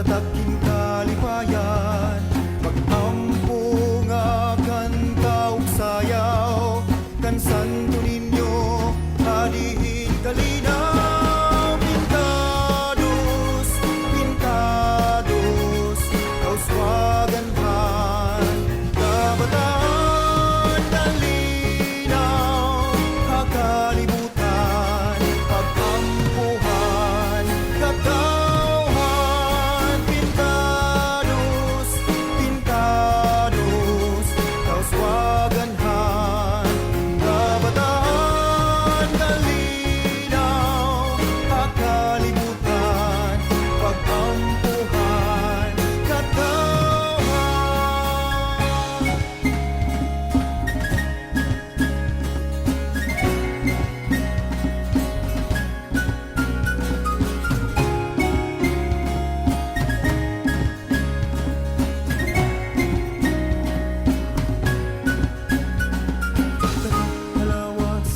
tatakin kalipayan, pag-ampo nga kanta ug sayaw, kan santo ninyo adihin kalinaw. Pintados, pintados, kauswaganhan, kabataan, kalinaw, kakalibutan, pag-ampuhan, katawhan. Pintados, pintados, kauswaganhan, kabataan, kalinaw, kakalibutan, pag-ampuhan, katawhan. Kalawas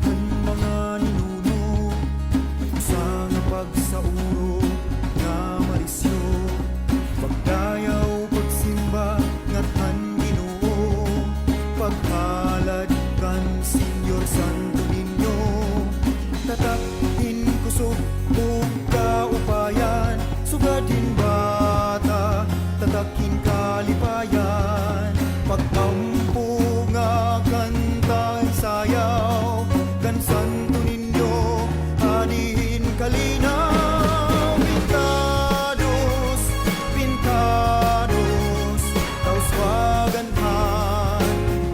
ang mga ninuno, sa nga pagsauro nga maisyo, pagdayaw, pagsimba ngatan Ginoo, paghalad kan Senyor Santo ninyo, tatakin kusog ug kaupayan, sugadin bata, tatakin kalipayan, pag-ampo nga kanta sayaw, kan santo ninyo adihin kalinaw. Pintados, pintados, kauswaganhan,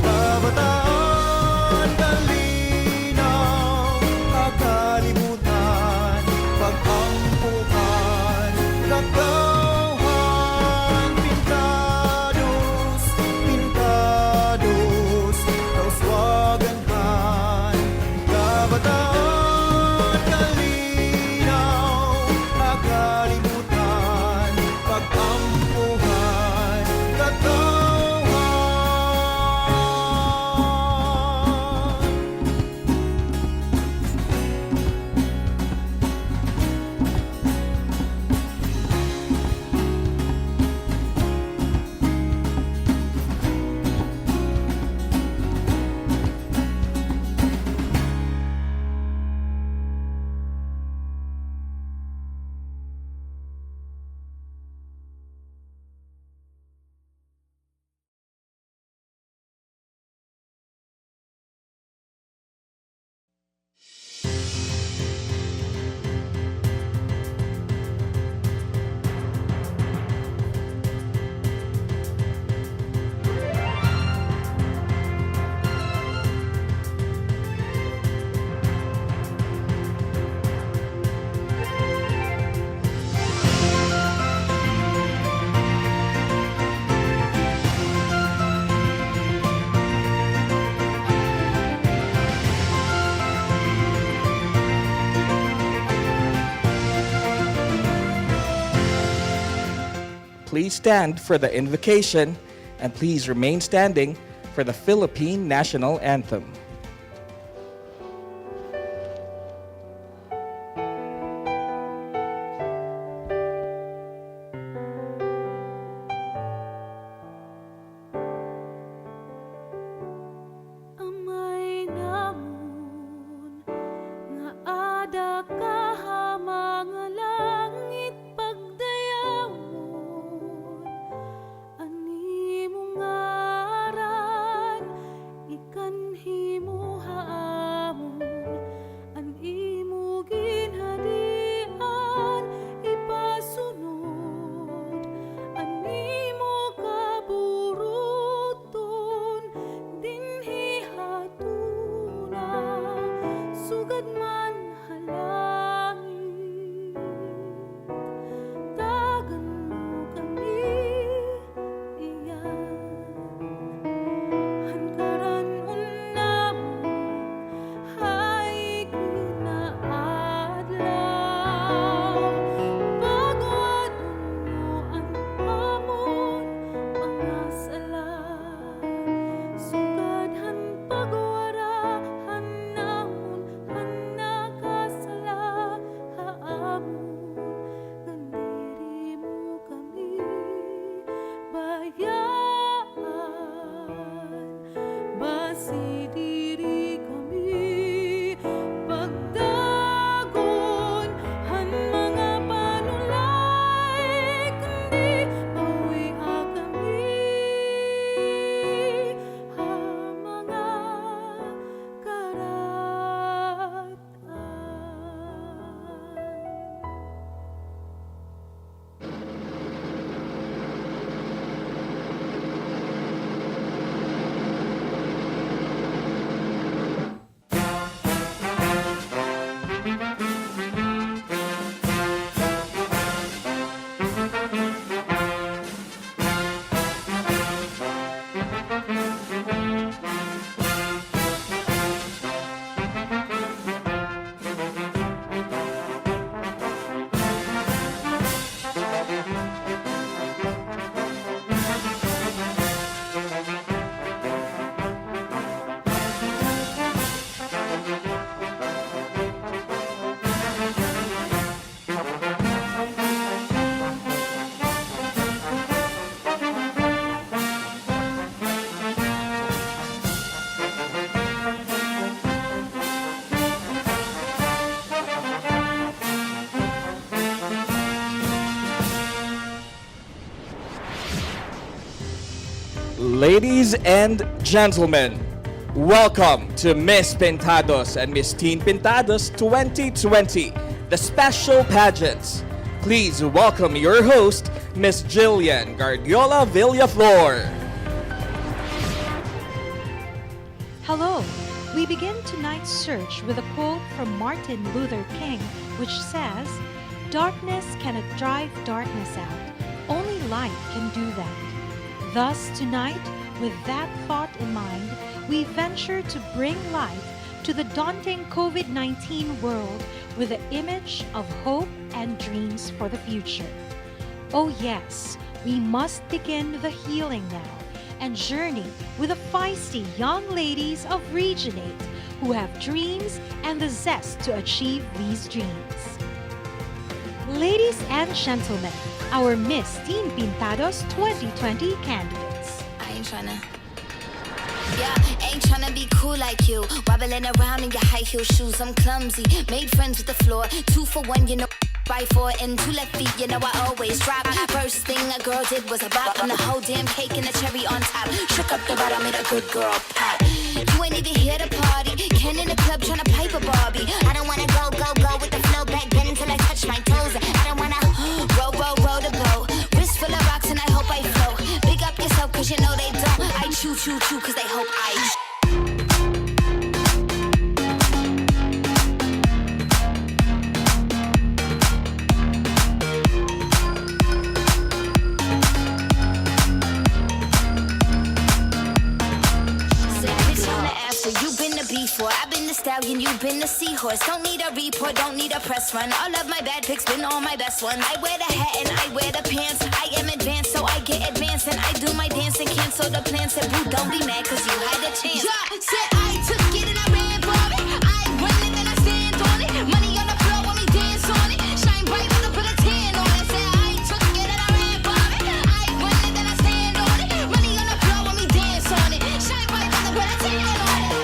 kabataan, kalinaw, kakalibutan, pag-ampuhan, katawhan. Pintados, pintados, kauswaganhan, kabataan, kalinaw, kakalibutan, pag-ampuhan, katawhan. Please stand for the invocation and please remain standing for the Philippine National Anthem. Amay namon nga ada ka mga langit pagdayawon, ani mong ngaran ikanhimo Ladies and gentlemen, welcome to Miss Pintados and Miss Teen Pintados 2020, the special pageants. Please welcome your host, Miss Jillian Guardiola Villaflor. Hello. We begin tonight's search with a quote from Martin Luther King, which says, "Darkness cannot drive darkness out. Only light can do that." Thus, tonight, with that thought in mind, we venture to bring light to the daunting COVID-19 world with the image of hope and dreams for the future. Oh yes, we must begin the healing now and journey with the feisty young ladies of Region 8 who have dreams and the zest to achieve these dreams. Ladies and gentlemen, our Miss Teen Pintados 2020 candidates. I ain't tryna be cool like you. Wobbling around in your high heel shoes, I'm clumsy. Made friends with the floor, 2 for 1, you know. Right foot and 2 left feet, you know I always drop. First thing a girl did was a bop. I'm the whole damn cake and the cherry on top. Shook up the bottom, made a good girl pop. You ain't even here to party. Ken in the club tryna pipe a Barbie. I don't wanna go with the flow back then until I touch my toes. I don't wanna row the boat. Wrist full of rocks and I hope I float. Big up yourself cause you know they don't. I chew cause they hope I I've been the stallion, you've been the seahorse. Don't need a report, don't need a press run. All of my bad pics been all my best ones. I wear the hat and I wear the pants. I am advanced, so I get advanced. And I do my dance and cancel the plans. Said, boo, don't be mad, cause you had a chance. Yeah, said I took it and I ran for it. I win it, then I stand on it. Money on the floor when we dance on it. Shine bright when I put a tan on it. Said I took it and I ran for it. I win it, then I stand on it. Money on the floor when we dance on it. Shine bright when I put a tan on it.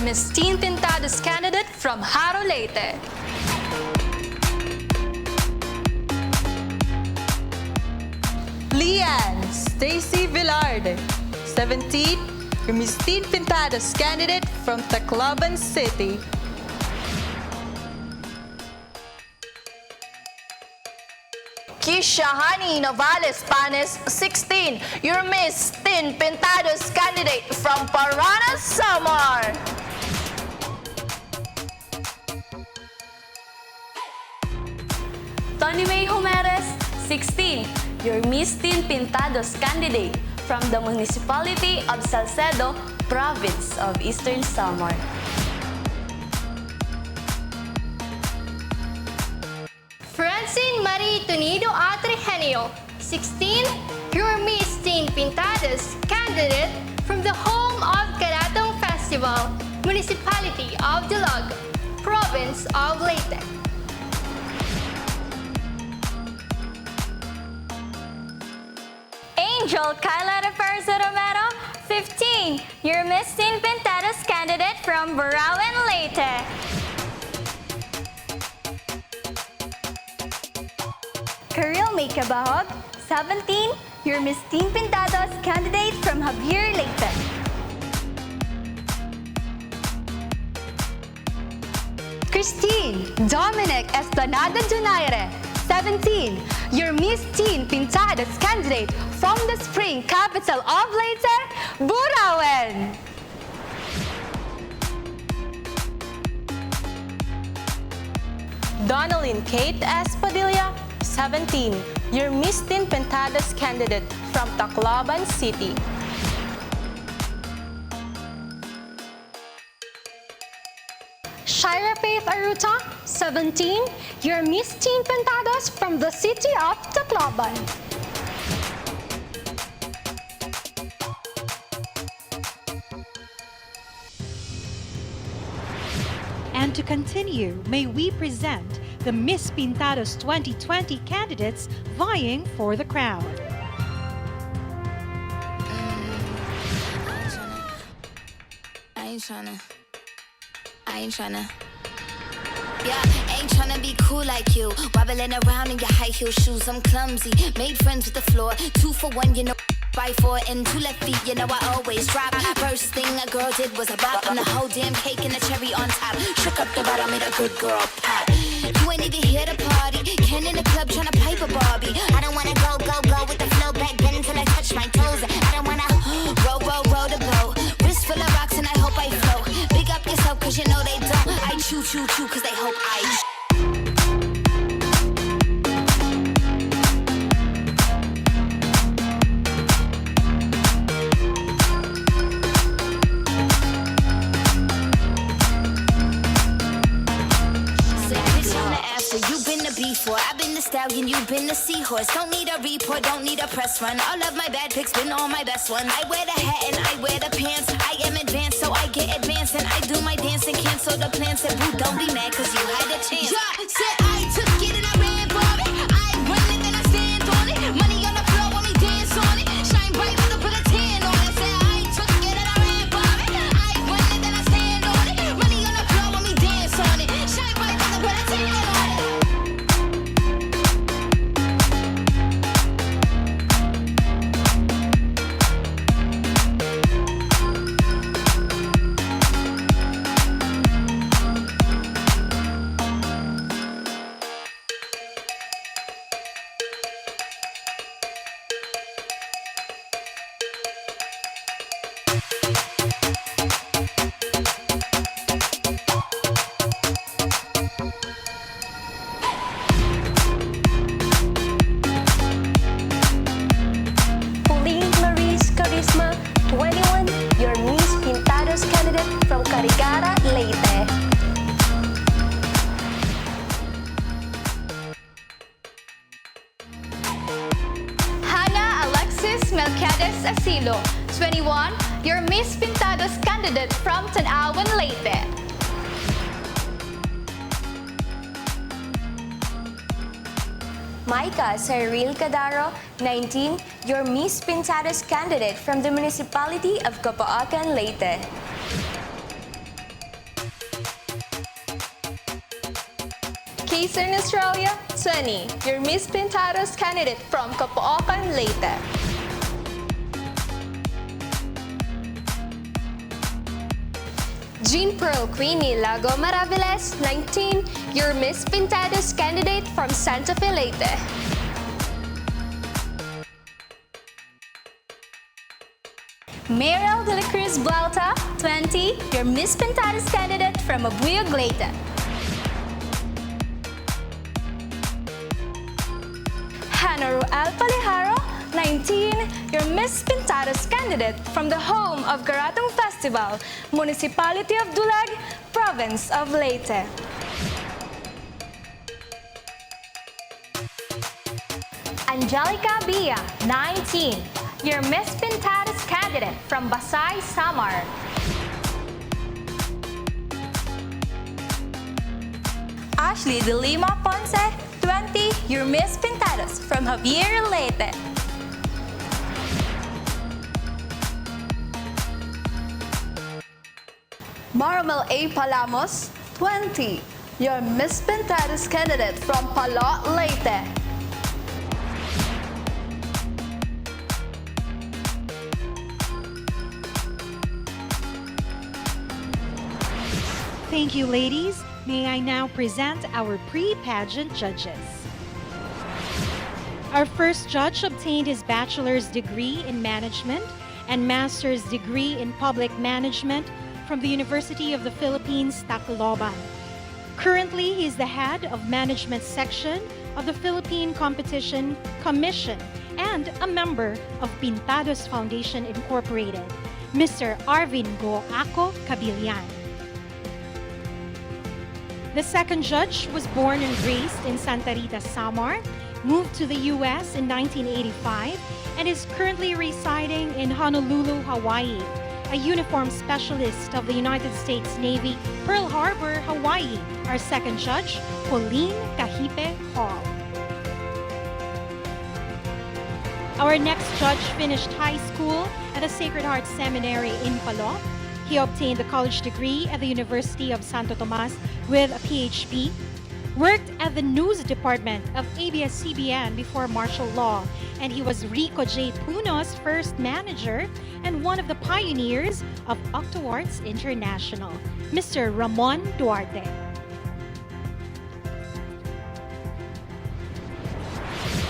Miss Teen Pintados candidate from Haro Leyte. Leanne Stacy Villarde, 17, your Miss Teen Pintados candidate from Tacloban City. Kisha Hani Novales Panes, 16, your Miss Teen Pintados candidate from Parana, Samar. Tony May Homeres, 16, your Miss Teen Pintados candidate from the municipality of Salcedo, province of Eastern Samar. Francine Marie Tunido Atrigenio, 16, your Miss Teen Pintados candidate from the home of Caratong Festival, municipality of Dilog, province of Leyte. Angel Kyla Referza Romero, 15, your Miss Teen Pintados candidate from Burauen, Leyte. Karil May Cabahog, 17, your Miss Teen Pintados candidate from Javier, Leyte. Christine Dominic Esplanada Donaire, 17, your Miss Teen Pintados candidate from the spring capital of Leyte, Burauen. Donalyn Kate Espadilla, 17, your Miss Teen Pintados candidate from Tacloban City. Shira Faith Aruta, 17, your Miss Teen Pintados from the city of Tacloban. And to continue, may we present the Miss Pintados 2020 candidates vying for the crown. I ain't tryna. Yeah, ain't tryna be cool like you. Wobbling around in your high heel shoes, I'm clumsy. Made friends with the floor, 2 for 1, you know. Right foot and 2 left feet, you know I always drop. First thing a girl did was a bop, and the whole damn cake and the cherry on top. Shook up the bottom, made a good girl pop. You ain't even here to party. Ken in the club tryna pipe a Barbie. I don't wanna go with the flow back then until I touch my toes. I don't wanna roll the boat. Wrist full of rocks and I hope I float. Big up yourself cause you know they don't. I chew cause they hope I before. I've been the stallion, you've been the seahorse. Don't need a report, don't need a press run. All of my bad pics been all my best ones. I wear the hat and I wear the pants. I am advanced, so I get advanced. And I do my dance and cancel the plans. Said, boo, don't be mad, cause you had a chance. Yeah, said I took it and I ran for it. I run it and I stand on it. Money on the floor when we dance on it. Shine bright when I put a tan on it. Said I took it and I ran for it. I run it and I stand on it. Money on the floor when we dance on it. Shine bright when I put a tan on it. Asilo, 21, your Miss Pintados candidate from Tanawan, Leyte. Micah Cyril Cadaro, 19, your Miss Pintados candidate from the municipality of Capaacan, Leyte. Kaiser Australia, 20, your Miss Pintados candidate from Capaacan, Leyte. Jean Pearl Queenie Lago Maraviles, 19, your Miss Pintados candidate from Santa Fe, Leyte. Meryl de la Cruz Blauta, 20, your Miss Pintados candidate from Abuyog, Leyte. Hannah Ruel Paliharo, 19, your Miss Pintados candidate from the home of Garatong Festival, Municipality of Dulag, Province of Leyte. Angelica Bia, 19, your Miss Pintados candidate from Basay, Samar. Ashley De Lima Ponce, 20, your Miss Pintados from Javier, Leyte. Marmel A. Palamos, 20, your Miss Pintados candidate from Palo, Leyte. Thank you, ladies. May I now present our pre-pageant judges. Our first judge obtained his bachelor's degree in management and master's degree in public management from the University of the Philippines, Tacloban. Currently, he is the head of management section of the Philippine Competition Commission and a member of Pintados Foundation Incorporated, Mr. Arvin Go Ako Cabilian. The second judge was born and raised in Santa Rita, Samar, moved to the U.S. in 1985, and is currently residing in Honolulu, Hawaii. A uniform specialist of the United States Navy, Pearl Harbor, Hawaii. Our second judge, Pauline Kahipe Hall. Our next judge finished high school at the Sacred Heart Seminary in Palo. He obtained a college degree at the University of Santo Tomas with a PhD, worked at the news department of ABS-CBN before martial law, and he was Rico J. Puno's first manager and one of the pioneers of OctoArts International, Mr. Ramon Duarte.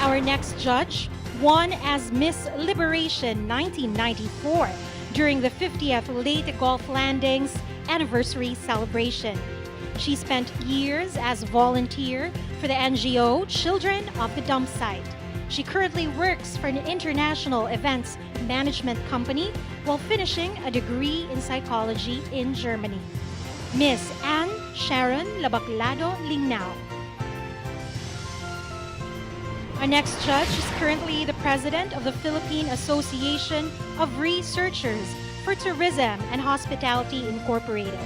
Our next judge won as Miss Liberation 1994 during the 50th Leyte Golf Landings anniversary celebration. She spent years as volunteer for the NGO Children of the Dump Site. She currently works for an international events management company while finishing a degree in psychology in Germany. Miss Anne Sharon Labaclado Lingnao. Our next judge is currently the president of the Philippine Association of Researchers for Tourism and Hospitality Incorporated.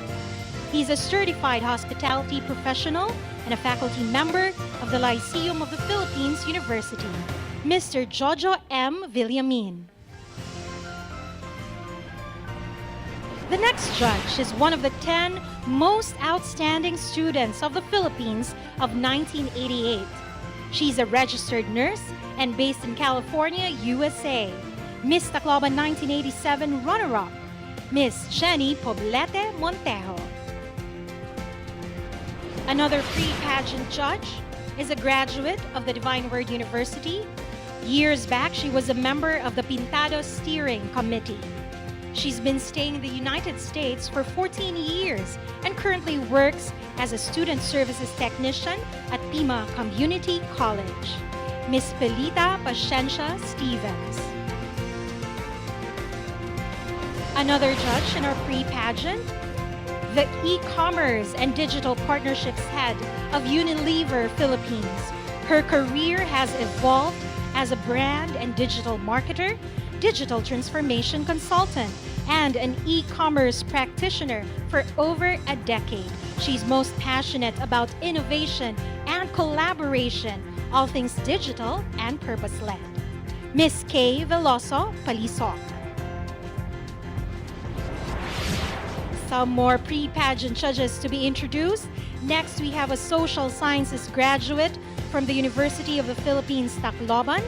He's a certified hospitality professional and a faculty member of the Lyceum of the Philippines University, Mr. Jojo M. Villamin. The next judge is one of the 10 most outstanding students of the Philippines of 1988. She's a registered nurse and based in California, USA. Miss Tacloban 1987 runner-up, Miss Jenny Poblete Montejo. Another pre-pageant judge is a graduate of the Divine Word University. Years back, she was a member of the Pintados Steering Committee. She's been staying in the United States for 14 years and currently works as a student services technician at Pima Community College. Miss Pelita Pascencia Stevens. Another judge in our pre-pageant, the e-commerce and digital partnerships head of Unilever Philippines. Her career has evolved as a brand and digital marketer, digital transformation consultant, and an e-commerce practitioner for over a decade. She's most passionate about innovation and collaboration, all things digital and purpose-led. Miss Kay Veloso Palisok. Some more pre-pageant judges to be introduced. Next, we have a social sciences graduate from the University of the Philippines, Tacloban,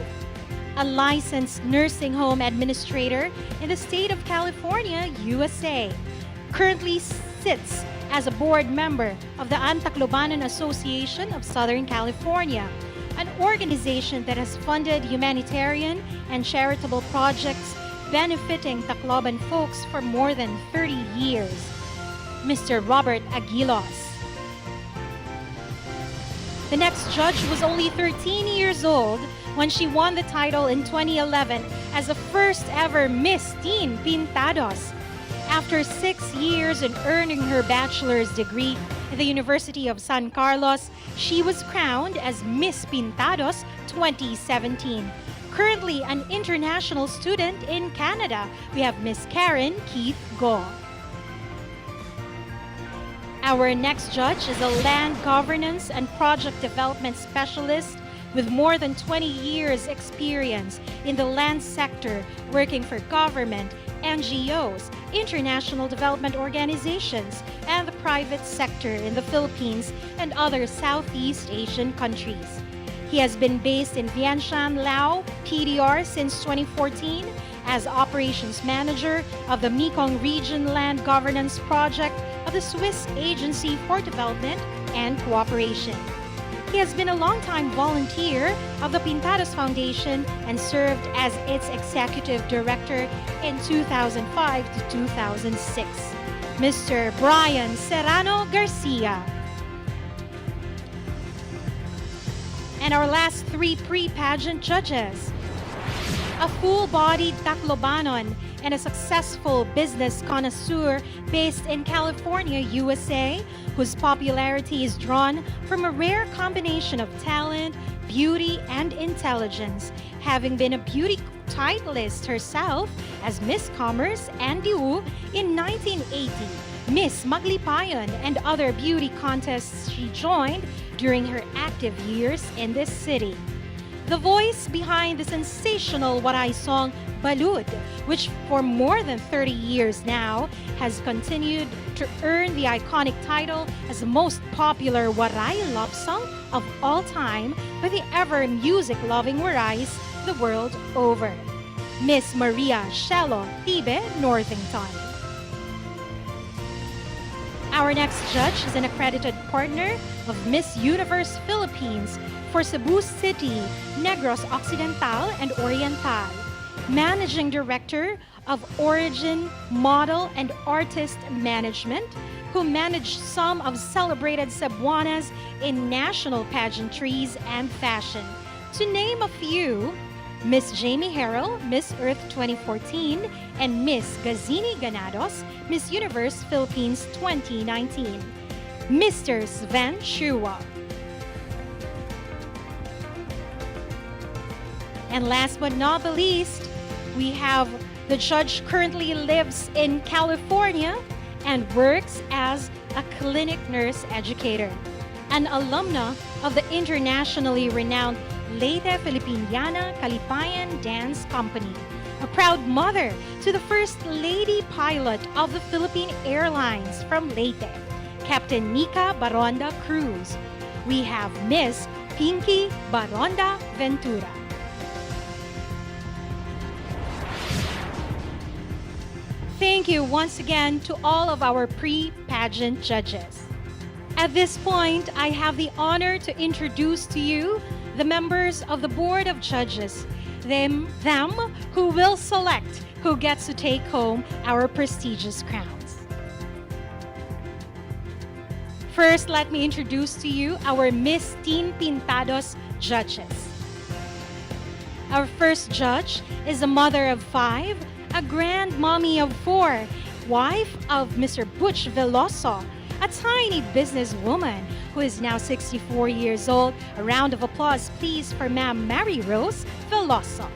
a licensed nursing home administrator in the state of California, USA. Currently sits as a board member of the Antaclobanan Association of Southern California, an organization that has funded humanitarian and charitable projects benefiting Tacloban folks for more than 30 years. Mr. Robert Aguilos. The next judge was only 13 years old when she won the title in 2011 as the first ever Miss Teen Pintados. After 6 years in earning her bachelor's degree at the University of San Carlos, she was crowned as Miss Pintados 2017. Currently an international student in Canada, we have Miss Karen Keith Go. Our next judge is a land governance and project development specialist with more than 20 years experience in the land sector, working for government, NGOs, international development organizations, and the private sector in the Philippines and other Southeast Asian countries. He has been based in Vientiane, Laos, PDR since 2014 as Operations Manager of the Mekong Region Land Governance Project of the Swiss Agency for Development and Cooperation. He has been a longtime volunteer of the Pintados Foundation and served as its Executive Director in 2005 to 2006. Mr. Brian Serrano Garcia. And our last three pre-pageant judges. A full-bodied Taclobanon and a successful business connoisseur based in California, USA, whose popularity is drawn from a rare combination of talent, beauty, and intelligence, having been a beauty titleist herself as Miss Commerce and Diu in 1980, Miss Maglipayon, and other beauty contests she joined during her active years in this city. The voice behind the sensational Waray song Balud, which for more than 30 years now has continued to earn the iconic title as the most popular Waray love song of all time by the ever music-loving Warays the world over. Miss Maria Shelo Tibe Northington. Our next judge is an accredited partner of Miss Universe Philippines for Cebu City, Negros Occidental and Oriental, Managing Director of Origin Model and Artist Management, who managed some of celebrated Cebuanas in national pageantries and fashion. To name a few, Miss Jamie Harrell, Miss Earth 2014, and Miss Gazini Ganados, Miss Universe Philippines 2019. Mr. Sven Shua. And last but not the least, we have the judge currently lives in California and works as a clinic nurse educator, an alumna of the internationally renowned Leyte Filipiniana Kalipayan Dance Company, a proud mother to the First Lady Pilot of the Philippine Airlines from Leyte, Captain Nika Baronda Cruz. We have Miss Pinky Baronda Ventura. Thank you once again to all of our pre-pageant judges. At this point, I have the honor to introduce to you the members of the Board of Judges, them who will select who gets to take home our prestigious crowns. First, let me introduce to you our Miss Teen Pintados judges. Our first judge is a mother of 5, a grandmommy of 4, wife of Mr. Butch Veloso, a tiny businesswoman who is now 64 years old. A round of applause, please, for Ma'am Mary Rose Veloso.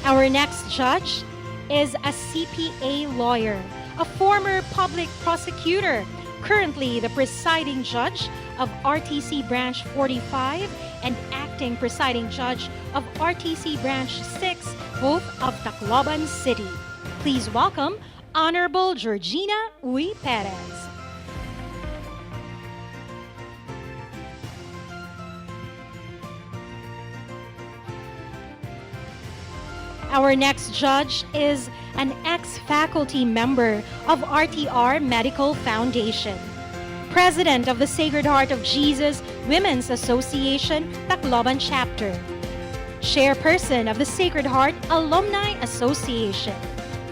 Our next judge is a CPA lawyer, a former public prosecutor, currently the presiding judge of RTC Branch 45 and acting presiding judge of RTC Branch 6, both of Tacloban City. Please welcome Honorable Georgina Uy Perez. Our next judge is an ex-faculty member of RTR Medical Foundation, President of the Sacred Heart of Jesus Women's Association, Tacloban Chapter, Chairperson of the Sacred Heart Alumni Association.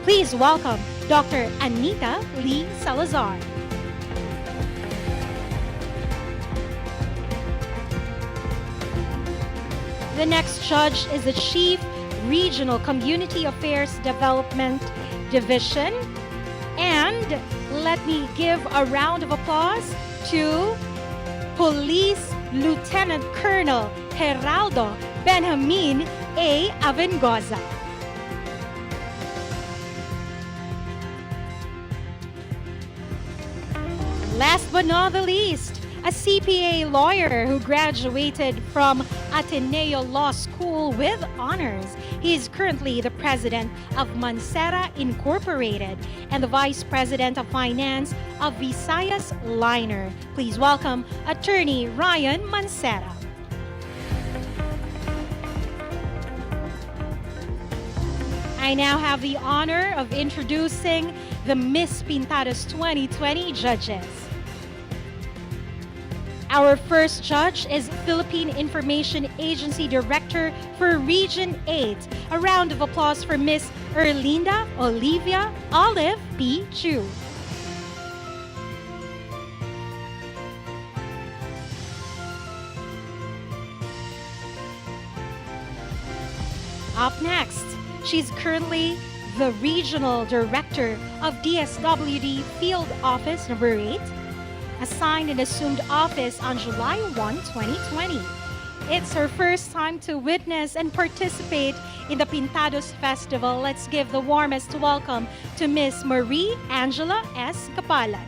Please welcome Dr. Anita Lee Salazar. The next judge is the Chief Regional Community Affairs Development Division. And let me give a round of applause to Police Lieutenant Colonel Geraldo Benjamin A. Avengoza. Last but not the least, a CPA lawyer who graduated from Ateneo Law School with honors. He is currently the president of Mancera Incorporated and the vice president of finance of Visayas Liner. Please welcome Attorney Ryan Mancera. I now have the honor of introducing the Miss Pintados 2020 judges. Our first judge is Philippine Information Agency Director for Region 8. A round of applause for Miss Erlinda Olivia Olive P. Chu. Up next, she's currently the Regional Director of DSWD Field Office Number 8, assigned and assumed office on July 1, 2020. It's her first time to witness and participate in the Pintados Festival. Let's give the warmest welcome to Miss Marie Angela S. Kapalan.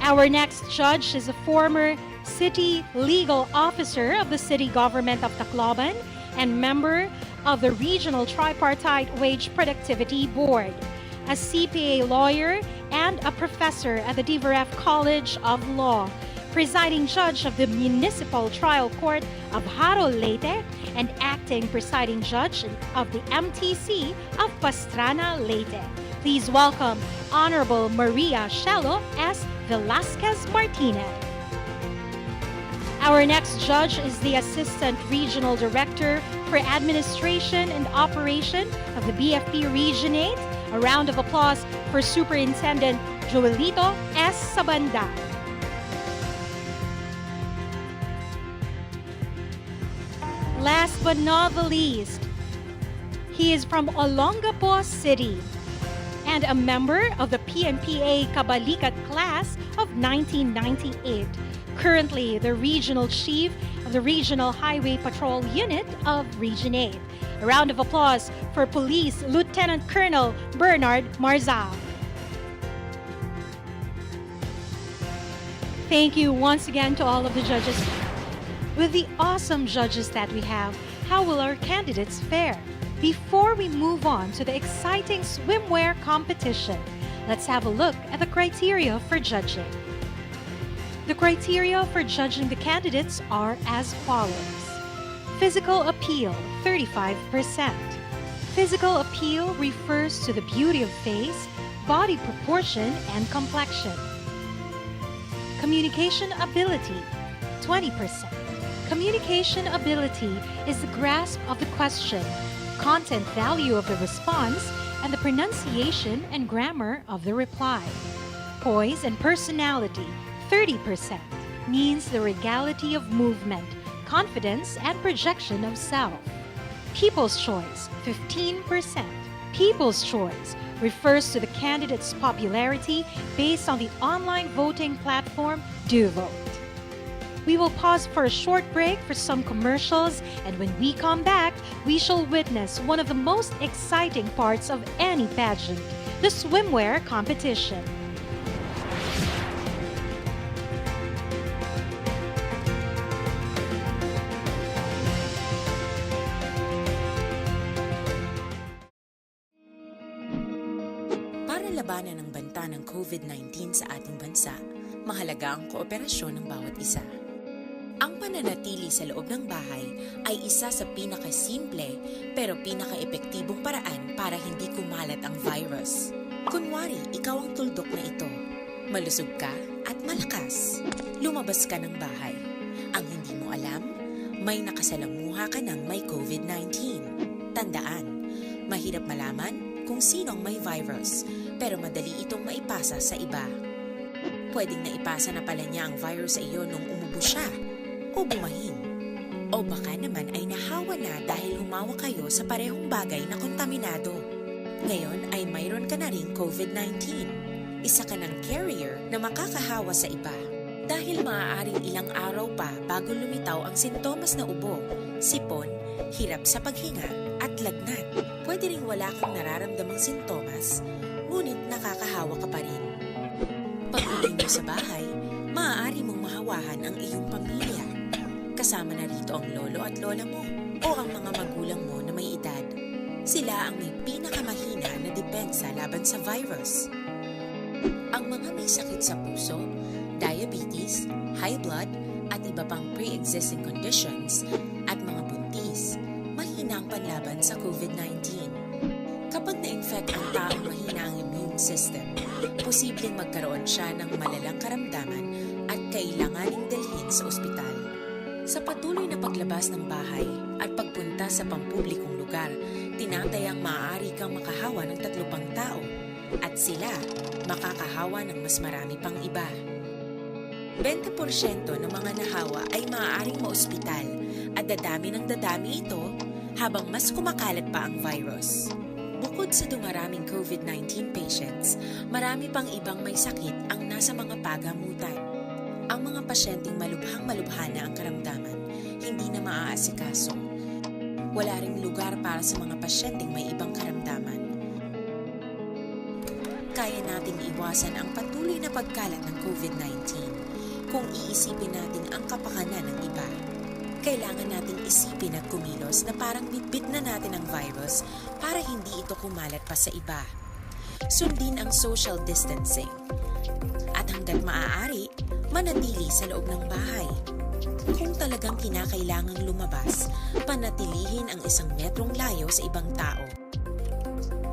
Our next judge is a former city legal officer of the city government of Tacloban and member of the Regional Tripartite Wage Productivity Board, a CPA lawyer and a professor at the DVRF College of Law, presiding judge of the Municipal Trial Court of Haro, Leyte, and acting presiding judge of the MTC of Pastrana, Leyte. Please welcome Honorable Maria Shelo S. Velasquez Martinez. Our next judge is the Assistant Regional Director for Administration and Operation of the BFP Region 8. A round of applause for Superintendent Joelito S. Sabanda. Last but not the least, he is from Olongapo City and a member of the PNPA Kabalikat class of 1998. Currently the Regional Chief of the Regional Highway Patrol Unit of Region 8. A round of applause for Police Lieutenant Colonel Bernard Marzal. Thank you once again to all of the judges. With the awesome judges that we have, how will our candidates fare? Before we move on to the exciting swimwear competition, let's have a look at the criteria for judging. The criteria for judging the candidates are as follows. Physical appeal, 35%. Physical appeal refers to the beauty of face, body proportion, and complexion. Communication ability, 20%. Communication ability is the grasp of the question, content value of the response, and the pronunciation and grammar of the reply. Poise and personality, 30%, means the regality of movement, confidence, and projection of self. People's choice, 15%. People's choice refers to the candidate's popularity based on the online voting platform DoVote. We will pause for a short break for some commercials, and when we come back, we shall witness one of the most exciting parts of any pageant, the swimwear competition. Para labanan ang banta ng COVID-19 sa ating bansa, mahalaga ang kooperasyon ng bawat isa. Ang pananatili sa loob ng bahay ay isa sa pinakasimple pero pinaka-epektibong paraan para hindi kumalat ang virus. Kunwari, ikaw ang tuldok na ito. Malusog ka at malakas. Lumabas ka ng bahay. Ang hindi mo alam, may nakasalamuha ka ng may COVID-19. Tandaan, mahirap malaman kung sino ang may virus, pero madali itong maipasa sa iba. Pwedeng naipasa na pala niya ang virus sa iyo nung umubo siya o bumahin. O baka naman ay nahawa na dahil humawa kayo sa parehong bagay na kontaminado. Ngayon ay mayroon ka na ring COVID-19. Isa ka ng carrier na makakahawa sa iba. Dahil maaaring ilang araw pa bago lumitaw ang sintomas na ubo, sipon, hirap sa paghinga at lagnat. Pwede ring wala kang nararamdamang sintomas, ngunit nakakahawa ka pa rin. Pag-uwi mo sa bahay, maaari mong mahawahan ang iyong pamilya. Kasama na rito ang lolo at lola mo o ang mga magulang mo na may edad. Sila ang may pinakamahina na depensa laban sa virus. Ang mga may sakit sa puso, diabetes, high blood, at iba pang pre-existing conditions, at mga buntis, mahina ang panlaban sa COVID-19. Kapag na-infect ang taong mahina ang immune system, posibleng magkaroon siya ng malalang karamdaman at kailanganing dalhin sa ospital. Sa patuloy na paglabas ng bahay at pagpunta sa pampublikong lugar, tinatayang maaari kang makahawa ng 3 pang tao at sila makakahawa ng mas marami pang iba. 20% ng mga nahawa ay maaaring maospital at dadami ng dadami ito habang mas kumakalat pa ang virus. Bukod sa dumaraming COVID-19 patients, marami pang ibang may sakit ang nasa mga pagamutan. Ang mga pasyenteng malubhang-malubha na ang karamdaman, hindi na maaasikaso. Wala ring lugar para sa mga pasyenteng may ibang karamdaman. Kaya nating iwasan ang patuloy na pagkalat ng COVID-19 kung iisipin natin ang kapakanan ng iba. Kailangan nating isipin at kumilos na parang bitbit na natin ang virus para hindi ito kumalat pa sa iba. Sundin ang social distancing. At hanggat maaari, manatili sa loob ng bahay. Kung talagang kinakailangang lumabas, panatilihin ang 1 metrong layo sa ibang tao.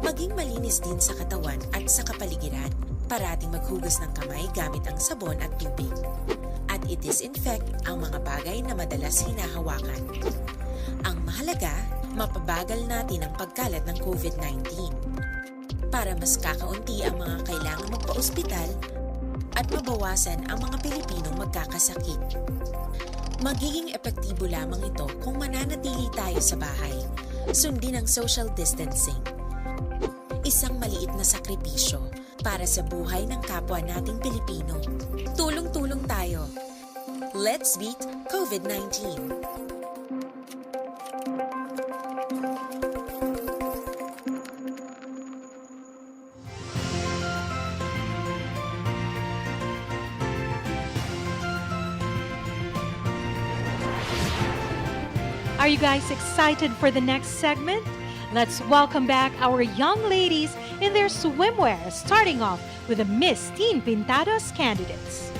Maging malinis din sa katawan at sa kapaligiran. Parating maghugas ng kamay gamit ang sabon at tubig. At i-disinfect ang mga bagay na madalas hinahawakan. Ang mahalaga, mapabagal natin ang pagkalat ng COVID-19 para mas kakaunti ang mga kailangang magpa-ospital at mabawasan ang mga Pilipinong magkakasakit. Magiging epektibo lamang ito kung mananatili tayo sa bahay. Sundin ang social distancing. Isang maliit na sakripisyo para sa buhay ng kapwa nating Pilipino. Tulong-tulong tayo. Let's beat COVID-19. Are you guys excited for the next segment? Let's welcome back our young ladies in their swimwear, starting off with the Miss Teen Pintados candidates.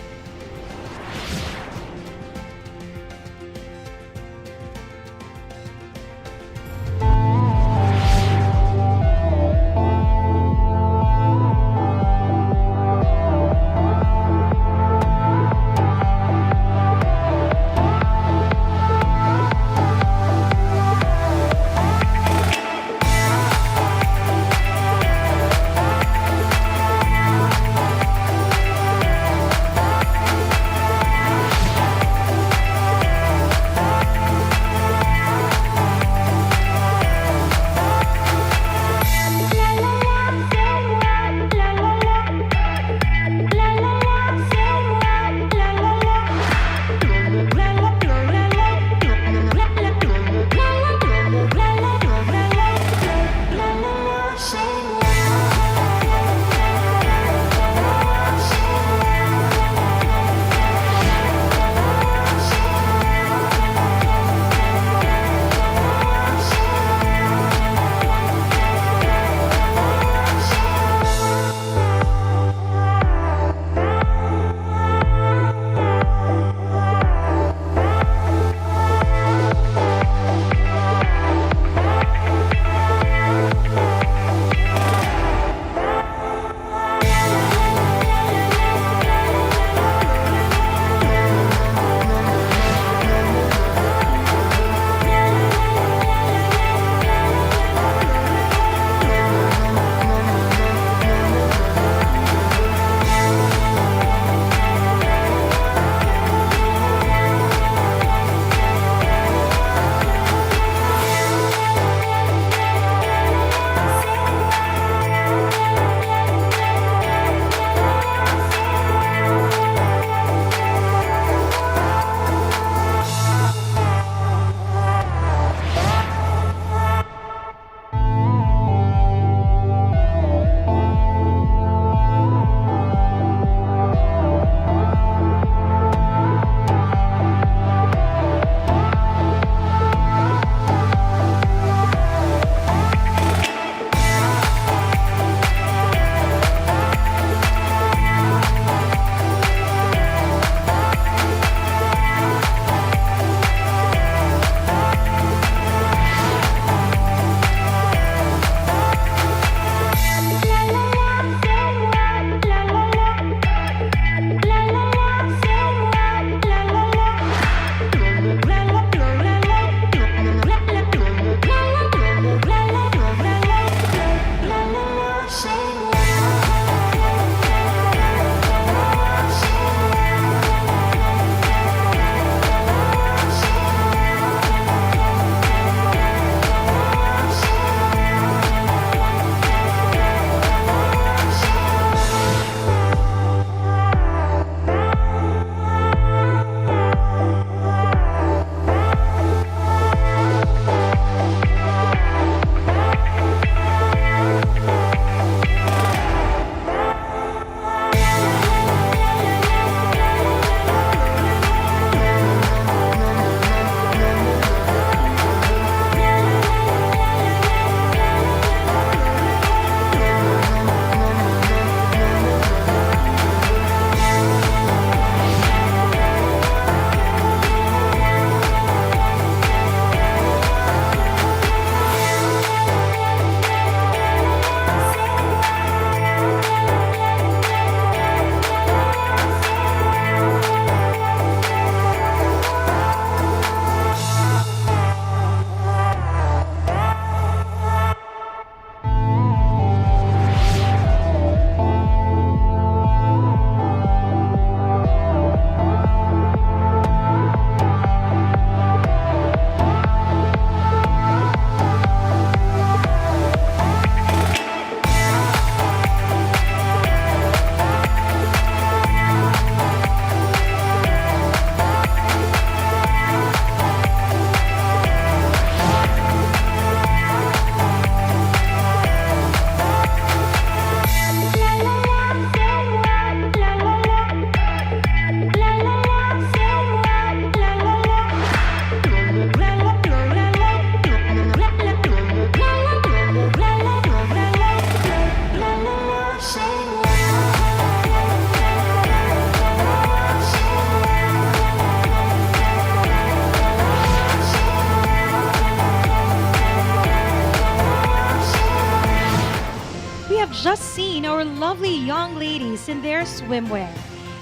seen our lovely young ladies in their swimwear.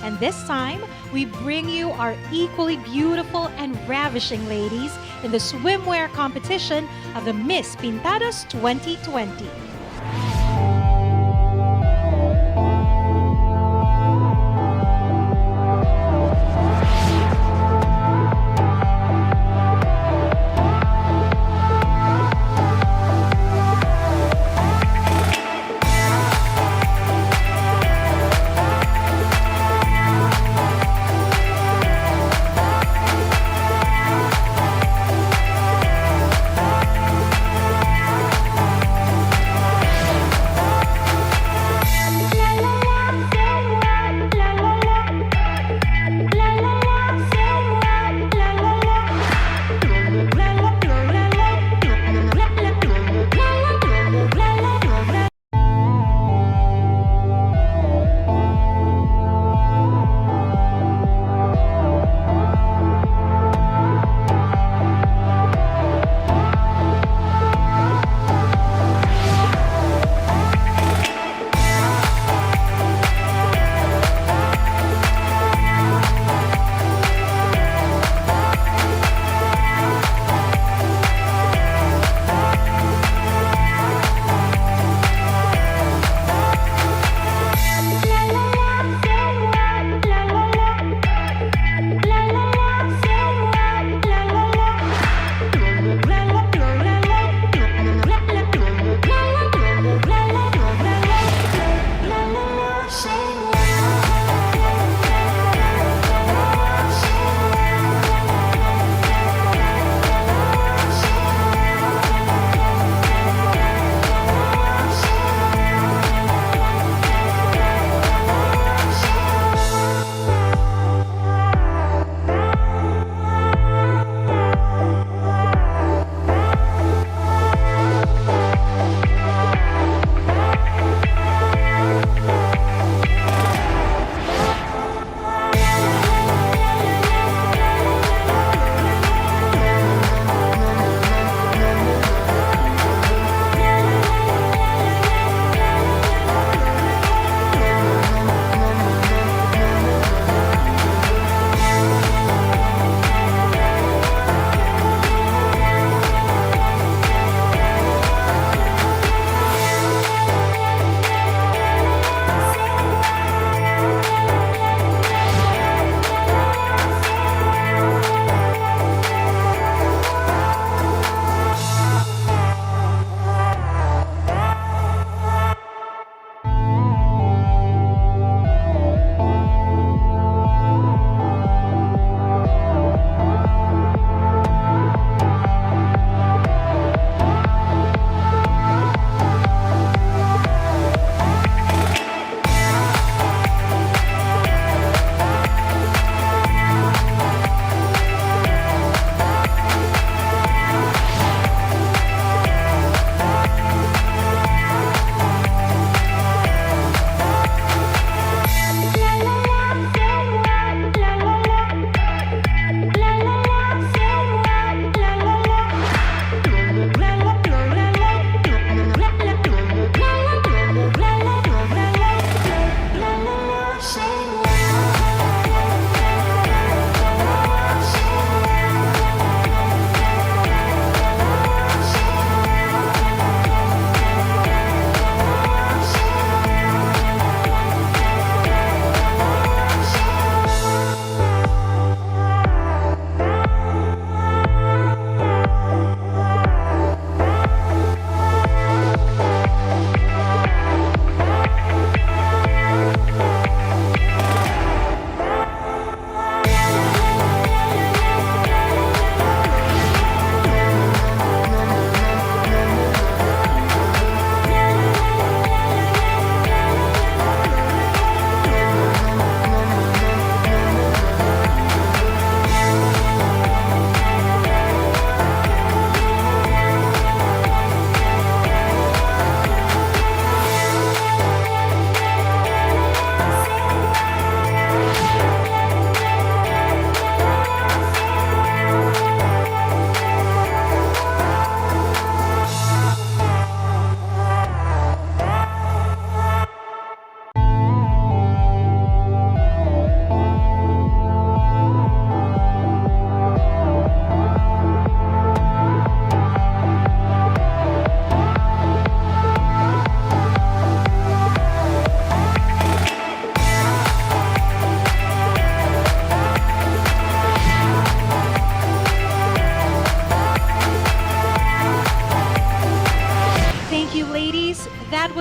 And this time, we bring you our equally beautiful and ravishing ladies in the swimwear competition of the Miss Pintados 2020.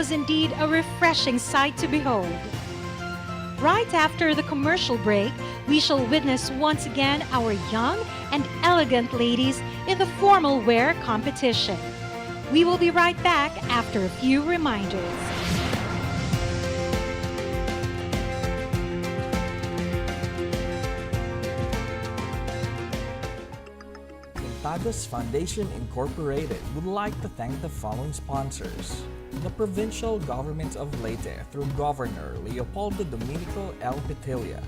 was indeed a refreshing sight to behold. Right after the commercial break, we shall witness once again our young and elegant ladies in the formal wear competition. We will be right back after a few reminders. Pintados Foundation Incorporated would like to thank the following sponsors. The Provincial Government of Leyte through Governor Leopoldo Domenico L. Petilla.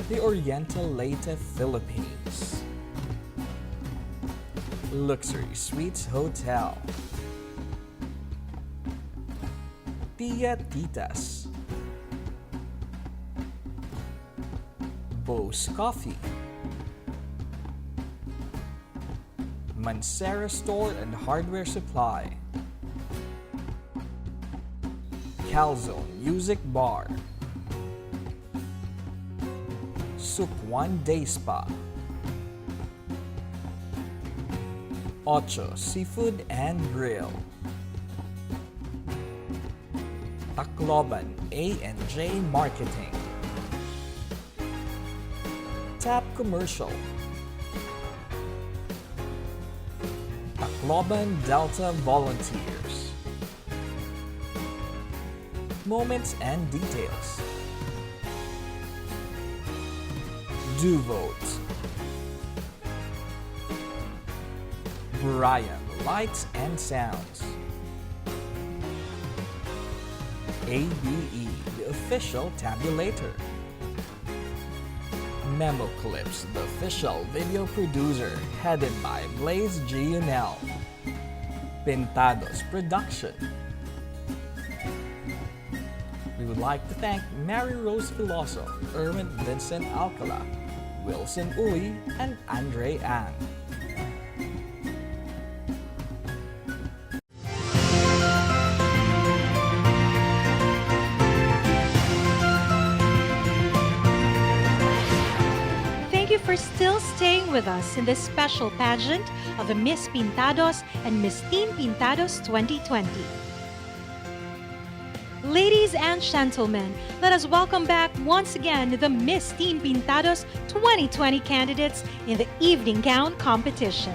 The Oriental Leyte, Philippines. Luxury Suites Hotel. Tia Titas. Bose Coffee. Mancera Store and Hardware Supply. Calzone Music Bar. Sukwan Day Spa. Ocho Seafood and Grill. Tacloban A&J Marketing. Tap Commercial. Tacloban Delta Volunteers. Moments and Details. Do Vote. Brian Lights and Sounds. ABE, the official tabulator. Memo Clips, the official video producer, headed by Blaze Gionel. Pintados Production. We would like to thank Mary Rose Veloso, Erwin Vincent Alcala, Wilson Uy, and Andre Ang. Thank you for still staying with us in this special pageant of the Miss Pintados and Miss Teen Pintados 2020. Ladies and gentlemen, let us welcome back once again the Miss Teen Pintados 2020 candidates in the evening gown competition.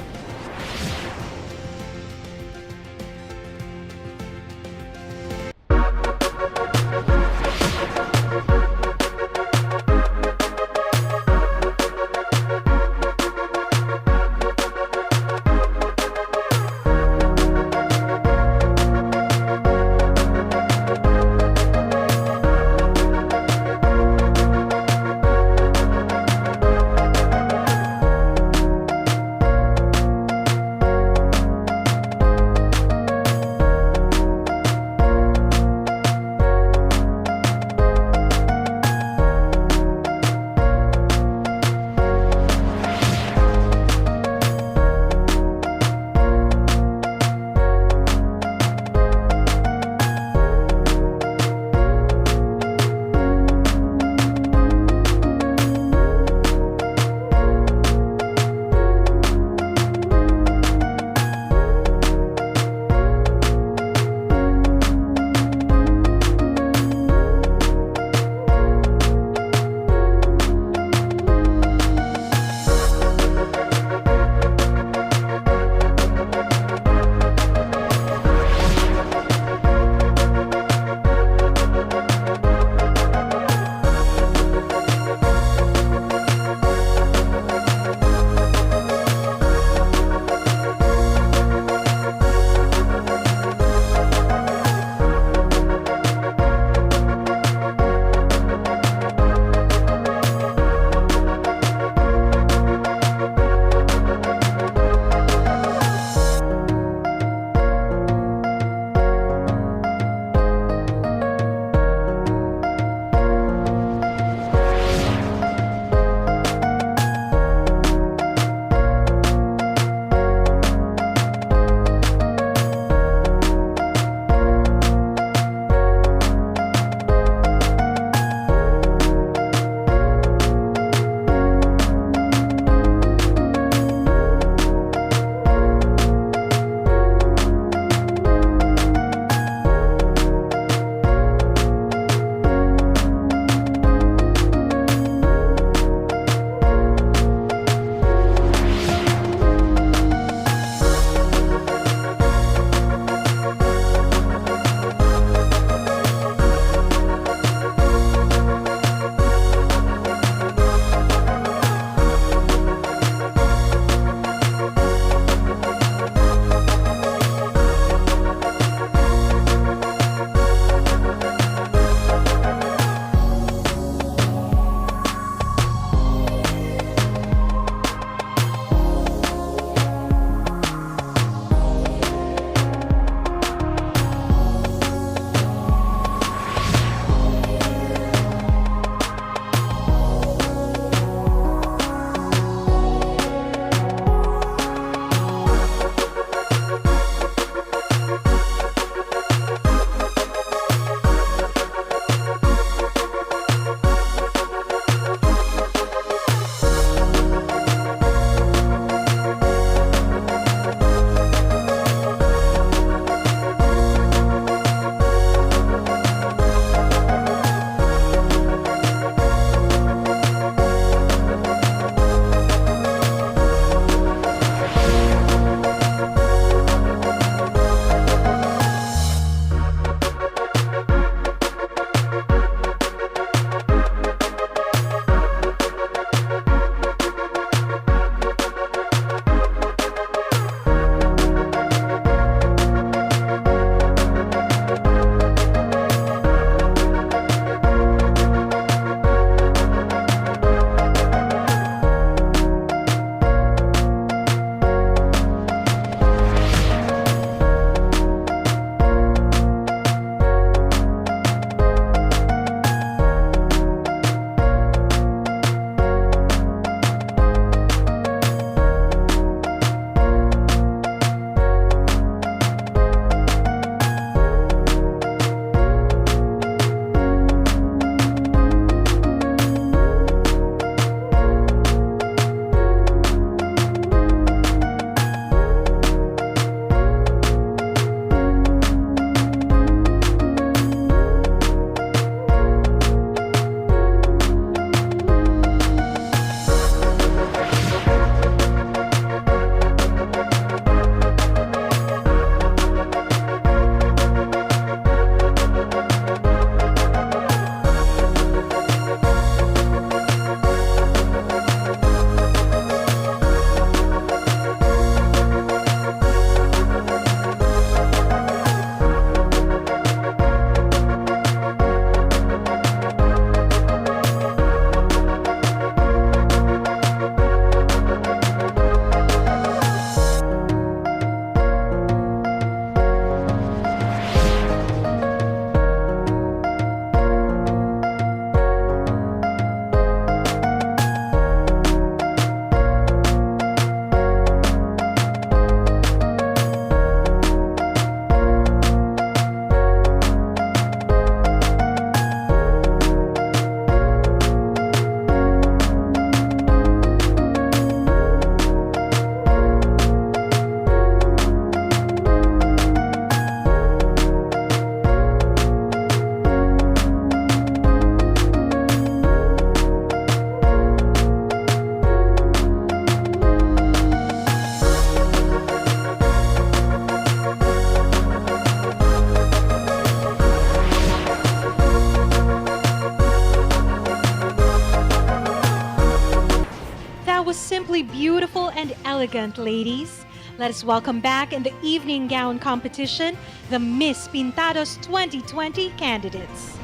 That was simply beautiful and elegant, ladies. Let us welcome back in the evening gown competition the Miss Pintados 2020 candidates.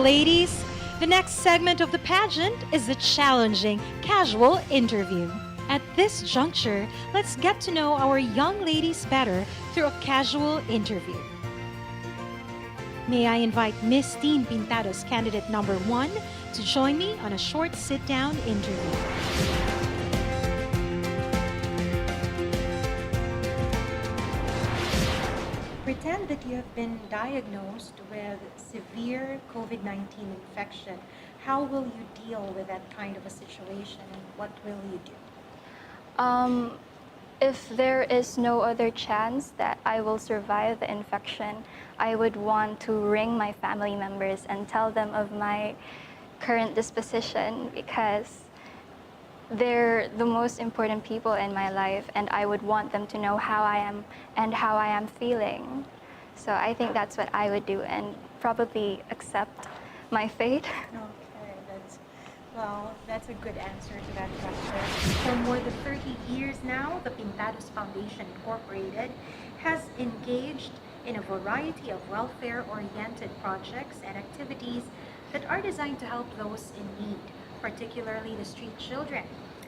ladies. The next segment of the pageant is the challenging casual interview. At this juncture, let's get to know our young ladies better through a casual interview. May I invite Miss Teen Pintados candidate number 1 to join me on a short sit-down interview. Pretend that you have been diagnosed with severe COVID-19 infection. How will you deal with that kind of a situation, and what will you do? If there is no other chance that I will survive the infection, I would want to ring my family members and tell them of my current disposition, because they're the most important people in my life, and I would want them to know how I am and how I am feeling. So I think that's what I would do, and probably accept my fate. Okay, that's a good answer to that question. For more than 30 years now, the Pintados Foundation Incorporated has engaged in a variety of welfare-oriented projects and activities that are designed to help those in need, particularly the street children.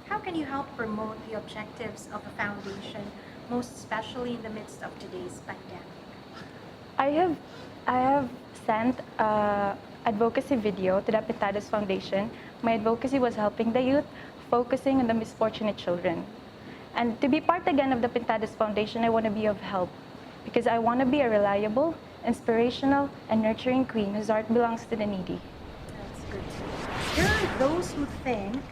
How can you help promote the objectives of the foundation, most especially in the midst of today's pandemic? I have sent an advocacy video to the Pintados Foundation. My advocacy was helping the youth, focusing on the misfortunate children. And to be part again of the Pintados Foundation, I want to be of help, because I want to be a reliable, inspirational, and nurturing queen whose heart belongs to the needy. That's good. There are those who think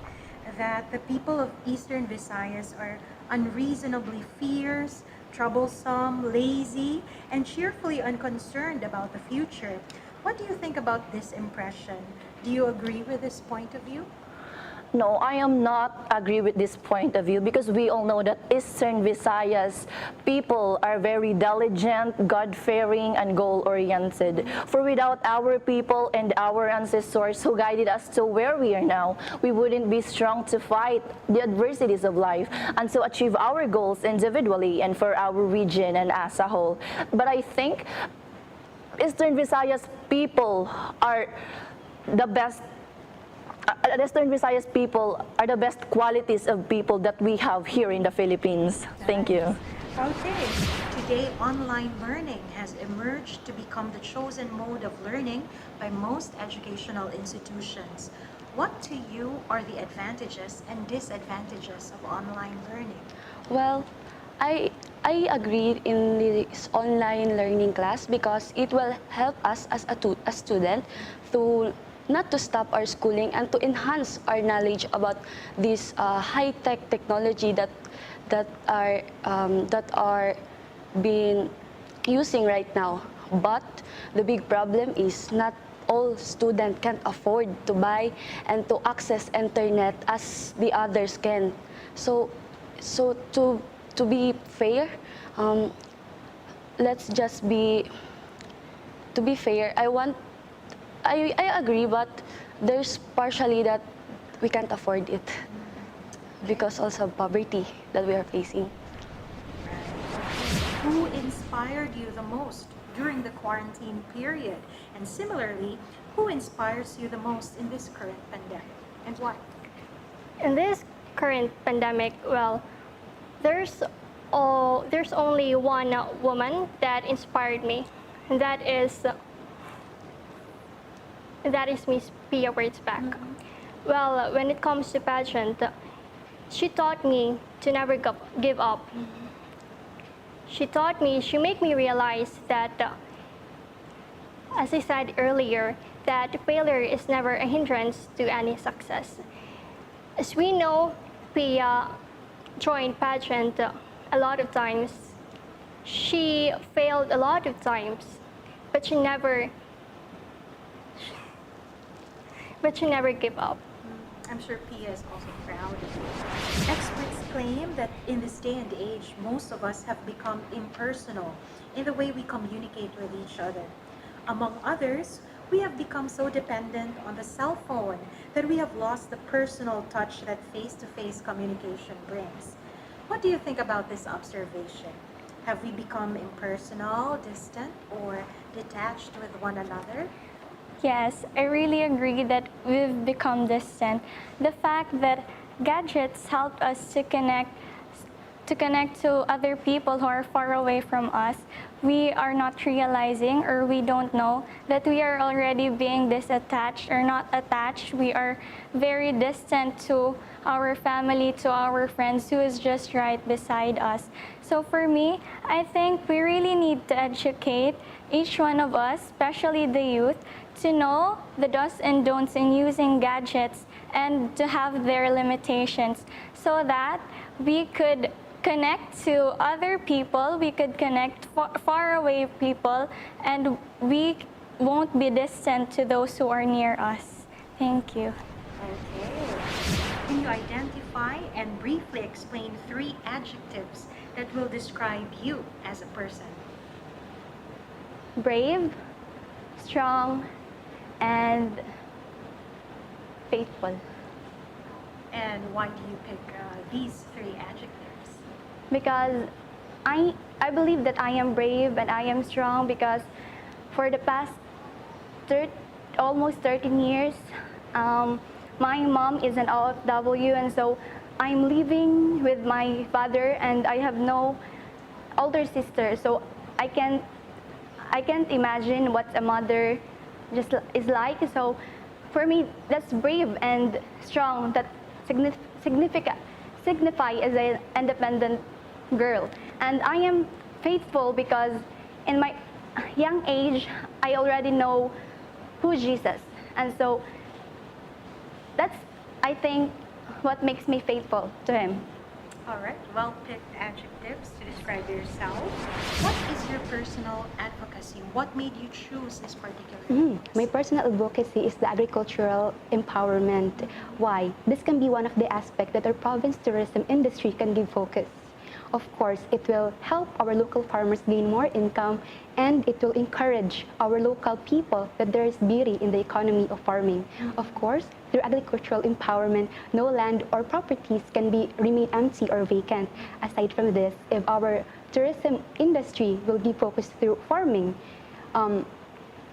that the people of Eastern Visayas are unreasonably fierce, troublesome, lazy, and cheerfully unconcerned about the future. What do you think about this impression? Do you agree with this point of view? No, I am not agree with this point of view, because we all know that Eastern Visayas people are very diligent, God-fearing, and goal-oriented. For without our people and our ancestors who guided us to where we are now, we wouldn't be strong to fight the adversities of life and to achieve our goals individually and for our region and as a whole. But I think Eastern Visayas people are the best. Eastern Visayas people are the best qualities of people that we have here in the Philippines. Thank you. Okay. Today, online learning has emerged to become the chosen mode of learning by most educational institutions. What to you are the advantages and disadvantages of online learning? Well, I agreed in this online learning class because it will help us as a student to not to stop our schooling and to enhance our knowledge about this high-tech technology that are being using right now. But the big problem is not all students can afford to buy and to access internet as the others can. So to be fair, let's just be fair. I agree, but there's partially that we can't afford it because also of poverty that we are facing. Who inspired you the most during the quarantine period? And similarly, who inspires you the most in this current pandemic, and why? In this current pandemic, well, there's only one woman that inspired me, and that is Miss Pia Wurtzbach. Well, when it comes to pageant, she taught me to never give up. She made me realize that, as I said earlier, that failure is never a hindrance to any success. As we know, Pia joined pageant a lot of times. She failed a lot of times, but she never gave up. I'm sure Pia is also proud of you. Experts claim that in this day and age, most of us have become impersonal in the way we communicate with each other. Among others, we have become so dependent on the cell phone that we have lost the personal touch that face-to-face communication brings. What do you think about this observation? Have we become impersonal, distant, or detached with one another? Yes, I really agree that we've become distant. The fact that gadgets help us to connect to other people who are far away from us, we are not realizing or we don't know that we are already being disattached or not attached. We are very distant to our family, to our friends who is just right beside us. So for me, I think we really need to educate each one of us, especially the youth, to know the do's and don'ts in using gadgets and to have their limitations so that we could connect to other people, we could connect far away people, and we won't be distant to those who are near us. Thank you. Okay. Can you identify and briefly explain 3 adjectives that will describe you as a person? Brave, strong, and faithful. And why do you pick these 3 adjectives? Because I believe that I am brave and I am strong because for the past almost 13 years, my mom is an OFW, and so I'm living with my father and I have no older sister, so I can't imagine what a mother just is like. So for me, that's brave and strong. That signify as an independent girl. And I am faithful because in my young age, I already know who Jesus. And so that's, I think, what makes me faithful to him. All right, well-picked adjectives to describe yourself. What is your personal advocacy? What made you choose this particular My personal advocacy is the agricultural empowerment. Why? This can be one of the aspects that our province tourism industry can give focus. Of course, it will help our local farmers gain more income, and it will encourage our local people that there is beauty in the economy of farming. Of course, through agricultural empowerment, no land or properties can be remain empty or vacant. Aside from this, if our tourism industry will give focus through farming,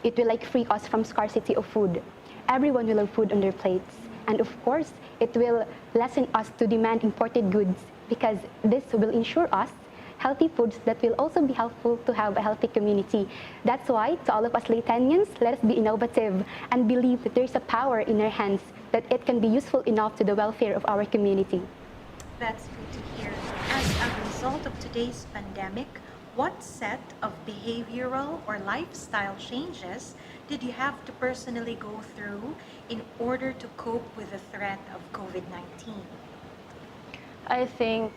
it will free us from scarcity of food. Everyone will have food on their plates. And of course, it will lessen us to demand imported goods, because this will ensure us healthy foods that will also be helpful to have a healthy community. That's why, to all of us Laytanians, let us be innovative and believe that there is a power in our hands, that it can be useful enough to the welfare of our community. That's good to hear. As a result of today's pandemic, what set of behavioral or lifestyle changes did you have to personally go through in order to cope with the threat of COVID-19? I think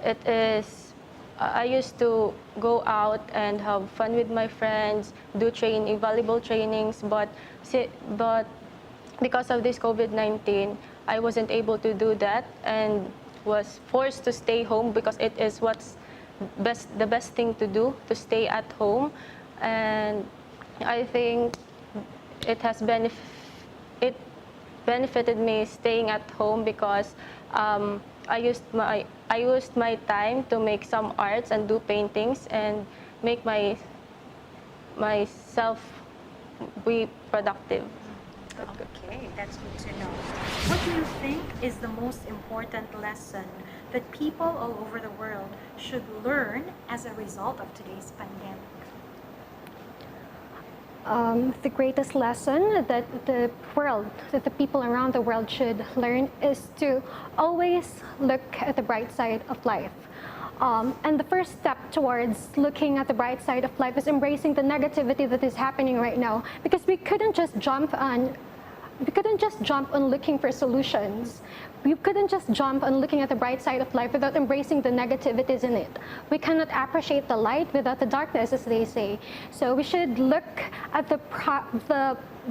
it is, I used to go out and have fun with my friends, do valuable trainings, but because of this COVID-19, I wasn't able to do that and was forced to stay home because it is what's the best thing to do, to stay at home. And I think it has benefited me staying at home because I used my time to make some arts and do paintings and make myself be productive. Okay, that's good to know. What do you think is the most important lesson that people all over the world should learn as a result of today's pandemic? The greatest lesson that the people around the world should learn is to always look at the bright side of life. And the first step towards looking at the bright side of life is embracing the negativity that is happening right now, because we couldn't just jump on looking for solutions. We couldn't just jump on looking at the bright side of life without embracing the negativities in it. We cannot appreciate the light without the darkness, as they say. So we should look at the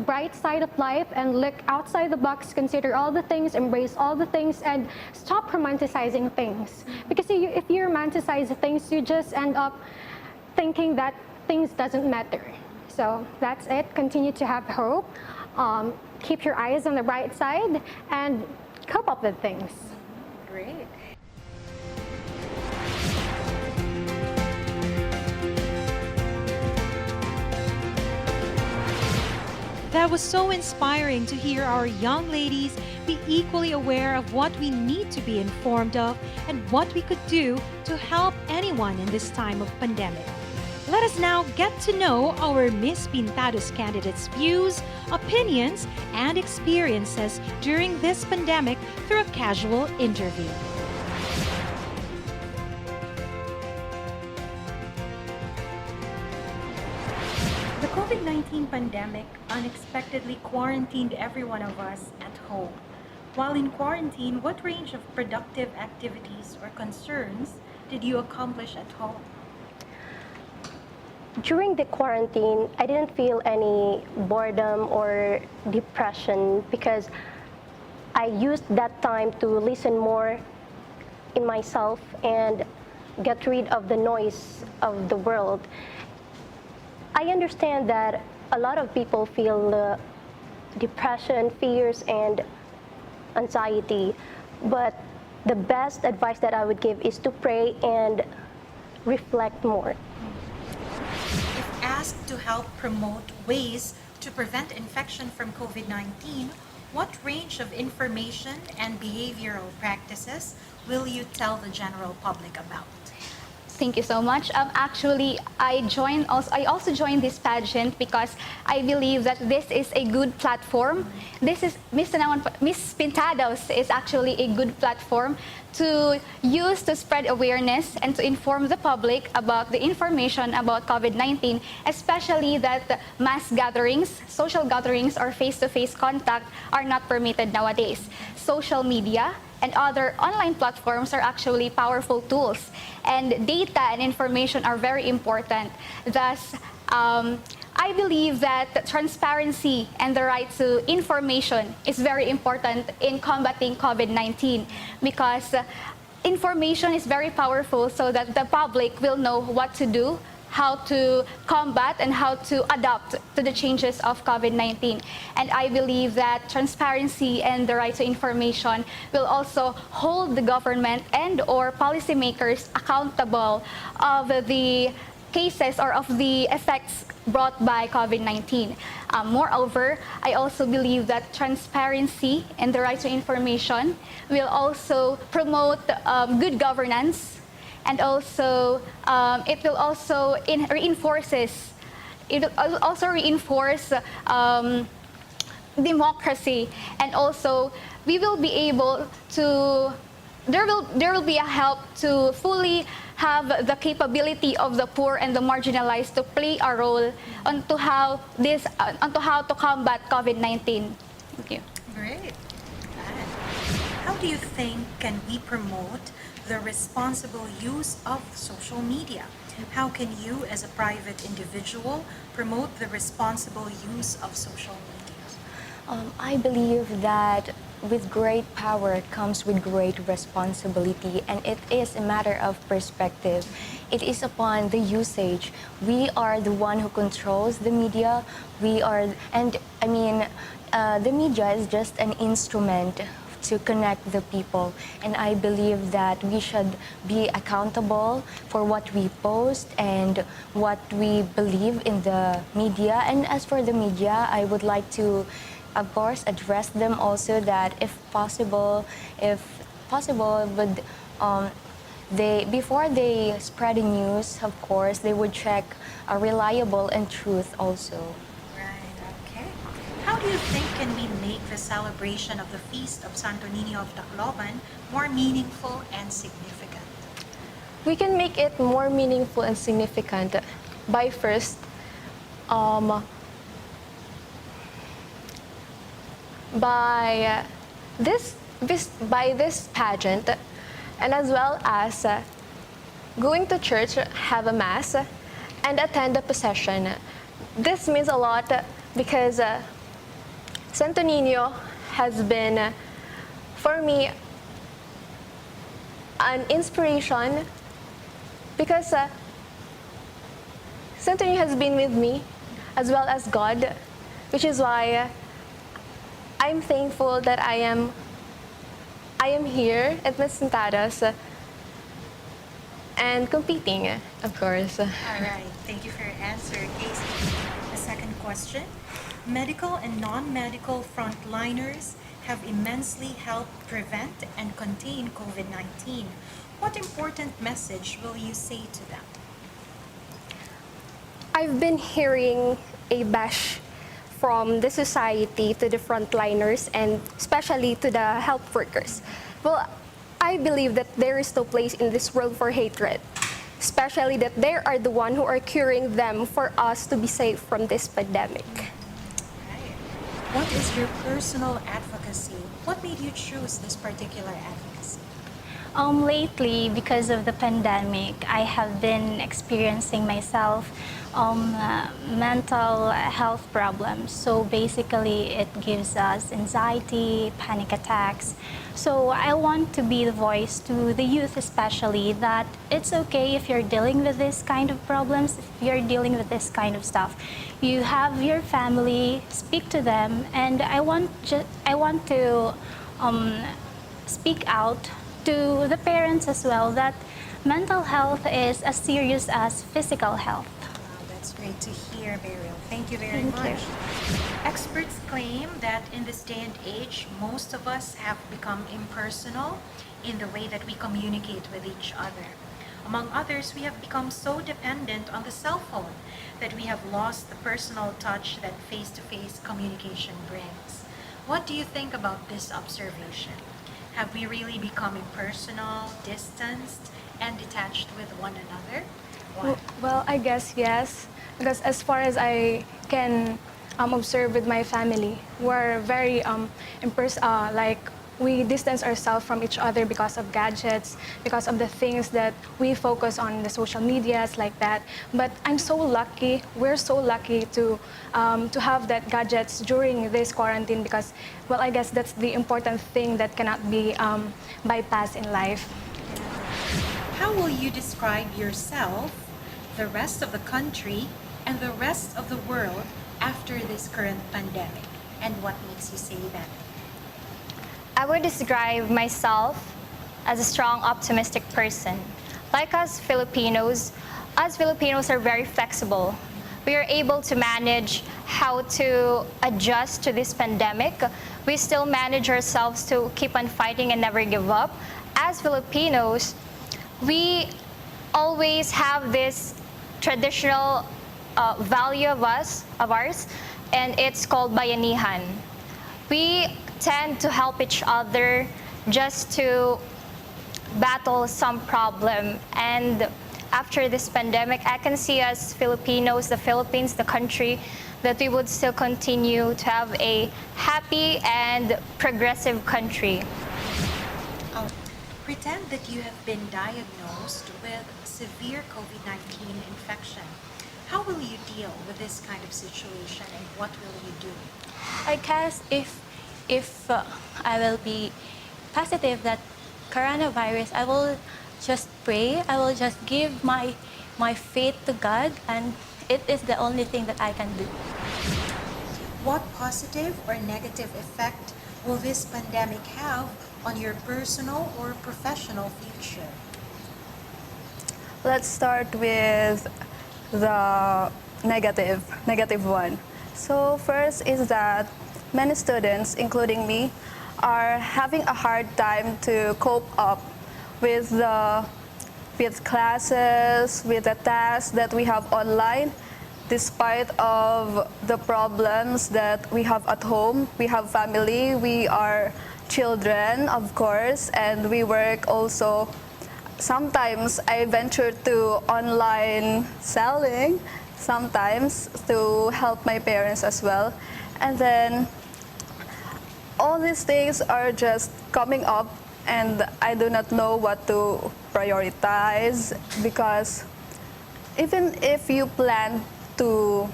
bright side of life and look outside the box, consider all the things, embrace all the things, and stop romanticizing things. Because if you romanticize things, you just end up thinking that things doesn't matter. So that's it. Continue to have hope. Keep your eyes on the bright side and cope up with things. Great. That was so inspiring to hear our young ladies be equally aware of what we need to be informed of and what we could do to help anyone in this time of pandemic. Let us now get to know our Miss Pintados candidates' views, opinions, and experiences during this pandemic through a casual interview. The COVID-19 pandemic unexpectedly quarantined every one of us at home. While in quarantine, what range of productive activities or concerns did you accomplish at home? During the quarantine, I didn't feel any boredom or depression because I used that time to listen more in myself and get rid of the noise of the world. I understand that a lot of people feel depression, fears, and anxiety, but the best advice that I would give is to pray and reflect more. If asked to help promote ways to prevent infection from COVID-19, what range of information and behavioral practices will you tell the general public about? Thank you so much. Actually, I also joined this pageant because I believe that this is a good platform. This is Miss Pintados is actually a good platform to use to spread awareness and to inform the public about the information about COVID-19, especially that mass gatherings, social gatherings, or face-to-face contact are not permitted nowadays. Social media and other online platforms are actually powerful tools, and data and information are very important. Thus, I believe that transparency and the right to information is very important in combating COVID-19 because information is very powerful so that the public will know what to do, how to combat, and how to adapt to the changes of COVID-19. And I believe that transparency and the right to information will also hold the government and or policymakers accountable of the cases or of the effects brought by COVID-19. Moreover, I also believe that transparency and the right to information will also promote good governance, and also it will also reinforce democracy, and also we will be able to there will be a help to fully have the capability of the poor and the marginalized to play a role onto how to combat COVID-19. Thank you. Great. How do you think can we promote the responsible use of social media? How can you as a private individual promote the responsible use of social media? I believe that with great power comes with great responsibility, and it is a matter of perspective. It is upon the usage. We are the one who controls the media. The media is just an instrument to connect the people, and I believe that we should be accountable for what we post and what we believe in the media. And as for the media, I would like to, of course, address them also that if possible, would before they spread the news, of course, they would check a reliable and truth also. How do you think can we make the celebration of the Feast of Santo Niño of Tacloban more meaningful and significant? We can make it more meaningful and significant by first by this pageant, and as well as going to church, have a mass, and attend the procession. This means a lot because Santo Niño has been, for me, an inspiration because Santo Niño has been with me as well as God, which is why I'm thankful that I am here at Miss Pintados and competing, of course. All right, thank you for your answer, Casey. The second question, Medical and non-medical frontliners have immensely helped prevent and contain COVID-19. What important message will you say to them? I've been hearing a bash from the society to the frontliners and especially to the health workers. Well, I believe that there is no place in this world for hatred, especially that they are the one who are curing them for us to be safe from this pandemic. What is your personal advocacy? What made you choose this particular advocacy? Lately, because of the pandemic, I have been experiencing myself mental health problems. So basically, it gives us anxiety, panic attacks. So I want to be the voice to the youth especially that it's okay if you're dealing with this kind of problems, if you're dealing with this kind of stuff. You have your family, speak to them, and I want to speak out to the parents as well that mental health is as serious as physical health. That's great to hear, Beryl. Thank you very Thank much. you. Experts claim that in this day and age, most of us have become impersonal in the way that we communicate with each other. Among others, we have become so dependent on the cell phone that we have lost the personal touch that face-to-face communication brings. What do you think about this observation? Have we really become impersonal, distanced, and detached with one another? Why? Well, I guess yes, because as far as I can observe with my family, we're very like we distance ourselves from each other because of gadgets, because of the things that we focus on the social medias like that. But I'm so lucky, we're so lucky to have that gadgets during this quarantine because, well, I guess that's the important thing that cannot be bypassed in life. How will you describe yourself, the rest of the country, and the rest of the world after this current pandemic? And what makes you say that? I would describe myself as a strong, optimistic person. Like us Filipinos are very flexible. We are able to manage how to adjust to this pandemic. We still manage ourselves to keep on fighting and never give up. As Filipinos, we always have this traditional value of ours, and it's called bayanihan. We tend to help each other just to battle some problem. And after this pandemic, I can see us Filipinos, the Philippines, the country, that we would still continue to have a happy and progressive country. Pretend that you have been diagnosed with severe COVID-19 infection. How will you deal with this kind of situation, and what will you do? I guess if I will be positive that coronavirus, I will just pray. I will just give my faith to God, and it is the only thing that I can do. What positive or negative effect will this pandemic have on your personal or professional future? Let's start with the negative one. So first is that many students, including me, are having a hard time to cope up with classes, with the tasks that we have online, despite of the problems that we have at home. We have family, we are children, of course, and we work also. Sometimes I venture to online selling, sometimes to help my parents as well. And then all these things are just coming up, and I do not know what to prioritize, because even if you plan to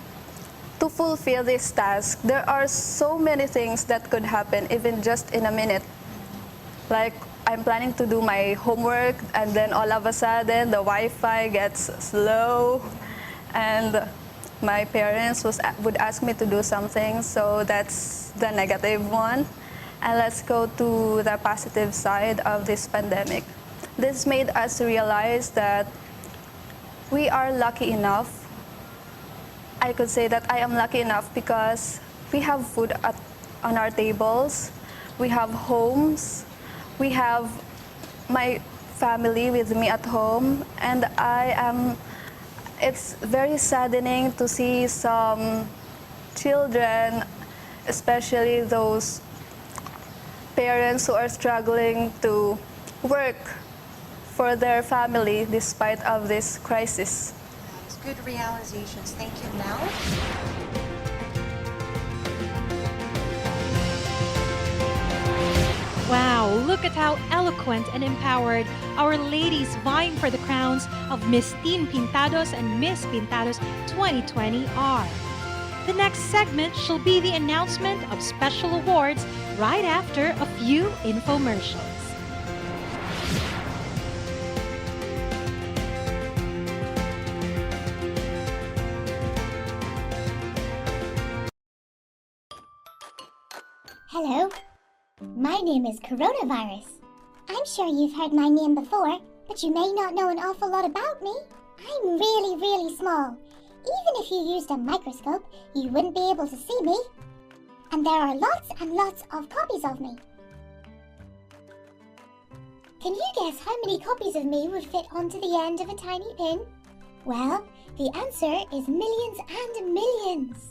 fulfill this task, there are so many things that could happen even just in a minute. Like, I'm planning to do my homework, and then all of a sudden the Wi-Fi gets slow, and my parents would ask me to do something. So that's the negative one. And let's go to the positive side of this pandemic. This made us realize that we are lucky enough. I could say that I am lucky enough because we have food on our tables, we have homes, we have my family with me at home, and it's very saddening to see some children, especially those parents who are struggling to work for their family despite of this crisis. It's good realizations. Thank you, Mel. Wow, look at how eloquent and empowered our ladies vying for the crowns of Miss Teen Pintados and Miss Pintados 2020 are. The next segment shall be the announcement of special awards right after a few infomercials. Hello, my name is Coronavirus. I'm sure you've heard my name before, but you may not know an awful lot about me. I'm really, really small. Even if you used a microscope, you wouldn't be able to see me. And there are lots and lots of copies of me. Can you guess how many copies of me would fit onto the end of a tiny pin? Well, the answer is millions and millions.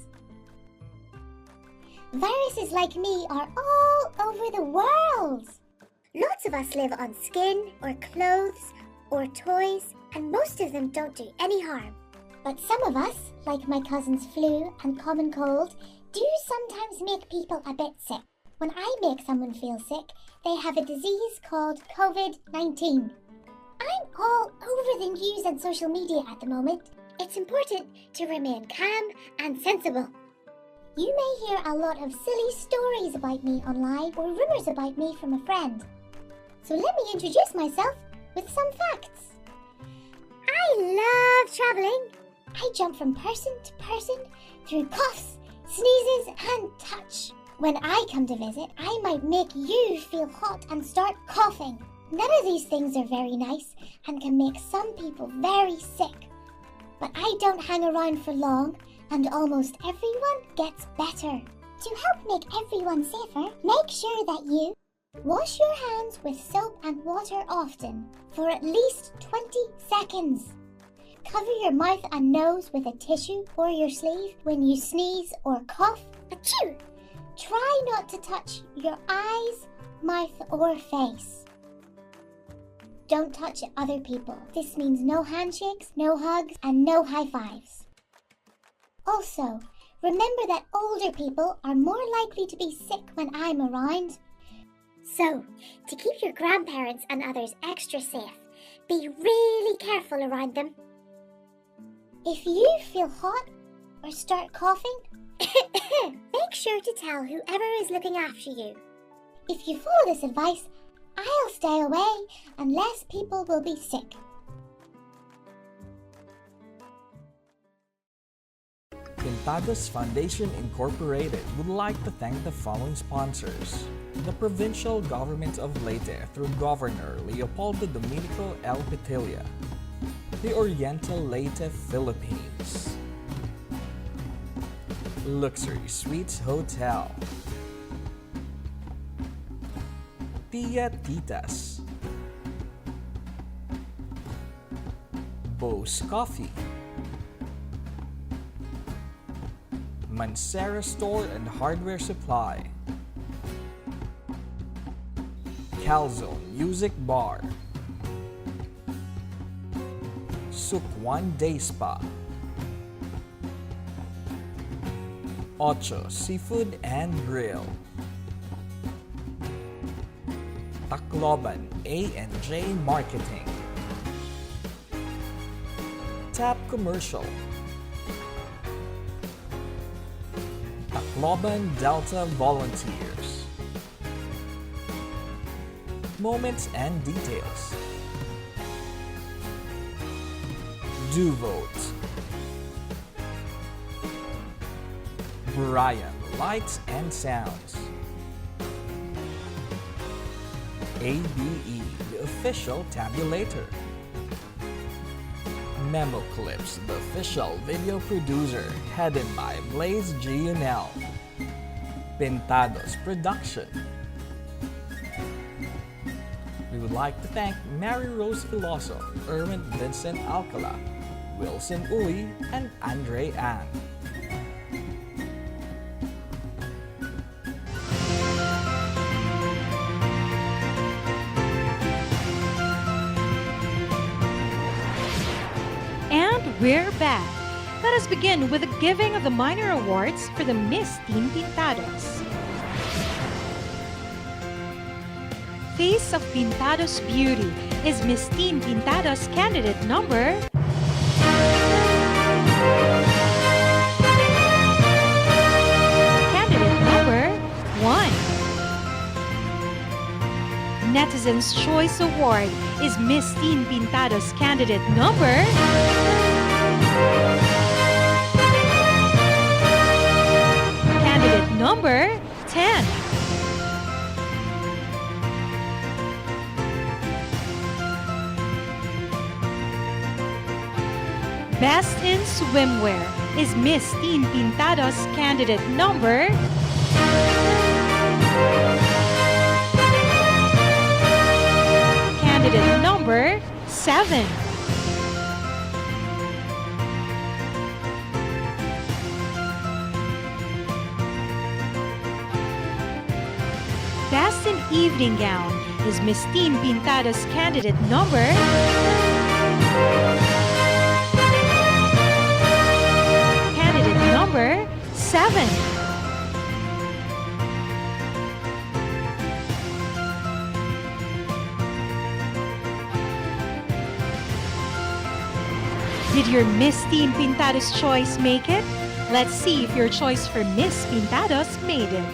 Viruses like me are all over the world. Lots of us live on skin or clothes or toys, and most of them don't do any harm. But some of us, like my cousin's flu and common cold, do sometimes make people a bit sick. When I make someone feel sick, they have a disease called COVID-19. I'm all over the news and social media at the moment. It's important to remain calm and sensible. You may hear a lot of silly stories about me online or rumors about me from a friend. So let me introduce myself with some facts. I love traveling. I jump from person to person through coughs, sneezes, and touch. When I come to visit, I might make you feel hot and start coughing. None of these things are very nice and can make some people very sick. But I don't hang around for long, and almost everyone gets better. To help make everyone safer, make sure that you wash your hands with soap and water often for at least 20 seconds. Cover your mouth and nose with a tissue or your sleeve when you sneeze or cough. Achoo! Try not to touch your eyes, mouth or face. Don't touch other people. This means no handshakes, no hugs, and no high fives. Also, remember that older people are more likely to be sick when I'm around. So, to keep your grandparents and others extra safe, be really careful around them. If you feel hot or start coughing, make sure to tell whoever is looking after you. If you follow this advice, I'll stay away and less people will be sick. Pintados Foundation Incorporated would like to thank the following sponsors. The Provincial Government of Leyte through Governor Leopoldo Dominico L. Petilla. The Oriental Leyte, Philippines. Luxury Suites Hotel. Tia Titas. Bose Coffee. Mancera Store and Hardware Supply. Calzone Music Bar. Sukwan Day Spa. Ocho Seafood and Grill. Tacloban A&J Marketing. Tap Commercial. Tacloban Delta Volunteers. Moments and Details. Do Vote. Brian Lights and Sounds. ABE, the official tabulator. Memo Clips, the official video producer, headed by Blaze G. Unel. Pintados production. We would like to thank Mary Rose Filoso, Erwin Vincent Alcala, Wilson Uy, and Andre Ann. And we're back. Let us begin with the giving of the minor awards for the Miss Teen Pintados. Face of Pintados Beauty is Miss Teen Pintados candidate number... Candidate number 1. Netizens' Choice Award is Miss Teen Pintados candidate number... Candidate number 10. Best in Swimwear is Miss Teen Pintados candidate number... Candidate number 7. Best in Evening Gown is Miss Teen Pintados candidate number... Candidate number 7. Did your Miss Teen Pintados choice make it? Let's see if your choice for Miss Pintados made it.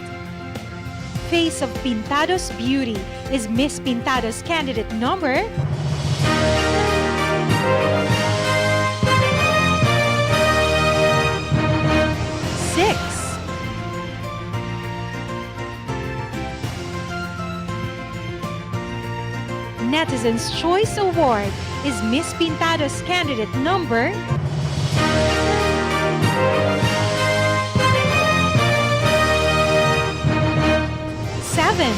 Face of Pintados Beauty is Miss Pintados candidate number... Six. Netizens' Choice Award is Miss Pintados candidate number... Seven.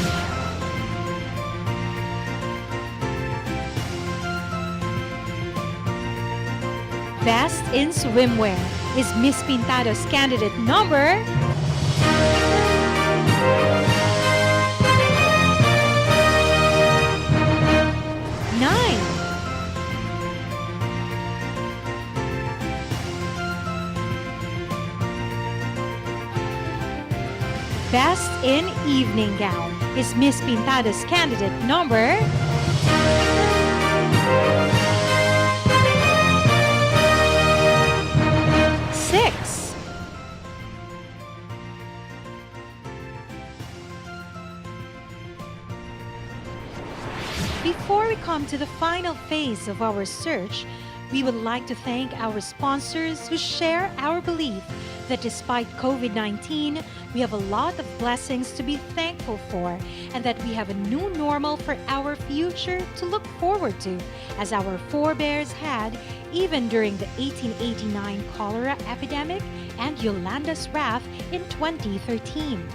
Best in Swimwear is Miss Pintados candidate number... Nine. Best in Evening Gown is Miss Pintados candidate number... Six. Before we come to the final phase of our search, we would like to thank our sponsors who share our belief that despite COVID-19, we have a lot of blessings to be thankful for and that we have a new normal for our future to look forward to, as our forebears had even during the 1889 cholera epidemic and Yolanda's wrath in 2013.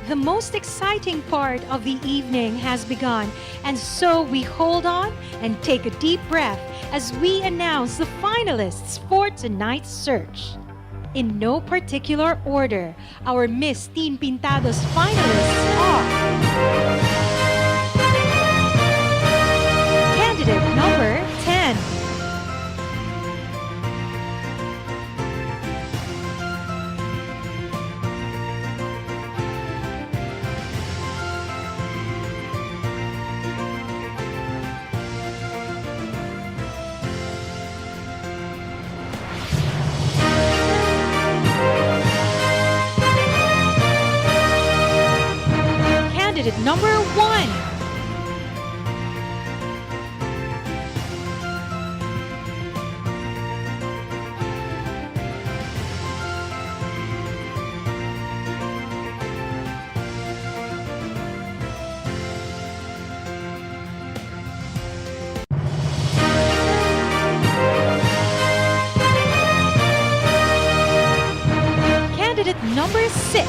The most exciting part of the evening has begun, and so we hold on and take a deep breath as we announce the finalists for tonight's search. In no particular order, our Miss Teen Pintados finalists are... Candidate number 10. Candidate number 1. Candidate number 6.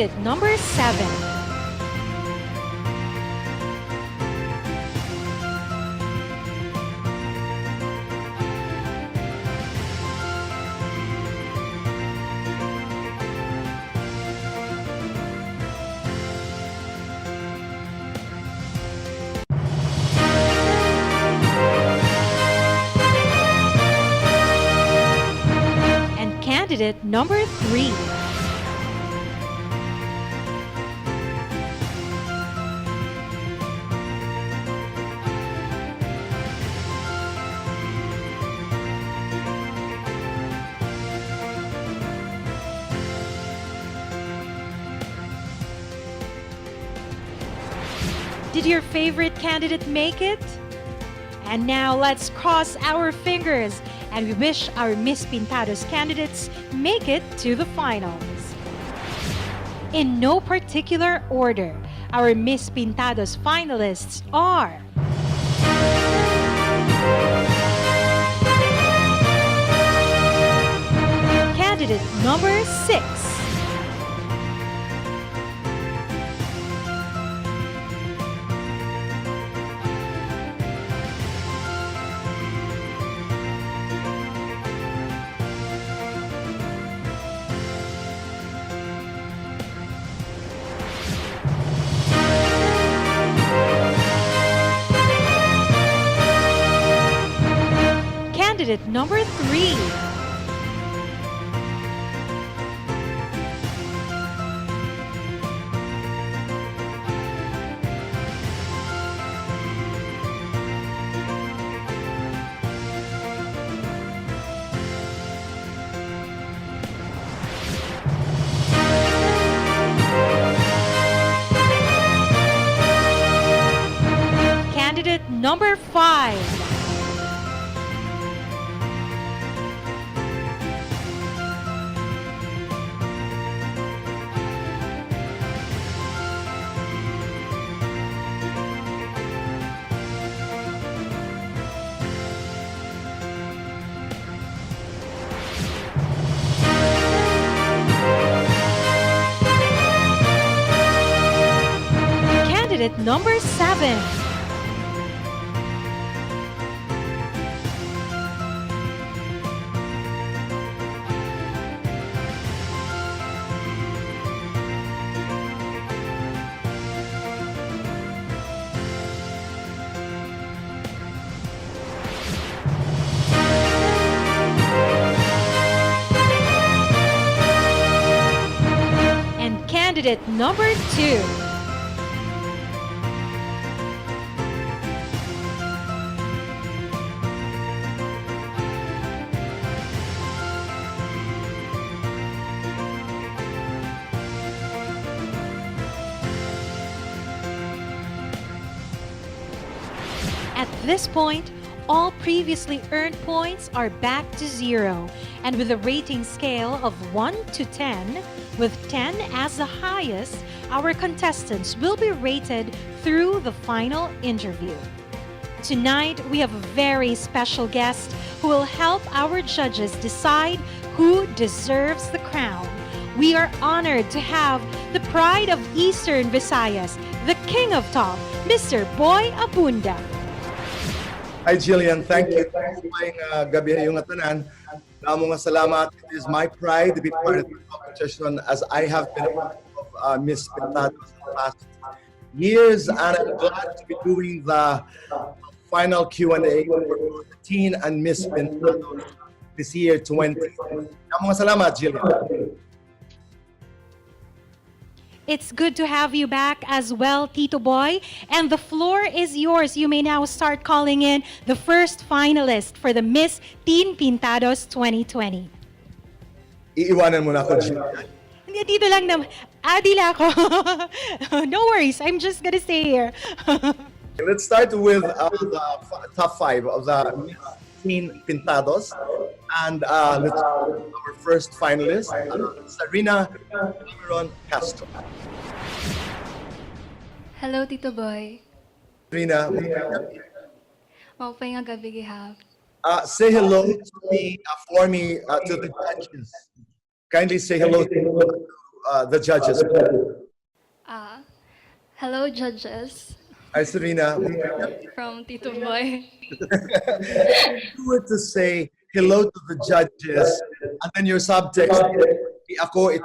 candidate number 7. Candidate number 3. Did your favorite candidate make it? And now let's cross our fingers and we wish our Miss Pintados candidates make it to the finals. In no particular order, our Miss Pintados finalists are candidate number 6. Candidate number 3. Candidate number 5. Candidate number 7. And candidate number 2. At this point, all previously earned points are back to 0, and with a rating scale of 1 to 10, with 10 as the highest, our contestants will be rated through the final interview. Tonight, we have a very special guest who will help our judges decide who deserves the crown. We are honored to have the pride of Eastern Visayas, the king of top, Mr. Boy Abunda. Hi Jillian, thank you. Gabi yung tanan. Damo nga salamat. It is my pride to be part of the competition as I have been a part of Miss Pintados in the past years, and I'm glad to be doing the final Q&A for the Teen and Miss Pintados this year 20. Damo nga salamat, Jillian. It's good to have you back as well, Tito Boy. And the floor is yours. You may now start calling in the first finalist for the Miss Teen Pintados 2020. Iiwanan mo na ako, Jillian. Hindi, dito lang naman. Adila ako. No worries. I'm just gonna stay here. Let's start with the top 5 of the Miss Teen Pintados. And let's start with our first finalist, Sarina Castro. Hello, Tito Boy. Sarina, Maupay nga gabi gihap. say hello to me, for me, to the judges. Kindly say hello to the judges. Hello, judges. Hi, Serena. From Tito Boy. If you were to say hello to the judges, and then your subtext, ako it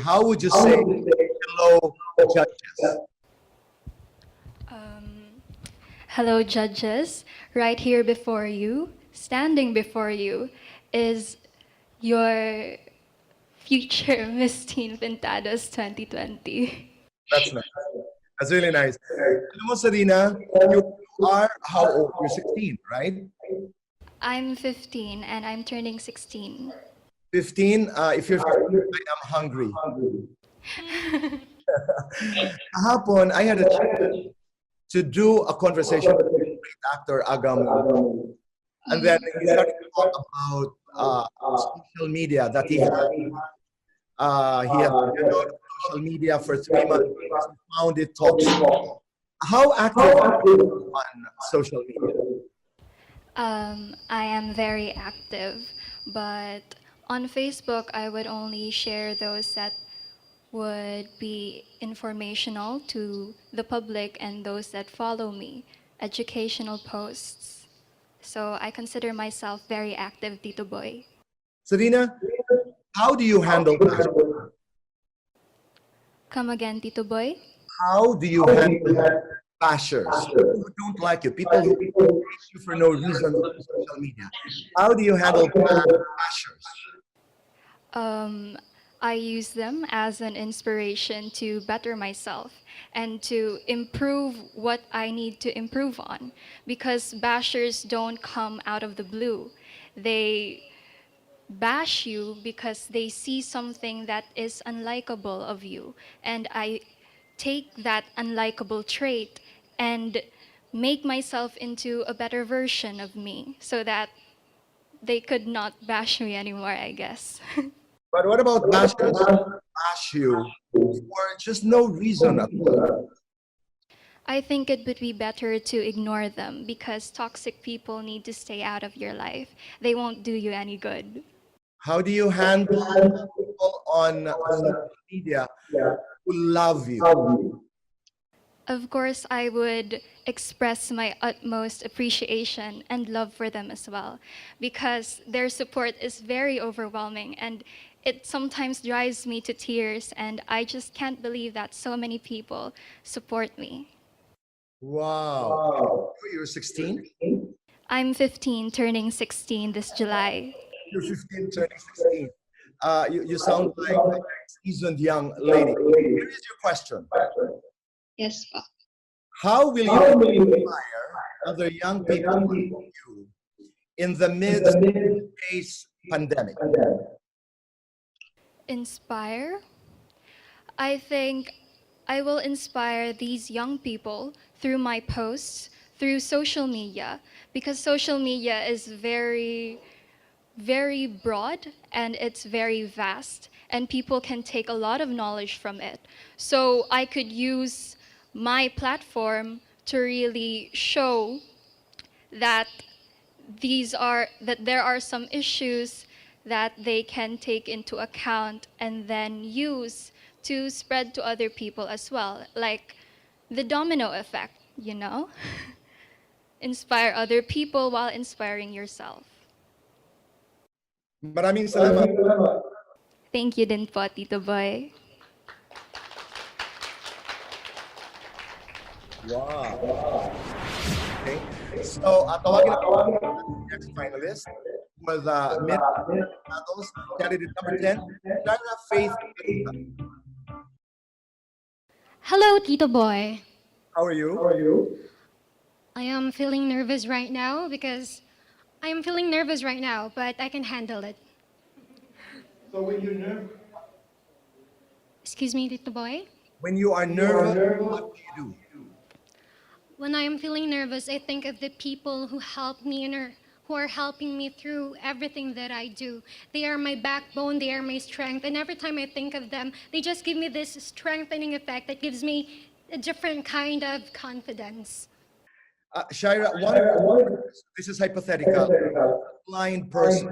how would you say hello, judges? Hello, judges. Right here before you, standing before you, is your future Miss Teen Pintados 2020. That's nice. That's really nice. Alam mo, Serena, you are how old? You're 16, right? I'm 15 and I'm turning 16. 15. If you're 15, I am hungry. Kahapon, I had a chance to do a conversation with the great actor Agam, and then he started to talk about social media that he had. He had been on social media for 3 months. He found it toxic. How active are you on social media? I am very active, but on Facebook, I would only share those that would be informational to the public and those that follow me, educational posts. So I consider myself very active, Tito Boy. Serena, how do you handle bashers? Come again, Tito Boy? How do you handle bashers? People who don't like you, people who hate you for no reason on social media. How do you handle bashers? I use them as an inspiration to better myself and to improve what I need to improve on, because bashers don't come out of the blue. They bash you because they see something that is unlikable of you, and I take that unlikable trait and make myself into a better version of me so that they could not bash me anymore, I guess. But what about bashers who bash you for just no reason at all? I think it would be better to ignore them because toxic people need to stay out of your life. They won't do you any good. How do you handle people on social media who love you? Of course, I would express my utmost appreciation and love for them as well, because their support is very overwhelming and it sometimes drives me to tears, and I just can't believe that so many people support me. Wow. You're 16? I'm 15, turning 16 this July. You're 15, turning 16. You sound like a seasoned young lady. Here is your question. Yes, pa. How will you inspire other young people like you in the midst of today's pandemic? Inspire? I think I will inspire these young people through my posts, through social media, because social media is very broad and it's very vast, and people can take a lot of knowledge from it. So I could use my platform to really show that there are some issues that they can take into account and then use to spread to other people as well, like the domino effect, you know? Inspire other people while inspiring yourself. Maraming salamat. Thank you din po, Tito Boy. Wow. Okay. So, tawagin natin ang next finalist was Miss Pintados, candidate number 10, Shira Faith. Hello, Tito Boy. How are you? I am feeling nervous right now because but I can handle it. So when you're nervous? Excuse me, Tito Boy? When you are nervous, what do you do? When I am feeling nervous, I think of the people who help me and who are helping me through everything that I do. They are my backbone, they are my strength, and every time I think of them, they just give me this strengthening effect that gives me a different kind of confidence. Shira, this is hypothetical. A blind person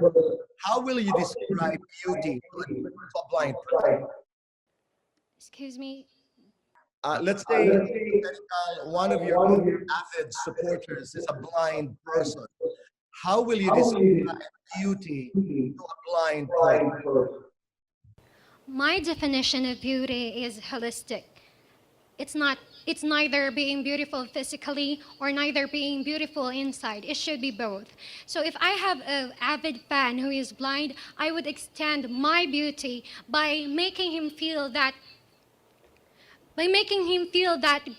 How will you describe beauty to a blind person? Excuse me. Let's say one of your avid supporters is a blind person. How will you describe beauty to a blind person? My definition of beauty is holistic. It's neither being beautiful physically or neither being beautiful inside. It should be both. So if I have an avid fan who is blind, I would extend my beauty by making him feel that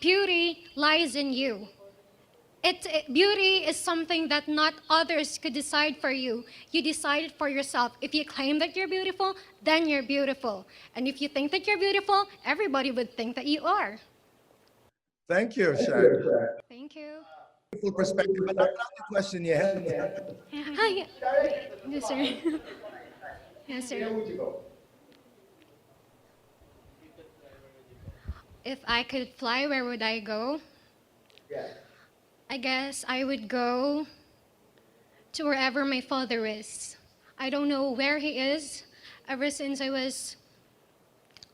beauty lies in you. Beauty is something that not others could decide for you. You decide it for yourself. If you claim that you're beautiful, then you're beautiful. And if you think that you're beautiful, everybody would think that you are. Thank you, Shaira. Thank you. Full perspective, but that's not the question yet. Hi. Yes, sir. Yes, sir. If I could fly, where would I go? I guess I would go to wherever my father is. I don't know where he is. Ever since I was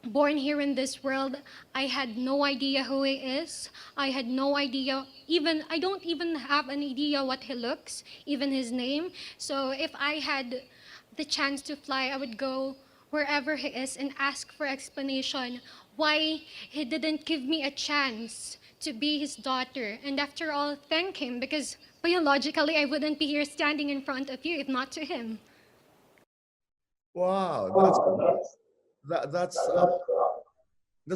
born here in this world, I had no idea who he is. I had no idea, I don't even have an idea what he looks, even his name. So if I had the chance to fly, I would go wherever he is and ask for explanation why he didn't give me a chance to be his daughter. And after all, thank him, because biologically I wouldn't be here standing in front of you if not to him. Wow, that's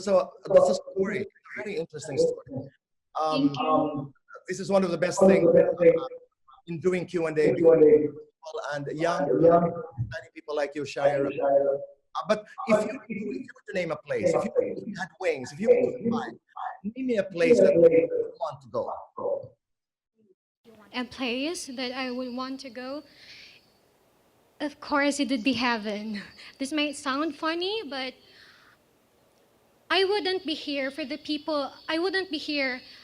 a story, a very interesting story. This is one of the best things in doing Q&A and young people like you, Shaira. But if you were to name a place, if you had wings, if you were to fly, name me a place that you want to go. A place that I would want to go? Of course, it would be heaven. This might sound funny, but I wouldn't be here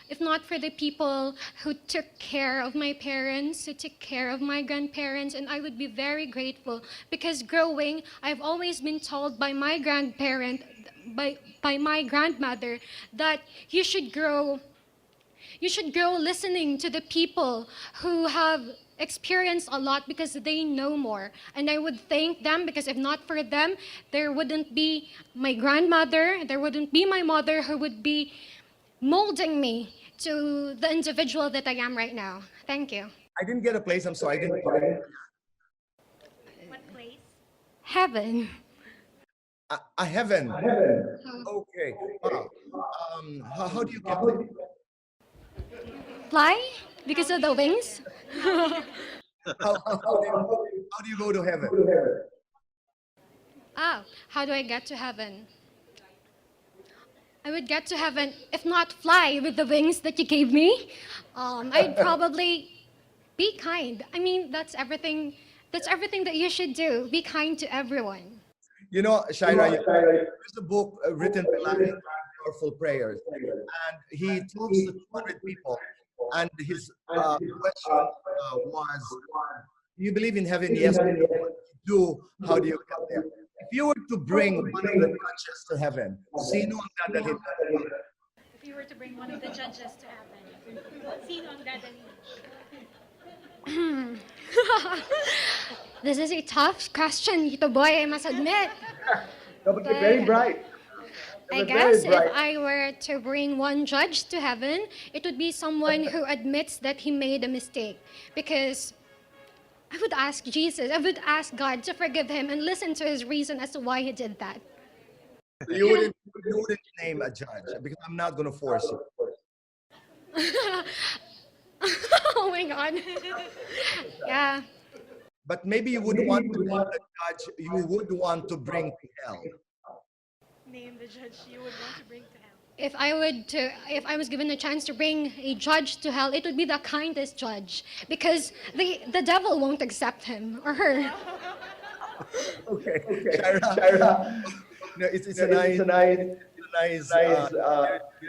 if not for the people who took care of my parents, who took care of my grandparents, and I would be very grateful because growing, I've always been told by my grandparent, by my grandmother, that you should grow listening to the people who have experienced a lot because they know more. And I would thank them because if not for them, there wouldn't be my grandmother, there wouldn't be my mother who would be molding me to the individual that I am right now. Thank you. I didn't get a place, I'm sorry. I didn't get it. What place? Heaven. A heaven. Okay. Wow. How do you get there? Fly? Because of the wings? How do you go to heaven? How do I get to heaven? I would get to heaven, if not fly with the wings that you gave me. I'd probably be kind. I mean, that's everything that you should do. Be kind to everyone. You know, Shaira, there's a book written by Powerful Prayers, and he talks to 200 people, and his question was, do you believe in heaven? Yes. What do you do? How do you get there? If you were to bring one of the judges to heaven, sino ang dadalhin? If you were to bring one of the judges to heaven, sino ang dadalhin? This is a tough question, Tito Boy, I must admit. No, but you're very bright. I guess if I were to bring one judge to heaven, it would be someone who admits that he made a mistake. Because I would ask Jesus, I would ask God to forgive him and listen to his reason as to why he did that. You wouldn't name a judge because I'm not going to force you. Oh my God. Yeah. But maybe you would want to name the judge you would want to bring to hell. Name the judge you would want to bring to hell. If I was given a chance to bring a judge to hell, it would be the kindest judge because the devil won't accept him or her. Okay. Shaira. No, it's a nice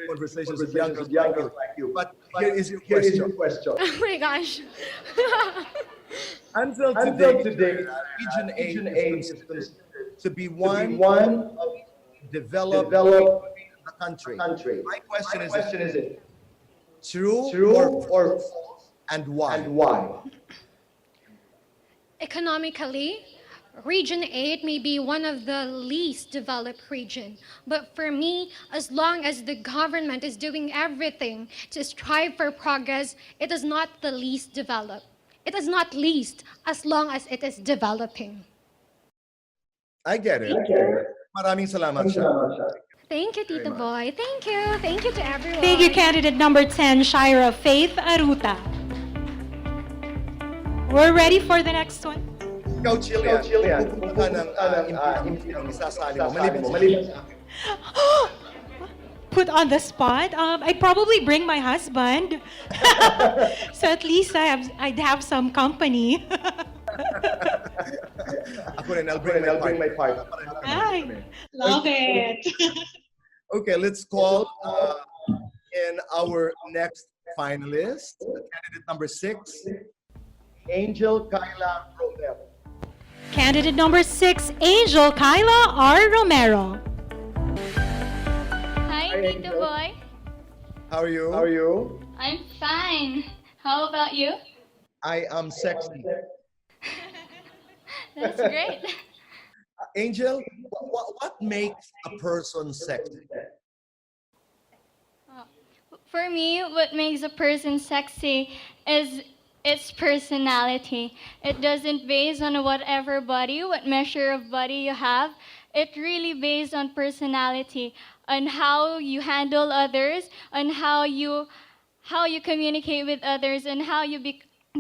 conversation with young girls like you. But here is your question. Oh my gosh. Until today, Region 8 is considered to be one of developed in the country. My question is it true or false, and why? Economically, Region 8 may be one of the least developed region, but for me, as long as the government is doing everything to strive for progress, it is not the least developed. It is not least as long as it is developing. I get it. Maraming salamat siya. Thank you, Tito Boy. Thank you. Thank you to everyone. Thank you, candidate number 10, Shira Faith Aruta. We're ready for the next one. Ikaw, Jillian. Pupunta ng isasali mo. Maliban sa akin. Put on the spot. I'd probably bring my husband. So at least I'd have some company. Ako rin, I'll bring my partner. Ay, love it. Okay, let's call in our next finalist, candidate number 6, Angel Kyla Romero. Candidate number 6, Angel Kyla R. Romero. Hi, Tito Boy. How are you? I'm fine. How about you? I am sexy. That's great. Angel, what makes a person sexy? For me, what makes a person sexy is its personality. It doesn't base on whatever body, what measure of body you have. It really based on personality, on how you handle others, on how you communicate with others, and how you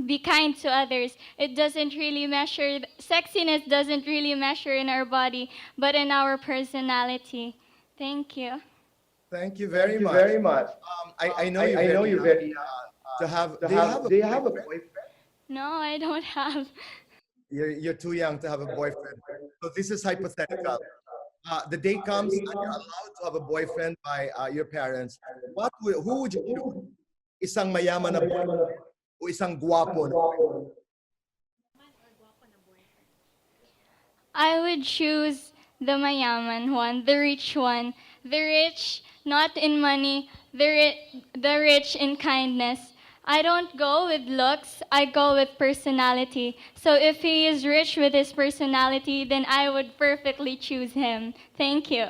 be kind to others. It doesn't really measure, sexiness doesn't really measure in our body, but in our personality. Thank you. Thank you very much. I know you're very do you have a boyfriend? No, I don't have. You're too young to have a boyfriend. So this is hypothetical. The day comes and you're allowed to have a boyfriend by your parents. Who would you choose? Isang mayaman na boyfriend o isang guwapo na boyfriend? I would choose the mayaman one, the rich one. The rich, not in money, the rich in kindness. I don't go with looks, I go with personality. So if he is rich with his personality, then I would perfectly choose him. Thank you.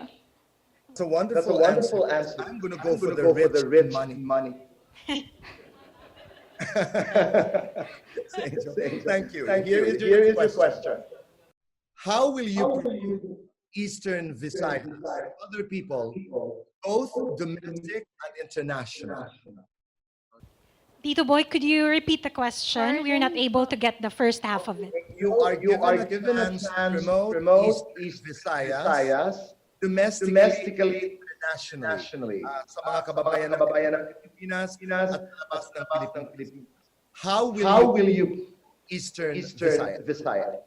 That's a wonderful answer. I'm going to go for the rich money. Thank you. Here is your question. How will you promote Eastern Visayas to other people, both domestic and international? Tito Boy, could you repeat the question? We're not able to get the first half of it. You are given a chance to promote East Visayas domestically, internationally. Sa mga kababayan ng Pilipinas at labas ng Pilipinas. How will you Eastern Visayas?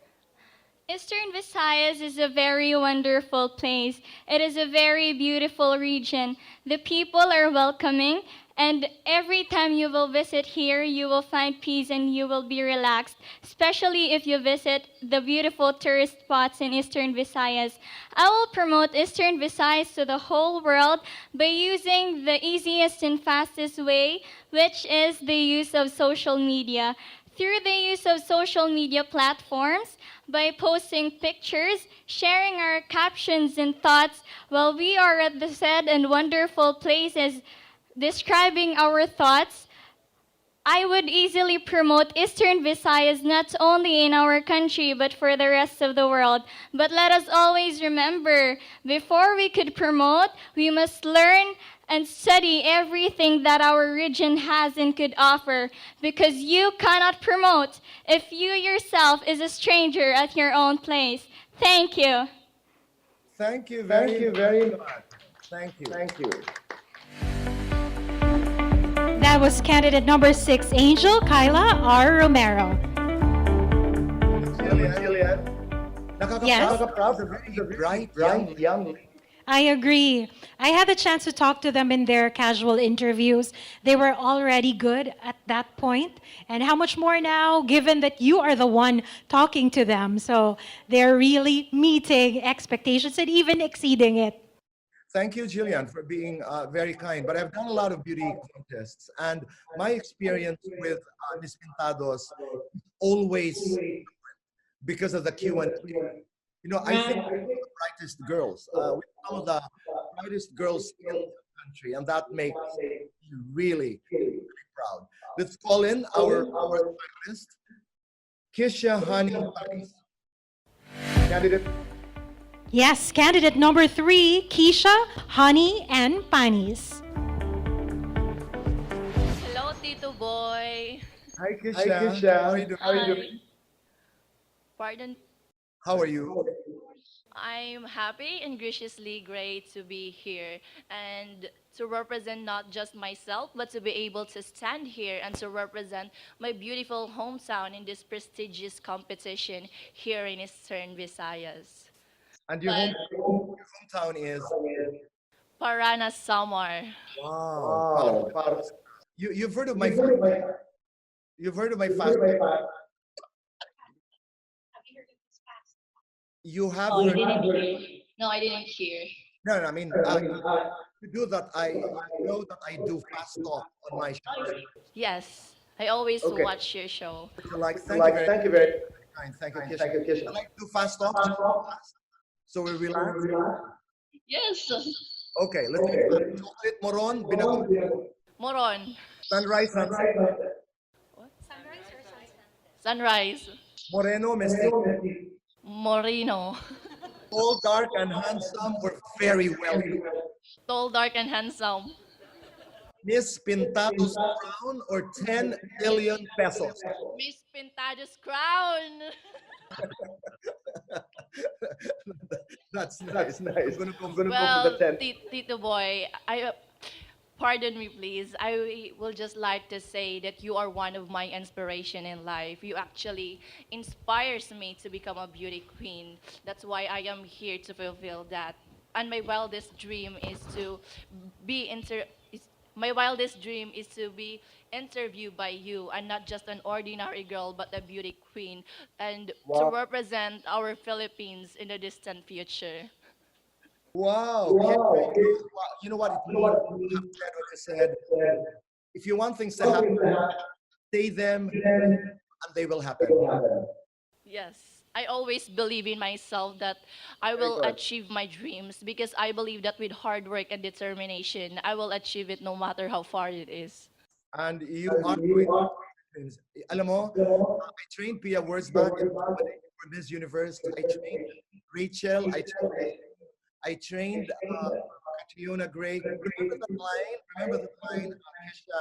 Eastern Visayas is a very wonderful place. It is a very beautiful region. The people are welcoming, and every time you will visit here, you will find peace and you will be relaxed, especially if you visit the beautiful tourist spots in Eastern Visayas. I will promote Eastern Visayas to the whole world by using the easiest and fastest way, which is the use of social media. Through the use of social media platforms, by posting pictures, sharing our captions and thoughts while we are at the said and wonderful places, describing our thoughts, I would easily promote Eastern Visayas not only in our country but for the rest of the world. But let us always remember, before we could promote, we must learn and study everything that our region has and could offer, because you cannot promote if you yourself is a stranger at your own place. Thank you. Thank you very much. Thank you. That was candidate number 6, Angel Kyla R. Romero. Jillian, Yes. nakaka-proud, a very bright young lady. I agree. I had the chance to talk to them in their casual interviews. They were already good at that point. And how much more now, given that you are the one talking to them? So they're really meeting expectations and even exceeding it. Thank you, Jillian, for being very kind. But I've done a lot of beauty contests, and my experience with Miss Pintados is always because of the Q&A. You know, I think we're the brightest girls. We're some of the brightest girls in the country, and that makes me really, really proud. Let's call in our finalist, Kisha Honey Paris. Candidate. Yes, candidate number 3, Keisha, Honey, and Panis. Hello, Tito Boy. Hi, Kisha. How are you doing? How are you doing? Pardon? How are you? I'm happy and graciously great to be here and to represent not just myself, but to be able to stand here and to represent my beautiful hometown in this prestigious competition here in Eastern Visayas. And your hometown is? Parana, Samar. Wow. You've heard of my You've heard of my fast. You have Oh, heard. you didn't hear? No, I didn't hear. No, I mean, to do that, I know that I do fast talk on my show. Yes, I always Okay. watch your show. Thank you very kind. Thank you, Kisha. I like to do fast talk. So we relax. Yes. Okay, let's do it. Chocolate moron, binagong. Moron. Sunrise, sunset. Sunrise. Moreno, mestizo. Moreno. Tall, dark, and handsome or very wealthy. Tall, dark, and handsome. Miss Pintados crown or 10 billion pesos? Miss Pintados crown. That's nice. I'm gonna go Well, for the 10. Tito Boy, pardon me, please. I will just like to say that you are one of my inspiration in life. You actually inspires me to become a beauty queen. That's why I am here to fulfill that. And my wildest dream is to be interviewed by you, and not just an ordinary girl, but a beauty queen, and to represent our Philippines in the distant future. Wow. You know what it means? You have said what I said. If you want things to happen, say them and they will happen. Yes. I always believe in myself that I will achieve my dreams, because I believe that with hard work and determination, I will achieve it no matter how far it is. And you are doing things. Alam mo, I trained Pia Wurzbach for Miss Universe. I trained Rachel. I trained Catriona Gray. Remember the line, Kesha,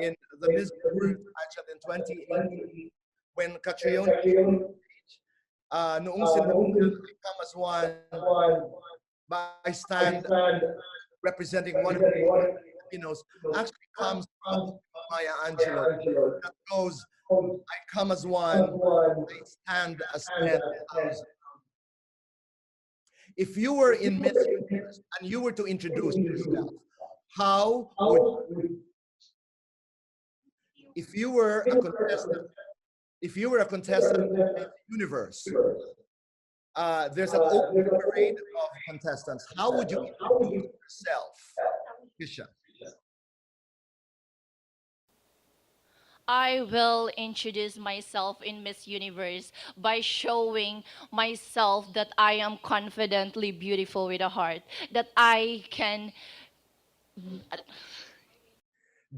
in the Miss Universe pageant in 2018 when Catriona noong sinabi, I come as one, but I stand representing one of the Filipinos, actually comes from Maya Angelou. That goes, I come as one, I stand as 10,000. If you were in Miss Universe and you were to introduce yourself, how would if you were a contestant in Miss Universe, there's an open parade of contestants. How would you introduce yourself, Kisha? I will introduce myself in Miss Universe by showing myself that I am confidently beautiful with a heart, that I can...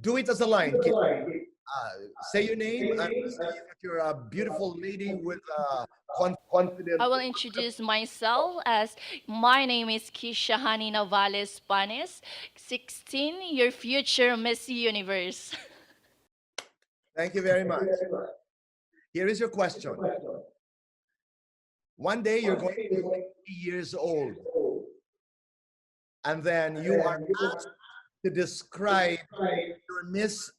Do it as a line. Say your name and say that you're a beautiful lady with confidence. I will introduce myself as, my name is Kisha Hani Navales Panes, 16, your future Miss Universe. Thank you very much. Here is your question. One day you're going to be 80 years old, and then you are asked to describe your Miss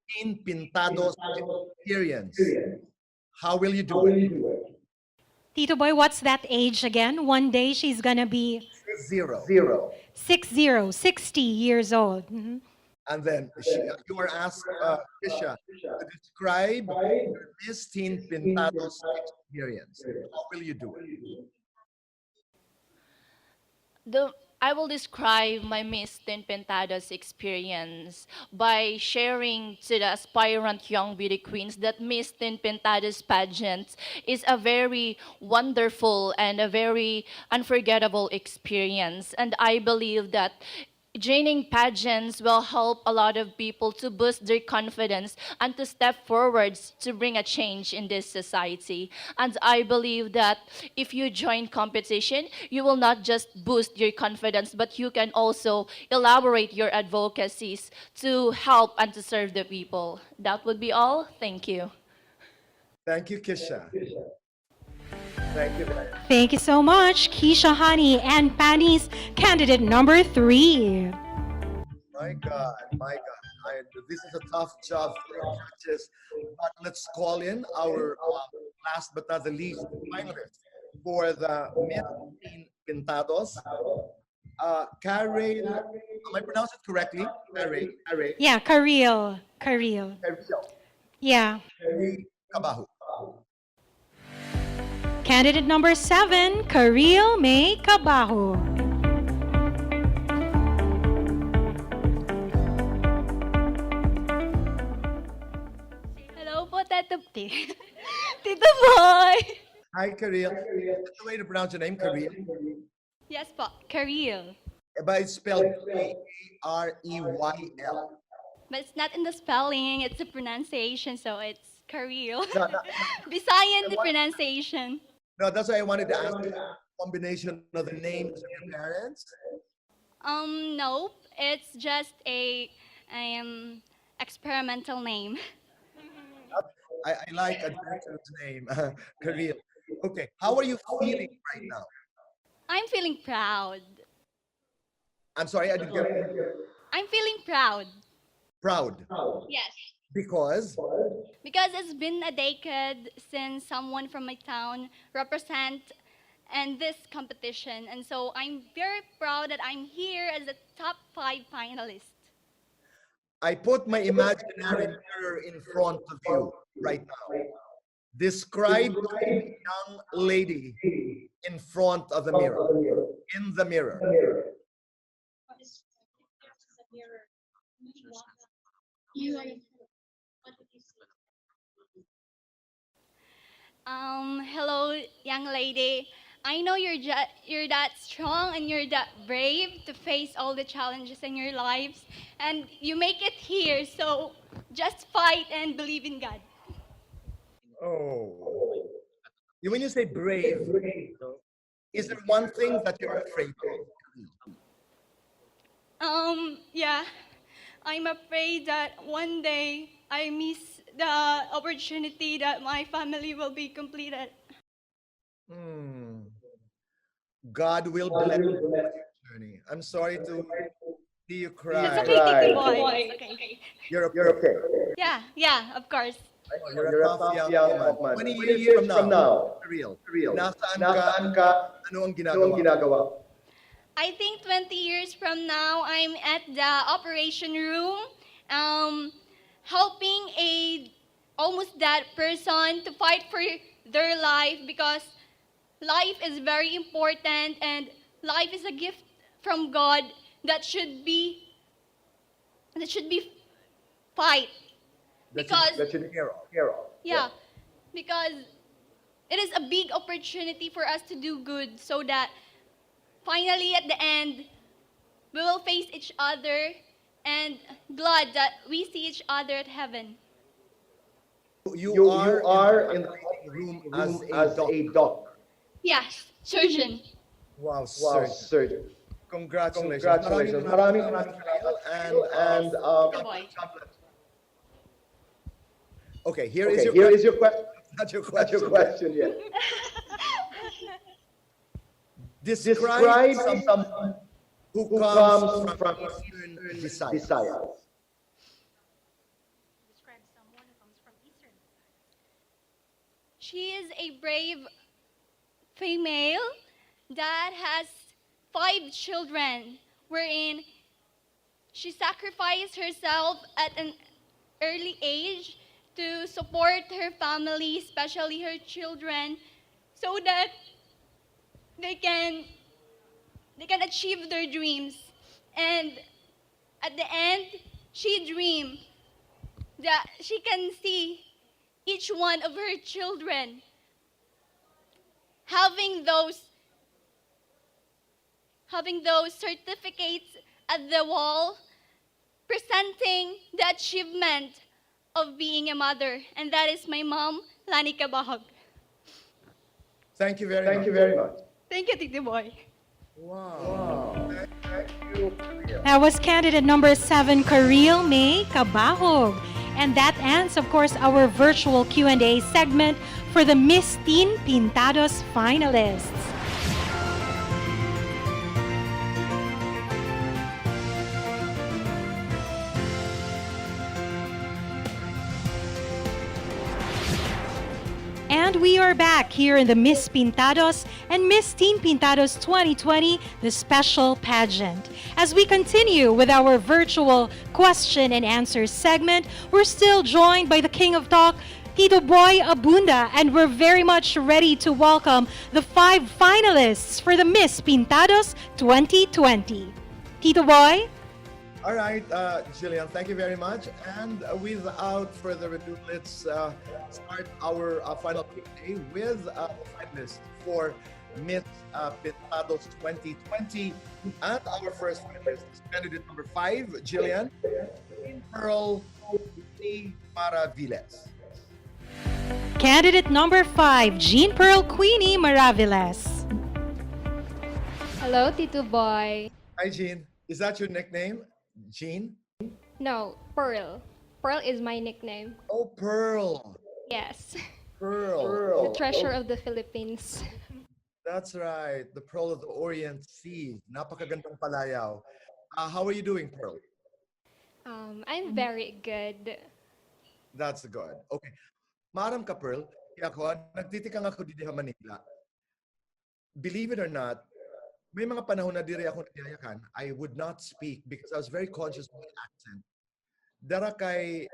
Teen Pintados experience. How will you do it? Tito Boy, what's that age again? One day she's gonna be 60. 60 years old. And then you were asked, Kisha, to describe your Miss Teen Pintados experience. How will you do it? I will describe my Miss Teen Pintados experience by sharing to the aspirant young beauty queens that Miss Teen Pintados pageant is a very wonderful and a very unforgettable experience. And I believe that joining pageants will help a lot of people to boost their confidence and to step forwards to bring a change in this society. And I believe that if you join competition, you will not just boost your confidence, but you can also elaborate your advocacies to help and to serve the people. That would be all. Thank you. Thank you, Kisha. Thank you. Thank you so much, Keisha Honey and Penny's candidate number 3. My God, my God. This is a tough job for our judges. But let's call in our last but not the least finalist for the Miss Teen Pintados. Karel, am I pronounce it correctly? Karel. Yeah, Kareel. Yeah. Kabahu. Candidate number 7, Kareel May Cabajo. Hello po, Tito Boy. Hi, Karel. That's the way to pronounce your name, Karel. Yes po, Kareel. But it's spelled Kareyl. But it's not in the spelling, it's the pronunciation, so it's Kareel. No, Bisayan the pronunciation. No, that's why I wanted to ask you a combination of the names of your parents. Nope. It's just a experimental name. I like a person's name, Karel. Okay, how are you feeling right now? I'm feeling proud. I'm sorry, I didn't get it. I'm feeling proud. Proud. Yes. Because? Because it's been a decade since someone from my town represent in this competition. And so I'm very proud that I'm here as a top 5 finalist. I put my imaginary mirror in front of you right now. Describe a young lady in front of the mirror. In the mirror. Hello, young lady. I know you're that strong and you're that brave to face all the challenges in your lives, and you make it here. So just fight and believe in God. Oh. When you say brave, is there one thing that you're afraid of? Yeah. I'm afraid that one day I miss the opportunity that my family will be completed. God will bless your journey. I'm sorry to see you cry. It's okay, Tito Boy. It's okay. You're okay. Yeah, of course. You're a tough young man. 20 years from now, real. Nasaan ka? Ano ang ginagawa? I think 20 years from now, I'm at the operation room, helping a almost dead person to fight for their life, because life is very important and life is a gift from God that should be fight. That should be hero. Yeah, because it is a big opportunity for us to do good, so that finally at the end we will face each other and glad that we see each other at heaven. You are in the room as a doctor. Yes, surgeon. Wow, surgeon. Congratulations. Maraming and okay, here is your question. Not your question yet. Describe someone who comes from Eastern Visayas. She is a brave female that has 5 children, wherein she sacrificed herself at an early age to support her family, especially her children, so that they can achieve their dreams. And at the end, she dreamed that she can see each one of her children having those certificates at the wall, presenting the achievement of being a mother. And that is my mom, Lani Cabahog. Thank you very much. Thank you, Titi Boy. Wow. Thank you. That was candidate number 7, Karil May Cabahog. And that ends, of course, our virtual Q&A segment for the Miss Teen Pintados finalists. And we are back here in the Miss Pintados and Miss Teen Pintados 2020, the special pageant. As we continue with our virtual question and answer segment, we're still joined by the King of Talk, Tito Boy Abunda, and we're very much ready to welcome the 5 finalists for the Miss Pintados 2020. Tito Boy? All right, Jillian, thank you very much. And without further ado, let's start our final Q&A with the finalists for Miss Pintados 2020. And our first finalist is candidate number 5, Jillian, Pearl Maraviles. Candidate number 5, Jean Pearl Queenie Maraviles. Hello, Tito Boy. Hi, Jean. Is that your nickname, Jean? No, Pearl. Pearl is my nickname. Oh, Pearl. Yes. Pearl. The treasure of the Philippines. That's right. The Pearl of the Orient Sea. Napakagandang palayaw. How are you doing, Pearl? I'm very good. That's good. Okay. Maaram ka, Pearl. Kaya ako, nagtitikang ako dito sa Manila. Believe it or not, may mga panahon na diri ako nagyayakan, I would not speak because I was very conscious of my accent. Dara kay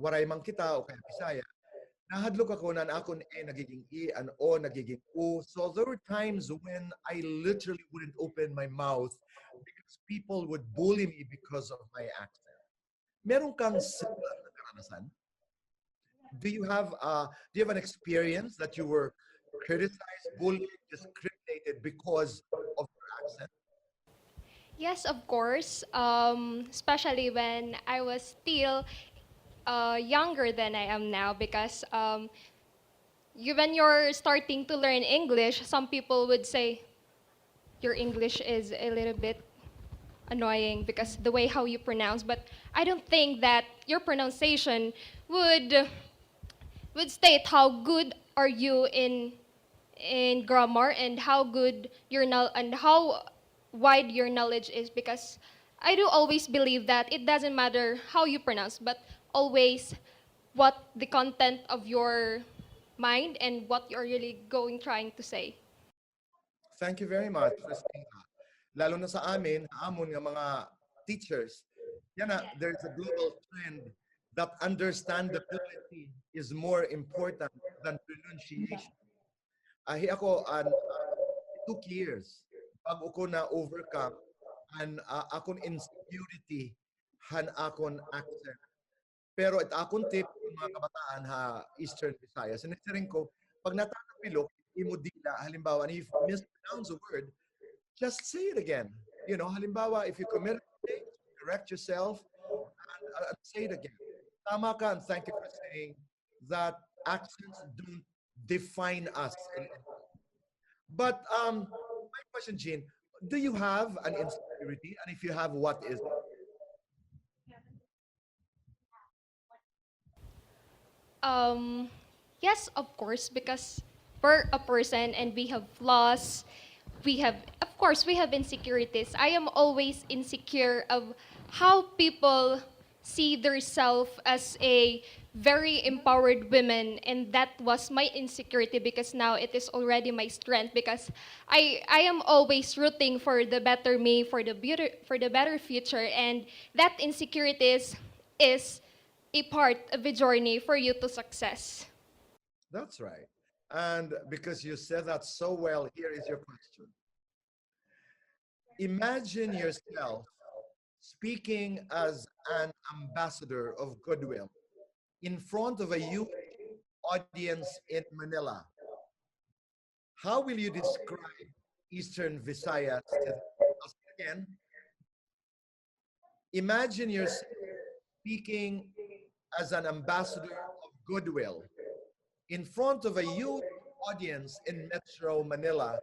waray mang kita o kaya Bisaya, nahadlok ako na akon nagiging an o nagiging u. So there were times when I literally wouldn't open my mouth because people would bully me because of my accent. Meron kang similar na karanasan? Do you have an experience that you were criticized, bullied, discriminated because of your accent? Yes, of course. Especially when I was still younger than I am now, because when you're starting to learn English, some people would say your English is a little bit annoying because the way how you pronounce. But I don't think that your pronunciation would state how good are you in grammar and how good and how wide your knowledge is, because I do always believe that it doesn't matter how you pronounce, but always what the content of your mind and what you're really trying to say. Thank you very much, Christina. Lalo na sa amin, amon nga mga teachers, there's a global trend that understandability is more important than pronunciation. Ako, it took years bago ko na overcome an akon insecurity han akon accent. Pero it akon tip ng mga kabataan ha Eastern Visayas. Sinisiring ko, pag natatapilok, imudila, halimbawa, and if you mispronounce a word, just say it again. You know, halimbawa, if you commit a mistake, correct yourself and say it again. Tama ka, and thank you for saying that accents don't define us. But my question, Jean, do you have an insecurity? And if you have, what is it? Yes, of course, because we're a person and we have flaws. We have insecurities. I am always insecure of how people see themselves as a very empowered women, and that was my insecurity because now it is already my strength because I am always rooting for the better me, for the better future, and that insecurity is a part of the journey for you to success. That's right. And because you said that so well, here is your question. Imagine yourself speaking as an ambassador of goodwill in front of a huge audience in Manila. How will you describe Eastern Visayas to them? I'll say it again. Imagine yourself speaking as an ambassador of goodwill in front of a huge audience in Metro Manila.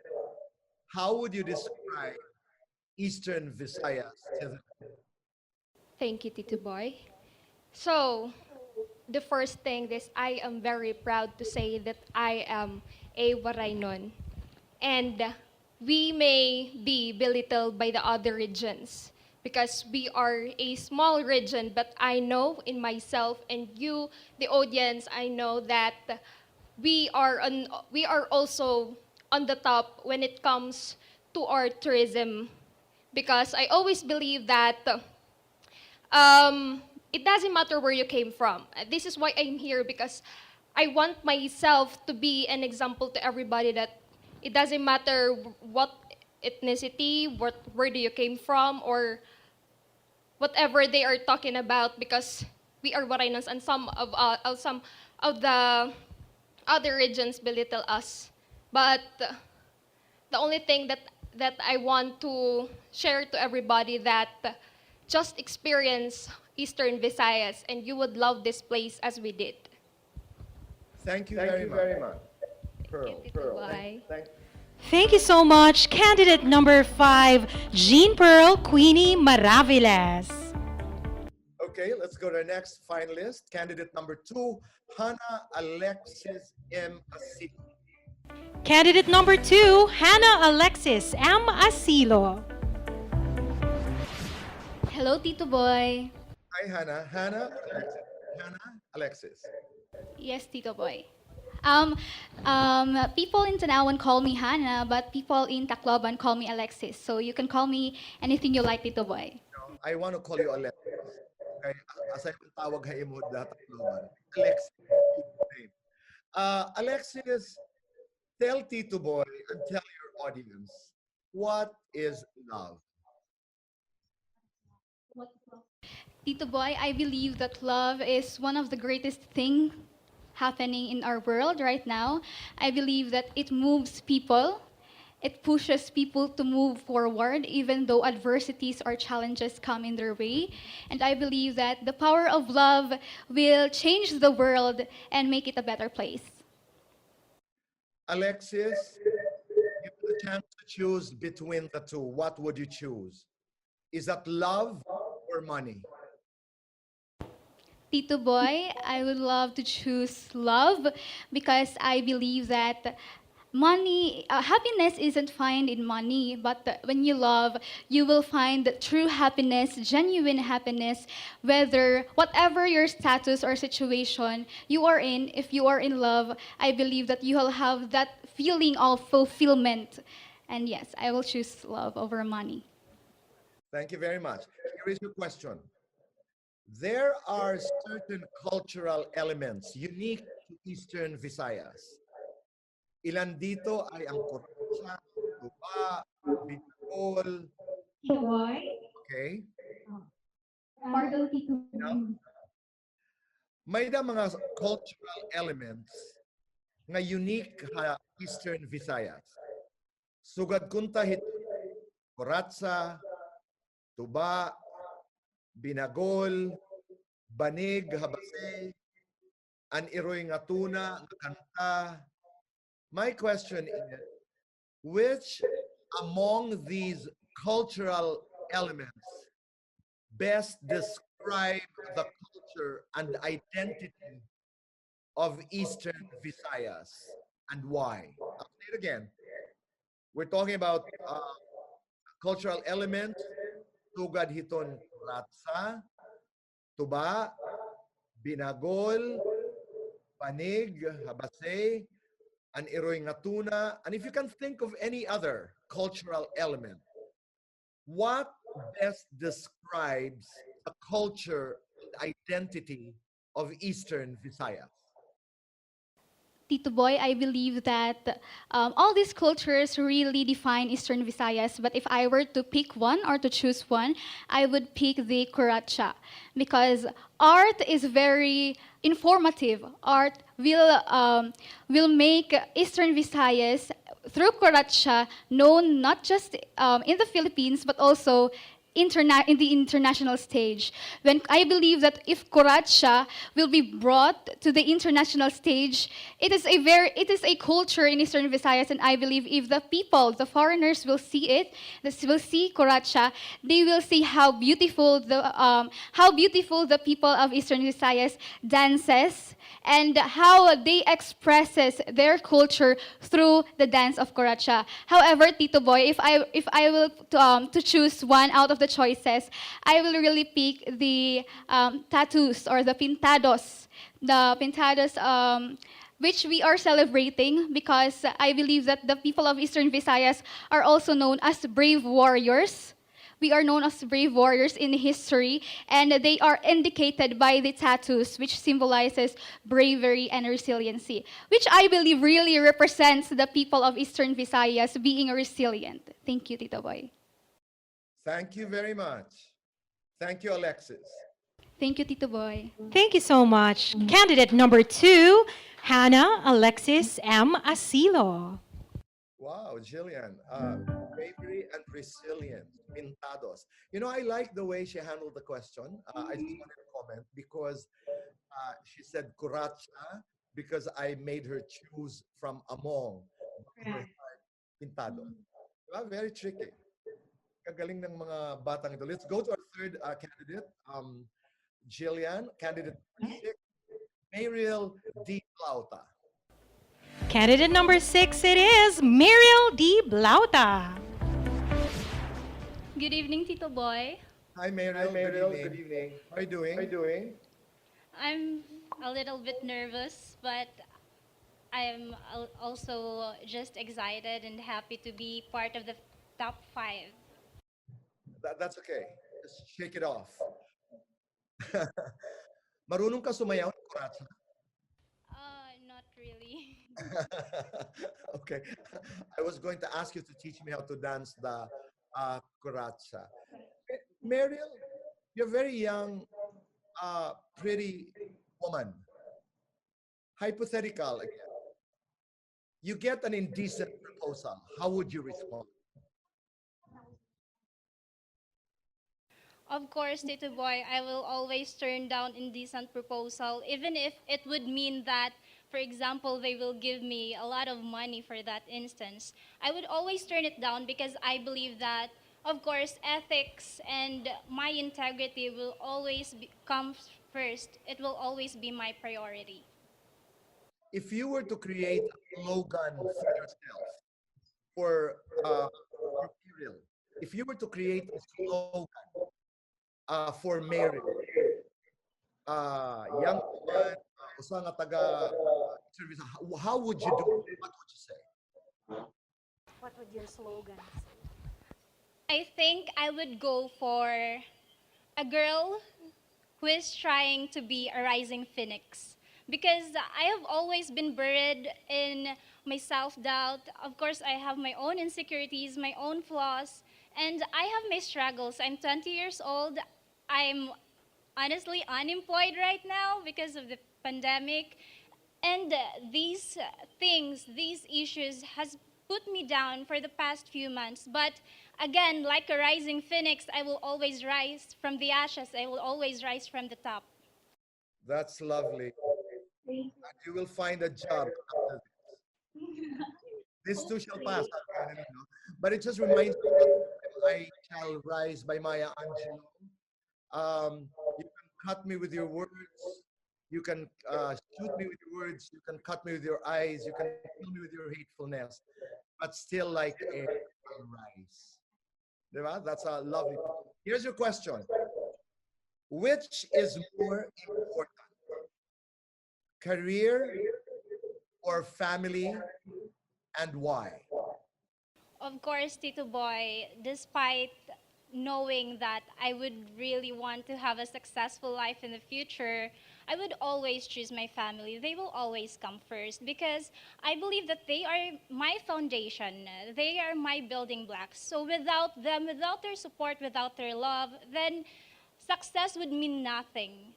How would you describe Eastern Visayas to them? Thank you, Tito Boy. So, the first thing is I am very proud to say that I am a Warainon. And we may be belittled by the other regions because we are a small region, but I know in myself and you, the audience, I know that we are also on the top when it comes to our tourism because I always believe that it doesn't matter where you came from. This is why I'm here because I want myself to be an example to everybody that it doesn't matter what ethnicity, where do you came from, or whatever they are talking about because we are Guaranos and some of the other regions belittle us. But the only thing that I want to share to everybody that just experience Eastern Visayas and you would love this place as we did. Thank you very much. Pearl. Bye. Thank you so much, candidate number 5, Jean Pearl Queenie Maraviles. Okay, let's go to our next finalist. Candidate number 2, Hannah Alexis M. Asilo. Candidate number 2, Hannah Alexis M. Asilo. Hello, Tito Boy. Hi, Hannah. Hannah Alexis. Yes, Tito Boy. People in Tanawan call me Hannah, but people in Tacloban call me Alexis. So you can call me anything you like, Tito Boy. No, I want to call you Alexis. Okay, asay kong tawag ha imo data global. Alexis. Name. Alexis, tell Tito Boy and tell your audience, what is love? Tito Boy, I believe that love is one of the greatest things happening in our world right now. I believe that it moves people. It pushes people to move forward even though adversities or challenges come in their way. And I believe that the power of love will change the world and make it a better place. Alexis, given the chance to choose between the two, what would you choose? Is that love or money? Tito Boy, I would love to choose love because I believe that happiness isn't found in money, but when you love, you will find true happiness, genuine happiness, whatever your status or situation you are in, if you are in love, I believe that you will have that feeling of fulfillment. And yes, I will choose love over money. Thank you very much. Here is your question. There are certain cultural elements unique to Eastern Visayas. Ilan dito ay ang Kurasa, Tuba, Bicol. Okay? May da mga cultural elements nga unique sa Eastern Visayas. Sugad kunta hit Kuratsa, Tuba, Binagol, Banig, Habase, an iroy nga tuna, nga kanta. My question is, which among these cultural elements best describe the culture and identity of Eastern Visayas and why? I'll say it again. We're talking about cultural elements, tugad hiton Ratsa, Tuba, binagol, panig, habase, an iroy nga tuna, and if you can think of any other cultural element, what best describes the culture and identity of Eastern Visayas? Tito Boy, I believe that all these cultures really define Eastern Visayas. But if I were to pick one or to choose one, I would pick the Kuracha because art is very informative. Art will make Eastern Visayas through Kuracha known not just in the Philippines but also in the international stage. When I believe that if Kuracha will be brought to the international stage, it is a culture in Eastern Visayas, and I believe if the people, the foreigners will see it, will see Kuracha, they will see how beautiful the people of Eastern Visayas dances and how they expresses their culture through the dance of Kuracha. However, Tito Boy, if I will to choose one out of the choices, I will really pick the tattoos or the pintados. The pintados which we are celebrating because I believe that the people of Eastern Visayas are also known as brave warriors. We are known as brave warriors in history, and they are indicated by the tattoos, which symbolizes bravery and resiliency, which I believe really represents the people of Eastern Visayas being resilient. Thank you, Tito Boy. Thank you very much. Thank you, Alexis. Thank you, Tito Boy. Thank you so much. Candidate number 2, Hannah Alexis M. Asilo. Wow, Jillian, bravery and resilience, Pintados. You know, I like the way she handled the question. I just wanted to comment because she said Kuracha because I made her choose from among her Pintado. Diba? Very tricky. Kagaling ng mga batang ito. Let's go to our third candidate, Jillian, candidate number 6, Mariel D. Plauta. Candidate number 6, it is Mariel D. Blauta. Good evening, Tito Boy. Hi, Mariel. Good evening. How are you doing? I'm a little bit nervous, but I'm also just excited and happy to be part of the top 5. That's okay. Just shake it off. Marunong ka sumayaw ng Kuracha? Not really. Okay. I was going to ask you to teach me how to dance the Kuracha. Mariel, you're a very young, pretty woman. Hypothetical again. You get an indecent proposal. How would you respond? Of course, Tito Boy, I will always turn down indecent proposal, even if it would mean that, for example, they will give me a lot of money for that instance. I would always turn it down because I believe that, of course, ethics and my integrity will always come first. It will always be my priority. If you were to create a slogan for yourself, for Mariel, if you were to create a slogan for Mary, young woman, usa nga taga service, how would you do it? What would you say? What would your slogan say? I think I would go for a girl who is trying to be a rising phoenix. Because I have always been buried in my self-doubt. Of course, I have my own insecurities, my own flaws, and I have my struggles. I'm 20 years old. I'm honestly unemployed right now because of the pandemic. And these things, these issues has put me down for the past few months. But again, like a rising phoenix, I will always rise from the ashes. I will always rise from the top. That's lovely. And you will find a job after this. This too shall pass. But it just reminds me of I Shall Rise by Maya Angelou. You can cut me with your words. You can shoot me with your words. You can cut me with your eyes. You can kill me with your hatefulness. But still like air, I'll rise. Diba? That's a lovely. Here's your question. Which is more important? career or family, and why? Of course, Tito Boy, despite knowing that I would really want to have a successful life in the future, I would always choose my family. They will always come first because I believe that they are my foundation. They are my building blocks. So without them, without their support, without their love, then success would mean nothing.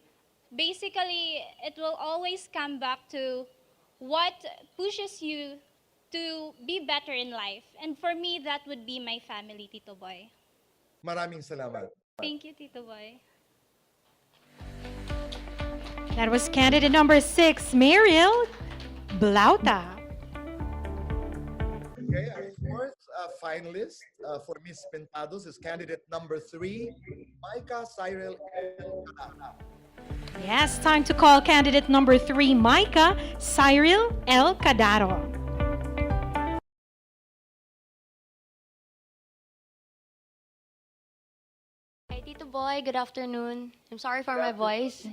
Basically, it will always come back to what pushes you to be better in life. And for me, that would be my family, Tito Boy. Maraming salamat. Thank you, Tito Boy. That was candidate number 6, Mariel Blauta. Okay, our fourth finalist for Miss Pintados is candidate number 3, Micah Cyril. Yes, time to call candidate number 3, Micah Cyril El Cadaro. Hi, Tito Boy. Good afternoon. I'm sorry for my voice.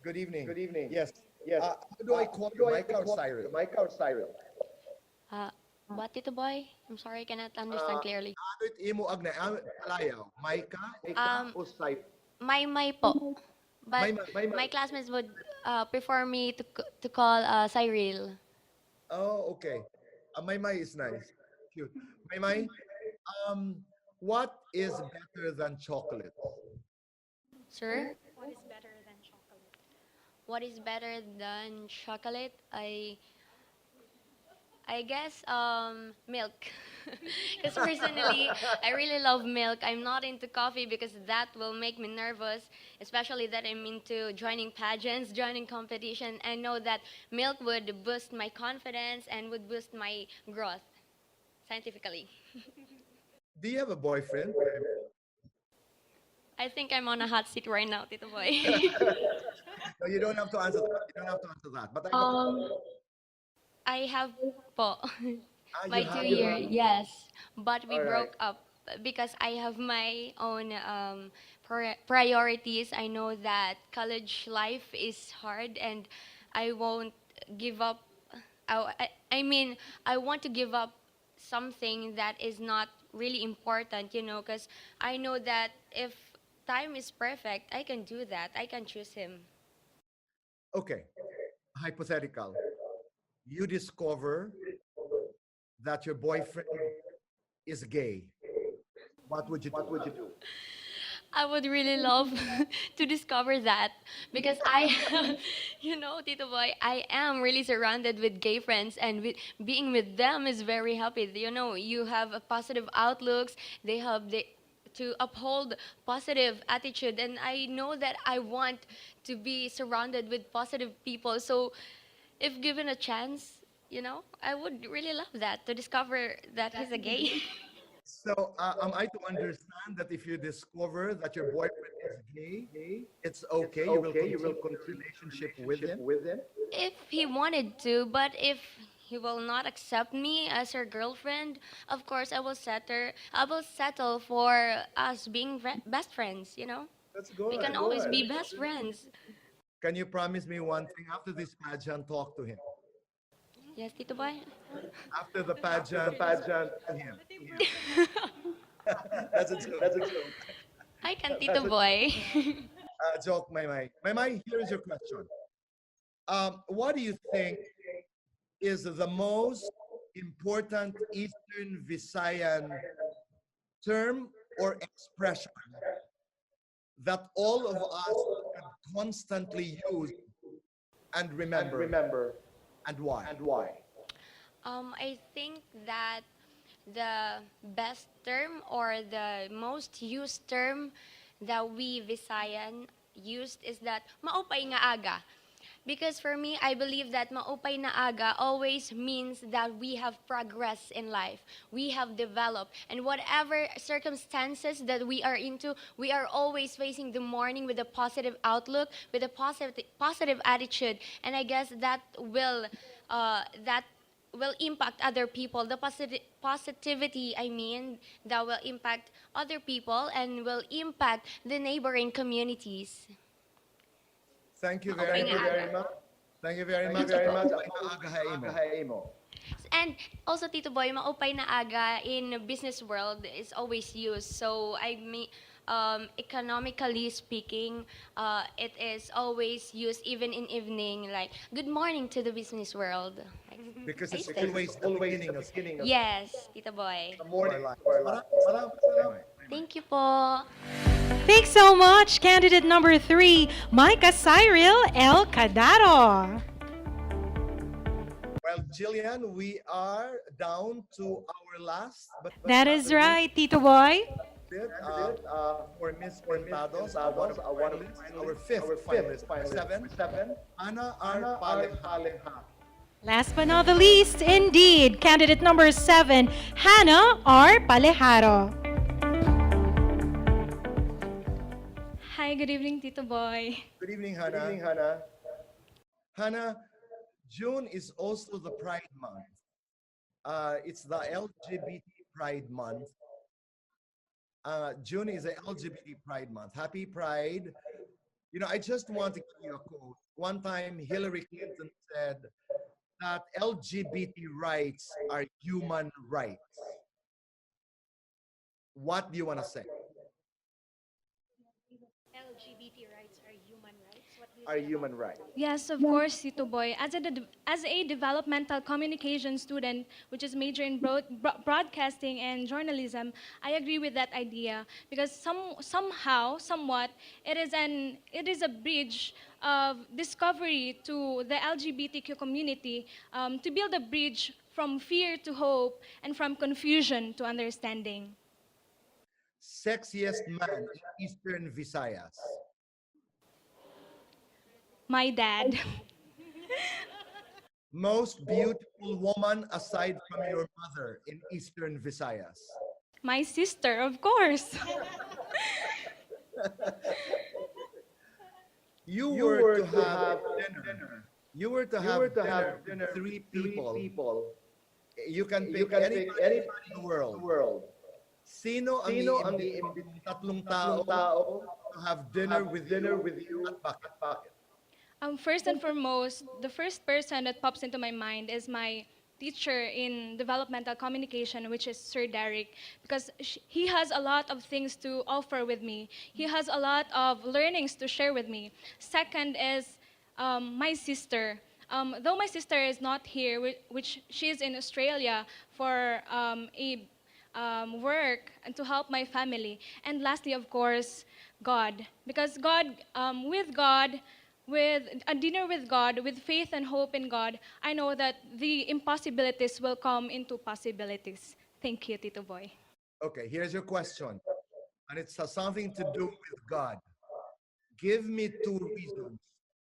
Good evening. Good evening. Yes. Yes. How do I call you, Micah or Cyril? Micah or Cyril? What, Tito Boy? I'm sorry, I cannot understand clearly. Ano imo agne? Alayaw. Micah o Cyril? My po. But my classmates would prefer me to call Cyril. Oh, okay. Maymay is nice. Cute. Maymay, what is better than chocolate? Sir? What is better than chocolate? What is better than chocolate? I guess milk. Because personally, I really love milk. I'm not into coffee because that will make me nervous, especially that I'm into joining pageants, joining competition. I know that milk would boost my confidence and would boost my growth, scientifically. Do you have a boyfriend? I think I'm on a hot seat right now, Tito Boy. No, you don't have to answer that. You don't have to answer that. But I have po. you have 2 years, yes. But we broke up because I have my own priorities. I know that college life is hard and I won't give up. I mean, I want to give up something that is not really important, because I know that if time is perfect, I can do that. I can choose him. Okay. Hypothetical. You discover that your boyfriend is gay. What would you do? I would really love to discover that because Tito Boy, I am really surrounded with gay friends and being with them is very happy. You have a positive outlooks. They have to uphold positive attitude, and I know that I want to be surrounded with positive people. So if given a chance, I would really love that, to discover that he's a gay. So, am I to understand that if you discover that your boyfriend is gay, it's okay, you will continue the relationship with him? If he wanted to, but if he will not accept me as her girlfriend, of course I will settle for us being best friends, That's good. We can always be best friends. Can you promise me one thing? After this pageant, talk to him. Yes, Tito Boy? After the pageant, tell him. That's a joke. I can, Tito Boy. Joke, Maymay. Maymay, here is your question. What do you think is the most important Eastern Visayan term or expression that all of us should constantly use and remember, and why? I think that the best term or the most used term that we Visayan used is that maupay nga aga. Because for me, I believe that maupay na aga always means that we have progress in life. We have developed. And whatever circumstances that we are into, we are always facing the morning with a positive outlook, with a positive attitude. And I guess that will impact other people. The positivity, that will impact other people and will impact the neighboring communities. Thank you very much. Thank you very much. Agahain mo. And also, Tito Boy, maupay na aga in business world is always used. So I mean, economically speaking, it is always used even in evening. Like, good morning to the business world. Because it's I always the beginning of Yes, Tito Boy. the morning. Thank you po. Thanks so much, candidate number 3, Micah Cyril El Cadaro. Well, Jillian, we are down to our last. That is right, Tito Boy. For Miss Pintados, our fifth finalist, seven, Ana R. Paleha. Last but not the least, indeed, candidate number 7, Hannah R. Palejaro. Hi, good evening, Tito Boy. Good evening, Hannah. Hannah, June is also the Pride Month. It's the LGBT Pride Month. June is the LGBT Pride Month. Happy Pride. You know, I just want to give you a quote. One time, Hillary Clinton said that LGBT rights are human rights. What do you want to say? LGBT rights are human rights. What do you Are human rights. Yes, of course, Tito Boy. As a developmental communication student, which is major in broadcasting and journalism, I agree with that idea because somewhat, it is a bridge of discovery to the LGBTQ community, to build a bridge from fear to hope and from confusion to understanding. Sexiest man in Eastern Visayas. My dad. Most beautiful woman aside from your mother in Eastern Visayas. My sister, of course. You were to have dinner. You were to have dinner with 3 people. You can pick anybody in the world. Sino ang iimbitang tatlong tao to have dinner with you at bakit? First and foremost, the first person that pops into my mind is my teacher in developmental communication, which is Sir Derek, because he has a lot of things to offer with me. He has a lot of learnings to share with me. Second is my sister. Though my sister is not here, which she is in Australia for work and to help my family. And lastly, of course, God. Because with a dinner with God, with faith and hope in God, I know that the impossibilities will come into possibilities. Thank you, Tito Boy. Okay, here's your question. And it has something to do with God. Give me 2 reasons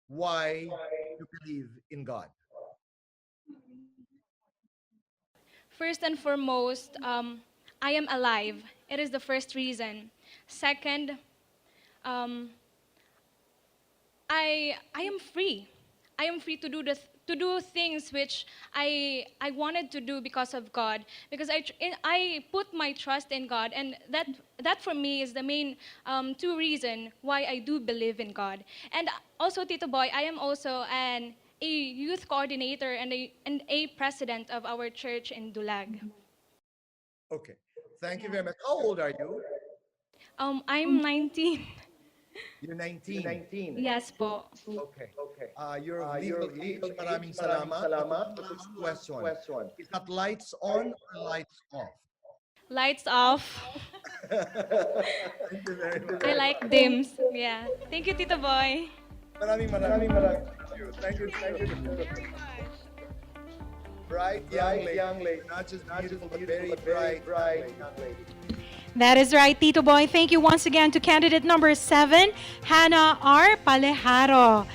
why you believe in God. First and foremost, I am alive. It is the first reason. Second, I am free. I am free to do things which I wanted to do because of God. Because I put my trust in God, and that for me is the main 2 reason why I do believe in God. And also, Tito Boy, I am also a youth coordinator and a president of our church in Dulag. Okay, thank you very much. How old are you? I'm 19. You're 19. Yes po. Okay. Your legal age, maraming salamat. Last question. Is that lights on or lights off? Lights off. Thank you very much. I like dims. Yeah. Thank you, Tito Boy. Maraming. Thank you. Bright young lady. Not just beautiful, but very bright young lady. That is right, Tito Boy. Thank you once again to candidate number 7, Hannah R. Palejaro.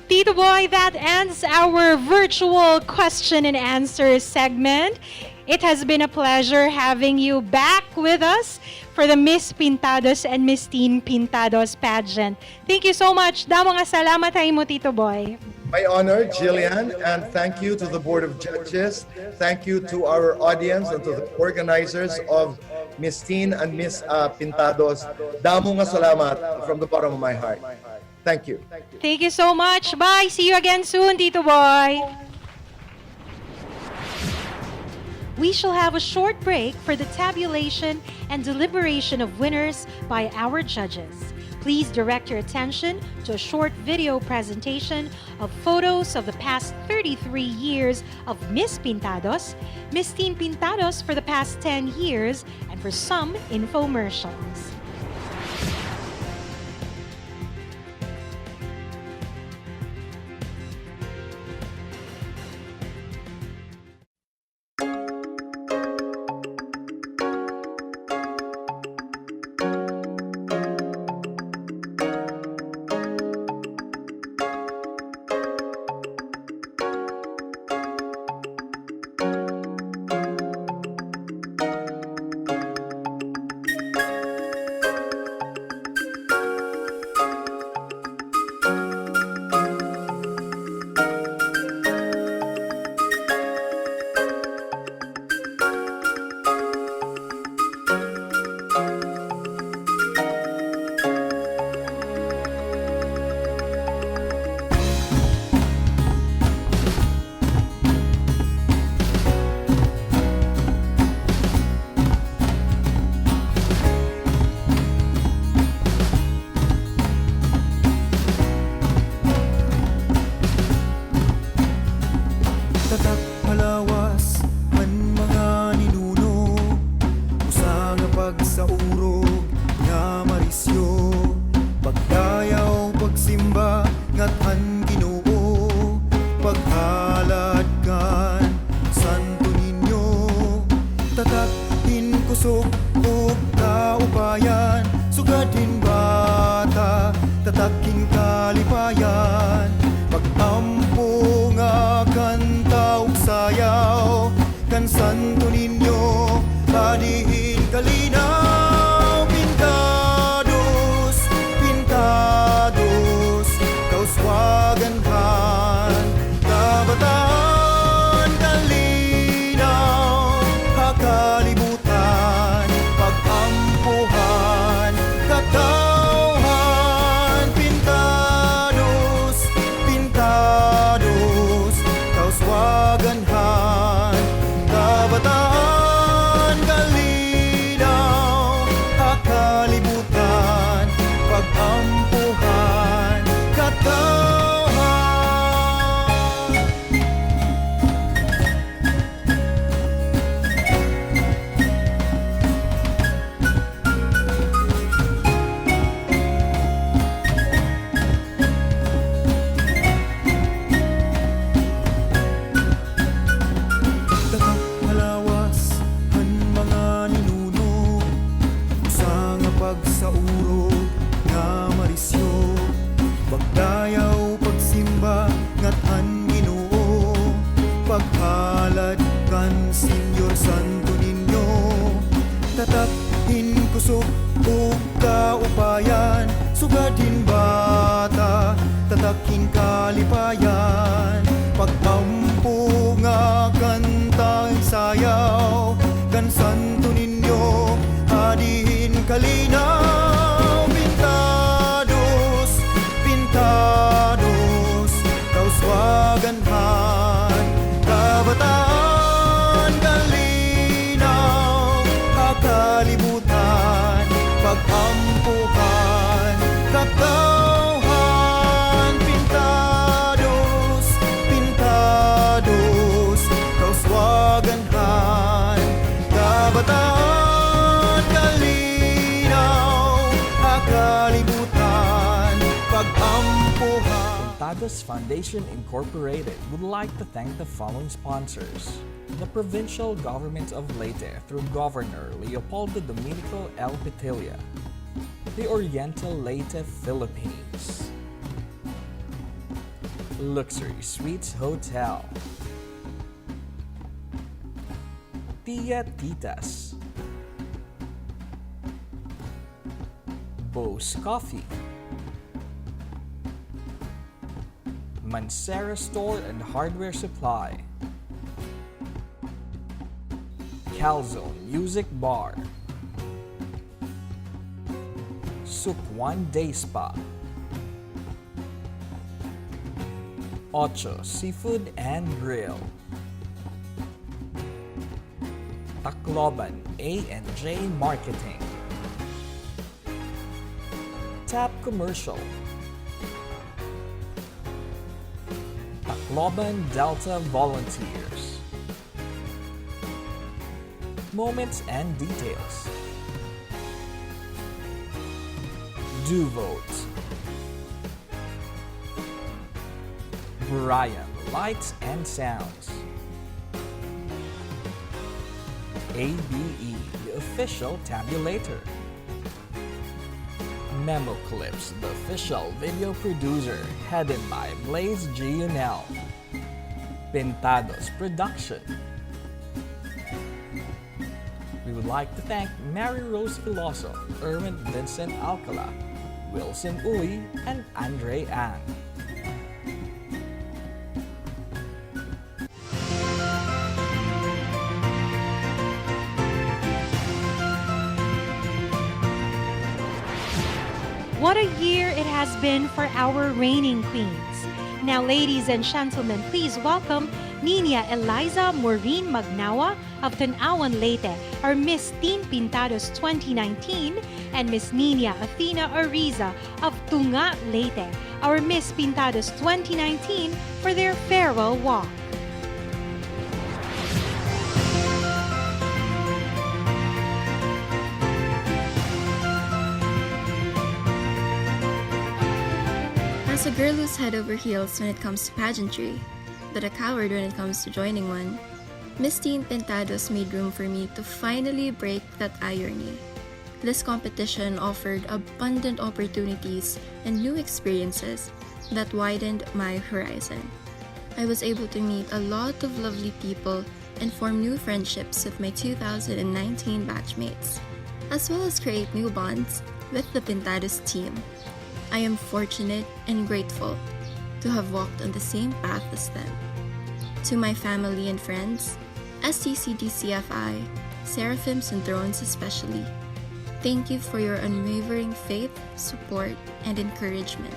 Tito Boy, that ends our virtual question and answer segment. It has been a pleasure having you back with us for the Miss Pintados and Miss Teen Pintados pageant. Thank you so much. Damo nga salamat mo, Tito Boy. My honor, Jillian, and thank you to the Board of Judges. Thank you to our audience and to the organizers of Miss Teen and Miss Pintados. Damo nga salamat from the bottom of my heart. Thank you. Thank you so much. Bye. See you again soon, Tito Boy. We shall have a short break for the tabulation and deliberation of winners by our judges. Please direct your attention to a short video presentation of photos of the past 33 years of Miss Pintados, Miss Teen Pintados for the past 10 years, and for some infomercials. Pintados Foundation Incorporated would like to thank the following sponsors: the Provincial Government of Leyte through Governor Leopoldo Dominico L. Petilla, the Oriental Leyte, Philippines, Luxury Suites Hotel, Tia Titas, Bose Coffee, Mancera Store and Hardware Supply, Calzone Music Bar, Sukwan Day Spa, Ocho Seafood and Grill. Tacloban A&J Marketing. Tap Commercial. Tacloban Delta Volunteers. Moments and Details. Do Vote. Brian Lights and Sounds. ABE, the official tabulator. Memo Clips, the official video producer, headed by Blaze Gionel. Pintados Production. We would like to thank Mary Rose Filoso, Erwin Vincent Alcala, Wilson Uy, and Andre Ang. What a year it has been for our reigning queens. Now, ladies and gentlemen, please welcome Nina Eliza Maureen Magnawa of Tanawan Leyte, our Miss Teen Pintados 2019, and Miss Nina Athena Ariza of Tunga Leyte, our Miss Pintados 2019, for their farewell walk. As a girl who's head over heels when it comes to pageantry, but a coward when it comes to joining one, Miss Teen Pintados made room for me to finally break that irony. This competition offered abundant opportunities and new experiences that widened my horizon. I was able to meet a lot of lovely people and form new friendships with my 2019 batchmates, as well as create new bonds with the Pintados team. I am fortunate and grateful to have walked on the same path as them. To my family and friends, STCDCFI, Seraphims and Thrones especially, thank you for your unwavering faith, support, and encouragement.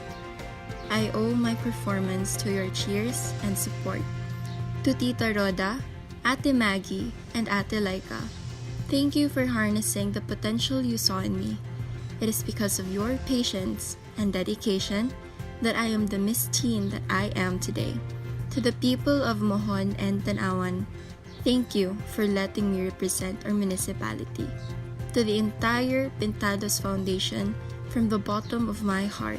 I owe my performance to your cheers and support. To Tita Roda, Ate Maggie, and Ate Laika, thank you for harnessing the potential you saw in me. It is because of your patience and dedication that I am the Miss Teen that I am today. To the people of Mohon and Tanawan, thank you for letting me represent our municipality. To the entire Pintados Foundation, from the bottom of my heart,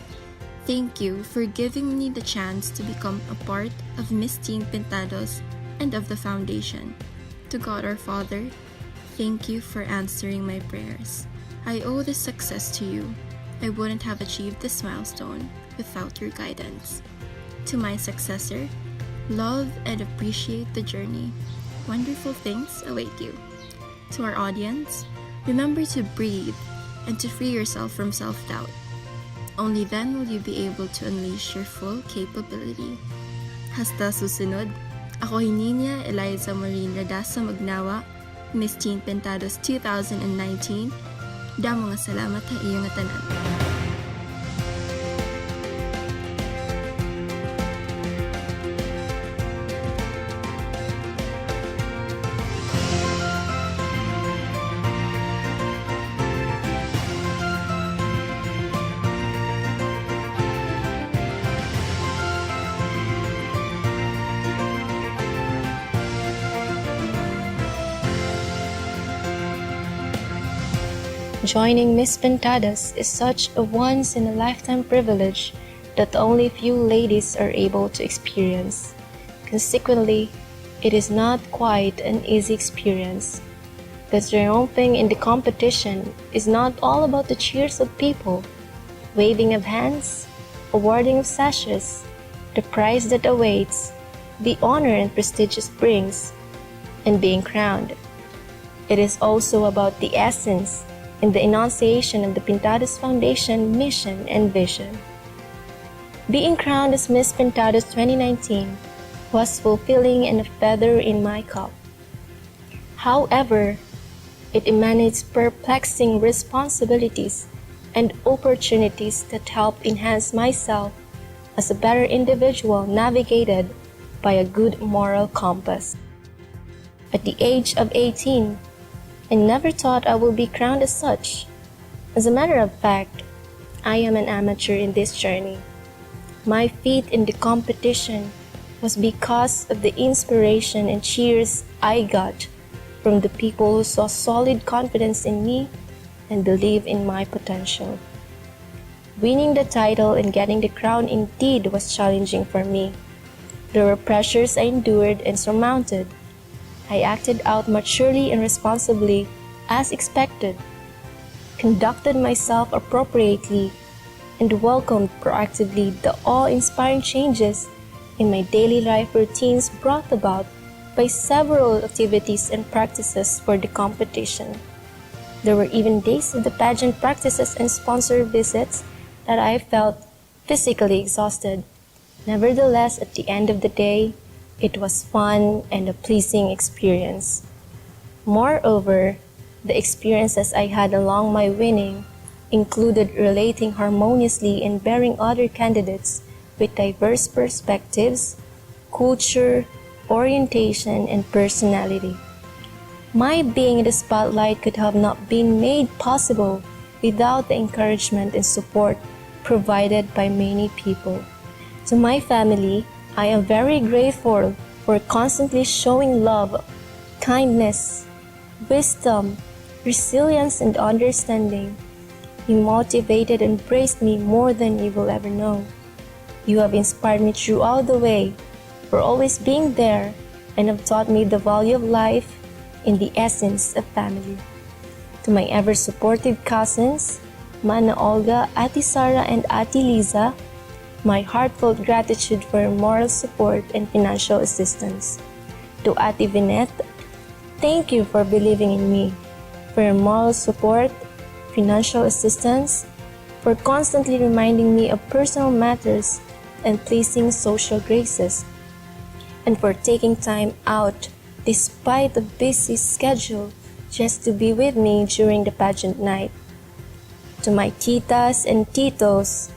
thank you for giving me the chance to become a part of Miss Teen Pintados and of the foundation. To God our Father, thank you for answering my prayers. I owe this success to you. I wouldn't have achieved this milestone without your guidance. To my successor, love and appreciate the journey. Wonderful things await you. To our audience, remember to breathe and to free yourself from self-doubt. Only then will you be able to unleash your full capability. Hasta susunod, ako Nina Eliza Maureen Radasa Magnawa, Miss Teen Pintados 2019. Damo nga salamat sa iyong tanan. Joining Miss Pintados is such a once-in-a-lifetime privilege that only few ladies are able to experience. Consequently, it is not quite an easy experience. The triumphing in the competition is not all about the cheers of people, waving of hands, awarding of sashes, the prize that awaits, the honor and prestige it brings, and being crowned. It is also about the essence in the enunciation of the Pintados Foundation mission and vision. Being crowned as Miss Pintados 2019 was fulfilling and a feather in my cap. However, it emanates perplexing responsibilities and opportunities that help enhance myself as a better individual navigated by a good moral compass. At the age of 18, I never thought I would be crowned as such. As a matter of fact, I am an amateur in this journey. My feat in the competition was because of the inspiration and cheers I got from the people who saw solid confidence in me and believe in my potential. Winning the title and getting the crown indeed was challenging for me. There were pressures I endured and surmounted. I acted out maturely and responsibly as expected, conducted myself appropriately, and welcomed proactively the awe-inspiring changes in my daily life routines brought about by several activities and practices for the competition. There were even days of the pageant practices and sponsor visits that I felt physically exhausted. Nevertheless, at the end of the day, it was fun and a pleasing experience. Moreover, the experiences I had along my winning included relating harmoniously and bearing other candidates with diverse perspectives, culture, orientation, and personality. My being in the spotlight could have not been made possible without the encouragement and support provided by many people. To my family, I am very grateful for constantly showing love, kindness, wisdom, resilience, and understanding. You motivated and praised me more than you will ever know. You have inspired me throughout the way, for always being there, and have taught me the value of life in the essence of family. To my ever-supportive cousins, Mana Olga, Ate Sara, and Ate Liza, my heartfelt gratitude for your moral support and financial assistance. To Ate Vinette, thank you for believing in me, for your moral support, financial assistance, for constantly reminding me of personal matters and pleasing social graces, and for taking time out despite a busy schedule just to be with me during the pageant night. To my titas and titos,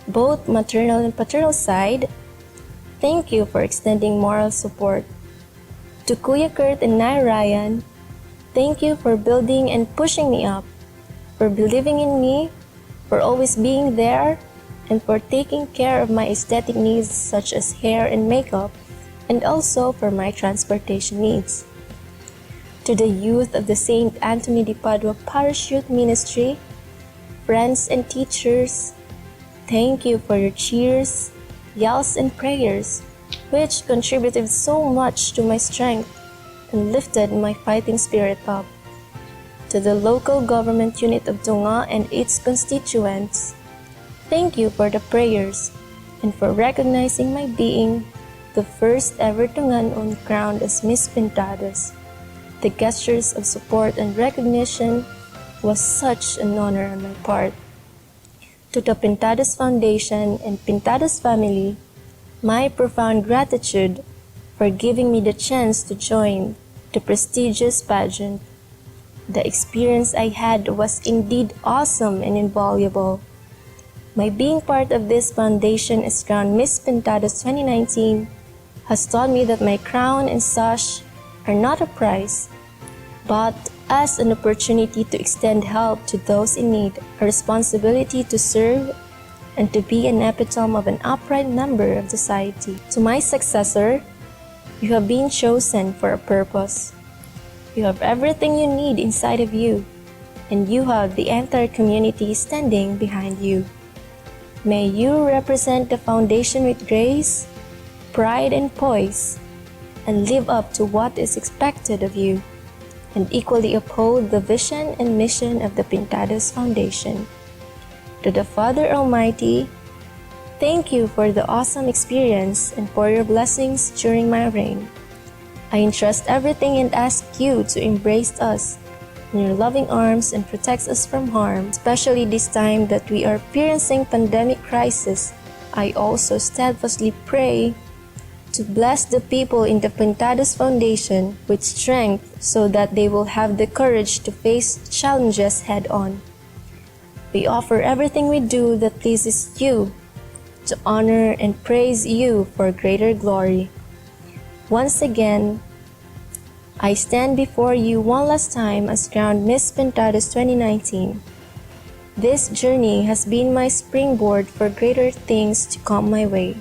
both maternal and paternal side, thank you for extending moral support. To Kuya Kurt and Nai Ryan, thank you for building and pushing me up, for believing in me, for always being there, and for taking care of my aesthetic needs such as hair and makeup, and also for my transportation needs. To the youth of the St. Anthony de Padua Parish Youth Ministry, friends and teachers, thank you for your cheers, yells, and prayers, which contributed so much to my strength and lifted my fighting spirit up. To the local government unit of Tunga and its constituents, thank you for the prayers and for recognizing my being the first ever Tunganon crowned as Miss Pintados. The gestures of support and recognition was such an honor on my part. To the Pintados Foundation and Pintados family, my profound gratitude for giving me the chance to join the prestigious pageant. The experience I had was indeed awesome and invaluable. My being part of this foundation as crowned Miss Pintados 2019 has taught me that my crown and sash are not a prize, but as an opportunity to extend help to those in need, a responsibility to serve, and to be an epitome of an upright member of society. To my successor, you have been chosen for a purpose. You have everything you need inside of you, and you have the entire community standing behind you. May you represent the foundation with grace, pride, and poise, and live up to what is expected of you, and equally uphold the vision and mission of the Pintados Foundation. To the Father Almighty, thank you for the awesome experience and for your blessings during my reign. I entrust everything and ask you to embrace us in your loving arms and protect us from harm, especially this time that we are experiencing pandemic crisis. I also steadfastly pray to bless the people in the Pintados Foundation with strength so that they will have the courage to face challenges head on. We offer everything we do that pleases you to honor and praise you for greater glory. Once again, I stand before you one last time as crowned Miss Pintados 2019. This journey has been my springboard for greater things to come my way.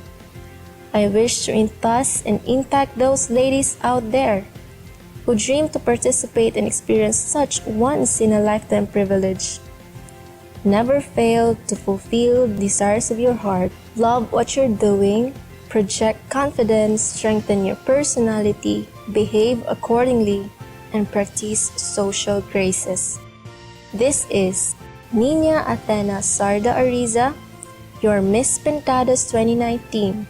I wish to enthuse and impact those ladies out there who dream to participate and experience such once-in-a-lifetime privilege. Never fail to fulfill the desires of your heart. Love what you're doing, project confidence, strengthen your personality, behave accordingly, and practice social graces. This is Nina Athena Sarda Ariza, your Miss Pintados 2019.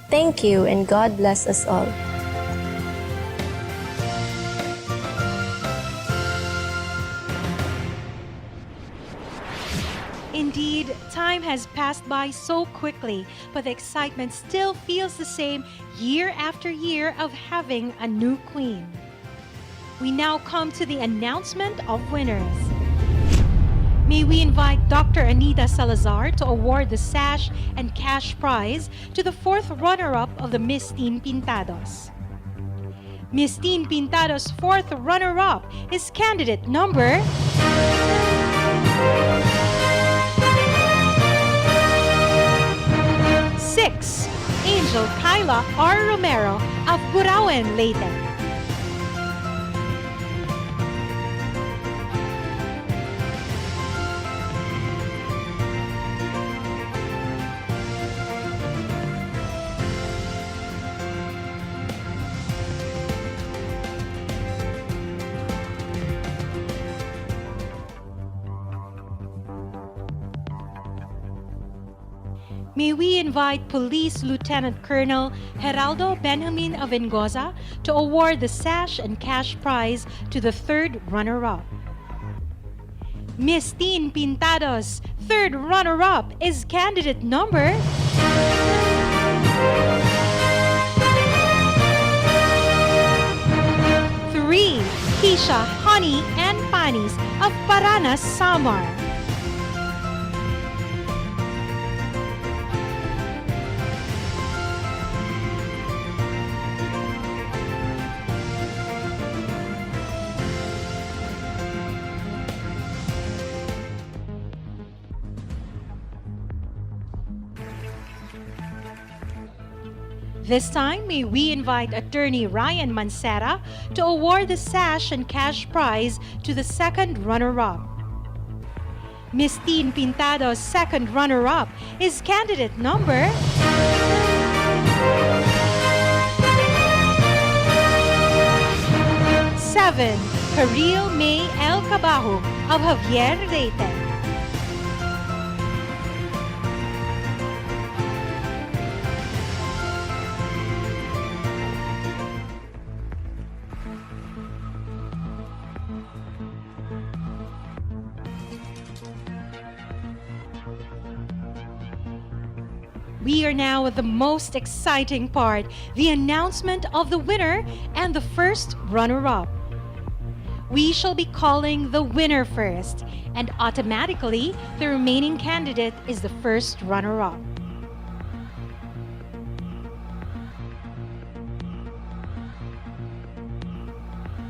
Thank you and God bless us all. Indeed, time has passed by so quickly, but the excitement still feels the same year after year of having a new queen. We now come to the announcement of winners. May we invite Dr. Anita Salazar to award the sash and cash prize to the fourth runner-up of the Miss Teen Pintados. Miss Teen Pintados' fourth runner-up is candidate number 6, Angel Kyla R. Romero of Burauen, Leyte. May we invite Police Lieutenant Colonel Geraldo Benjamin of Engoza to award the sash and cash prize to the third runner-up. Miss Teen Pintados' third runner-up is candidate number 3, Keisha Honey and Panis of Paranas, Samar. This time, may we invite Attorney Ryan Mancera to award the sash and cash prize to the second runner-up. Miss Teen Pintados' second runner-up is candidate number 7, Karil May El Cabajo of Javier, Leyte. We are now at the most exciting part, the announcement of the winner and the first runner-up. We shall be calling the winner first, and automatically the remaining candidate is the first runner-up.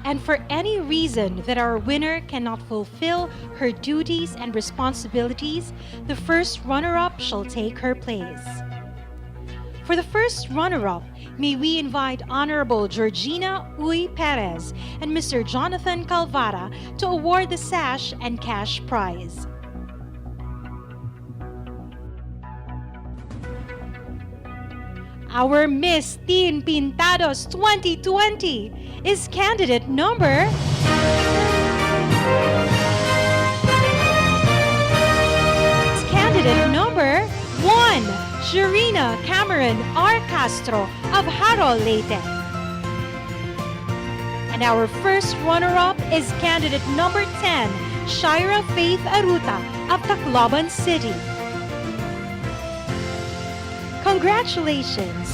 And for any reason that our winner cannot fulfill her duties and responsibilities, the first runner-up shall take her place. For the first runner-up, may we invite Honorable Georgina Uy Perez and Mr. Jonathan Calvara to award the sash and cash prize. Our Miss Teen Pintados 2020 is candidate number 1, Sharina Cameron R. Castro of Harol, Leyte. And our first runner-up is candidate number 10, Shira Faith Aruta of Tacloban City. Congratulations!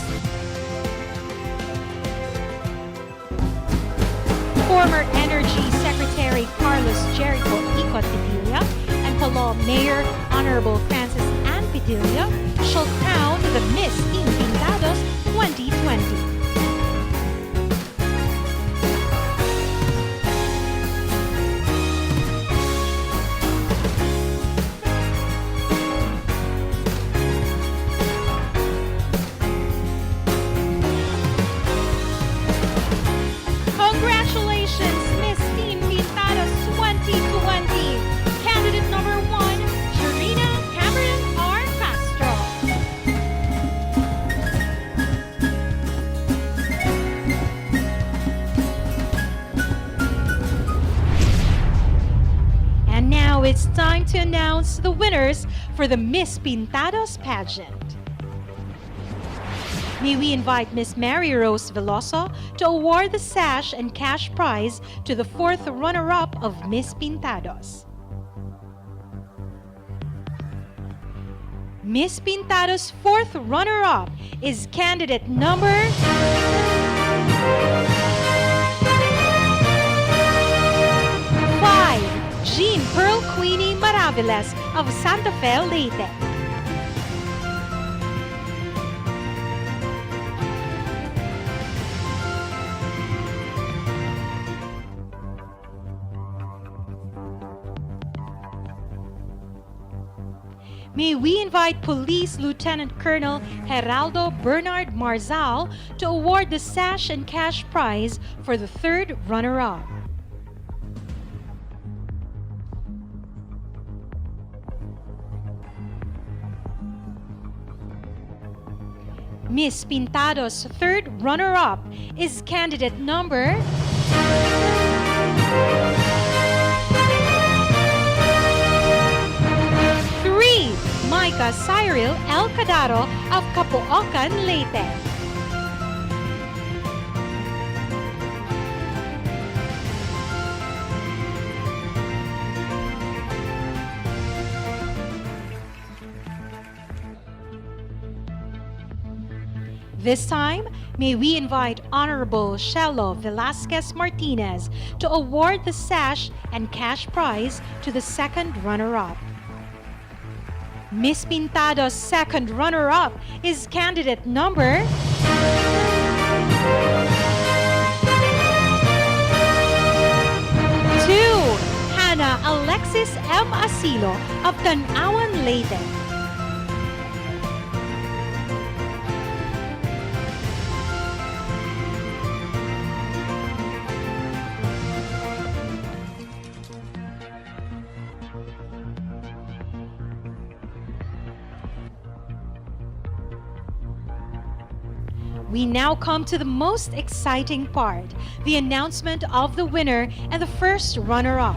Former Energy Secretary Carlos Jericho Icot Padilla and Palo Mayor Honorable Francis Ann Padilla shall crown the Miss Teen Pintados 2020. Congratulations, Miss Teen Pintados 2020! Candidate number 1, Sharina Cameron R. Castro. And now it's time to announce the winners for the Miss Pintados pageant. May we invite Miss Mary Rose Veloso to award the sash and cash prize to the 4th runner-up of Miss Pintados. Miss Pintados' 4th runner-up is candidate number 5, Jean Pearl Queenie Maraviles of Santa Fe, Leyte. May we invite Police Lieutenant Colonel Geraldo Bernard Marzal to award the sash and cash prize for the 3rd runner-up. Miss Pintados' 3rd runner-up is candidate number 3, Micah Cyril El Cadaro of Capoacan, Leyte. This time, may we invite Honorable Shelo Velasquez Martinez to award the sash and cash prize to the 2nd runner-up. Miss Pintados' 2nd runner-up is candidate number 2, Hannah Alexis M. Asilo of Tanawan, Leyte. We now come to the most exciting part, the announcement of the winner and the 1st runner-up.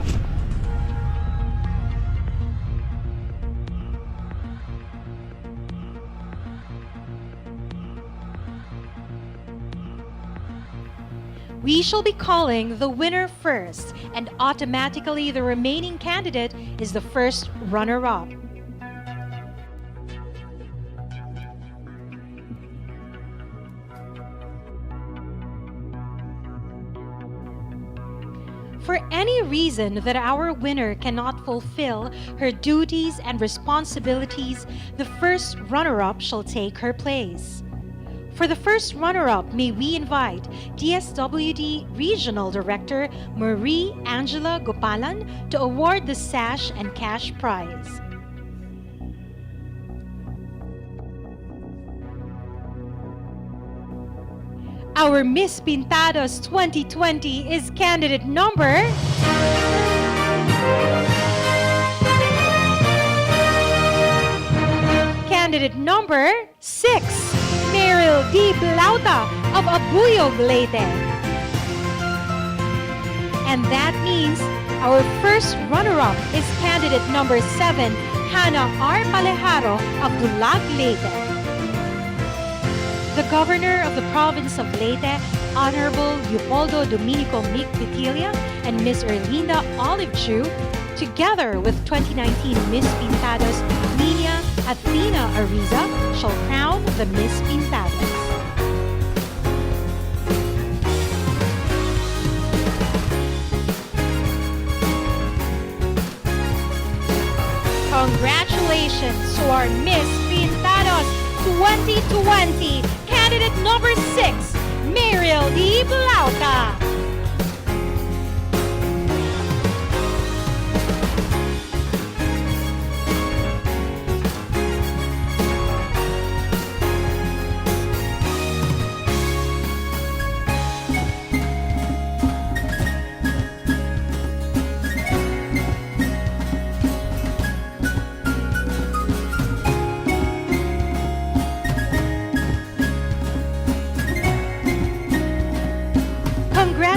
We shall be calling the winner first, and automatically the remaining candidate is the 1st runner-up. For any reason that our winner cannot fulfill her duties and responsibilities, the 1st runner-up shall take her place. For the 1st runner-up, may we invite DSWD Regional Director Marie Angela Gopalan to award the sash and cash prize. Our Miss Pintados 2020 is candidate number 6, Meryl D. Blauta of Abuyog, Leyte. And that means our 1st runner-up is candidate number 7, Hannah R. Palejaro of Dulag, Leyte. The Governor of the Province of Leyte, Honorable Leopoldo Dominico Mick Petilia and Miss Erlinda Olive Chu, together with 2019 Miss Pintados Nina Athena Ariza, shall crown the Miss Pintados. Congratulations to our Miss Pintados 2020, candidate number 6, Mariel D. Blauka.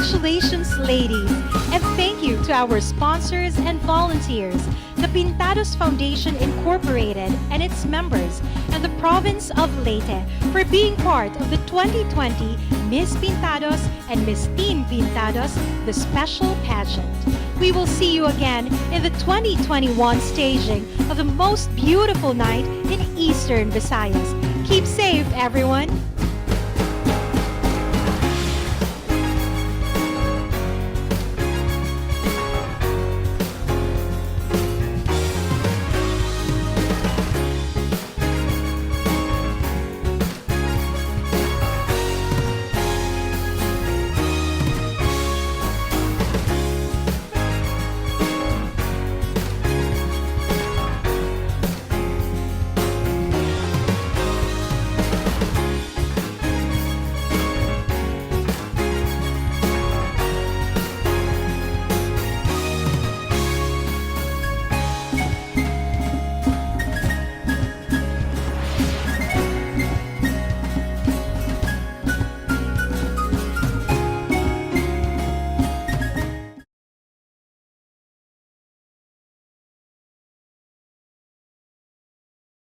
Congratulations, ladies, and thank you to our sponsors and volunteers, the Pintados Foundation Incorporated and its members, and the province of Leyte for being part of the 2020 Miss Pintados and Miss Teen Pintados, the special pageant. We will see you again in the 2021 staging of the most beautiful night in Eastern Visayas. Keep safe, everyone.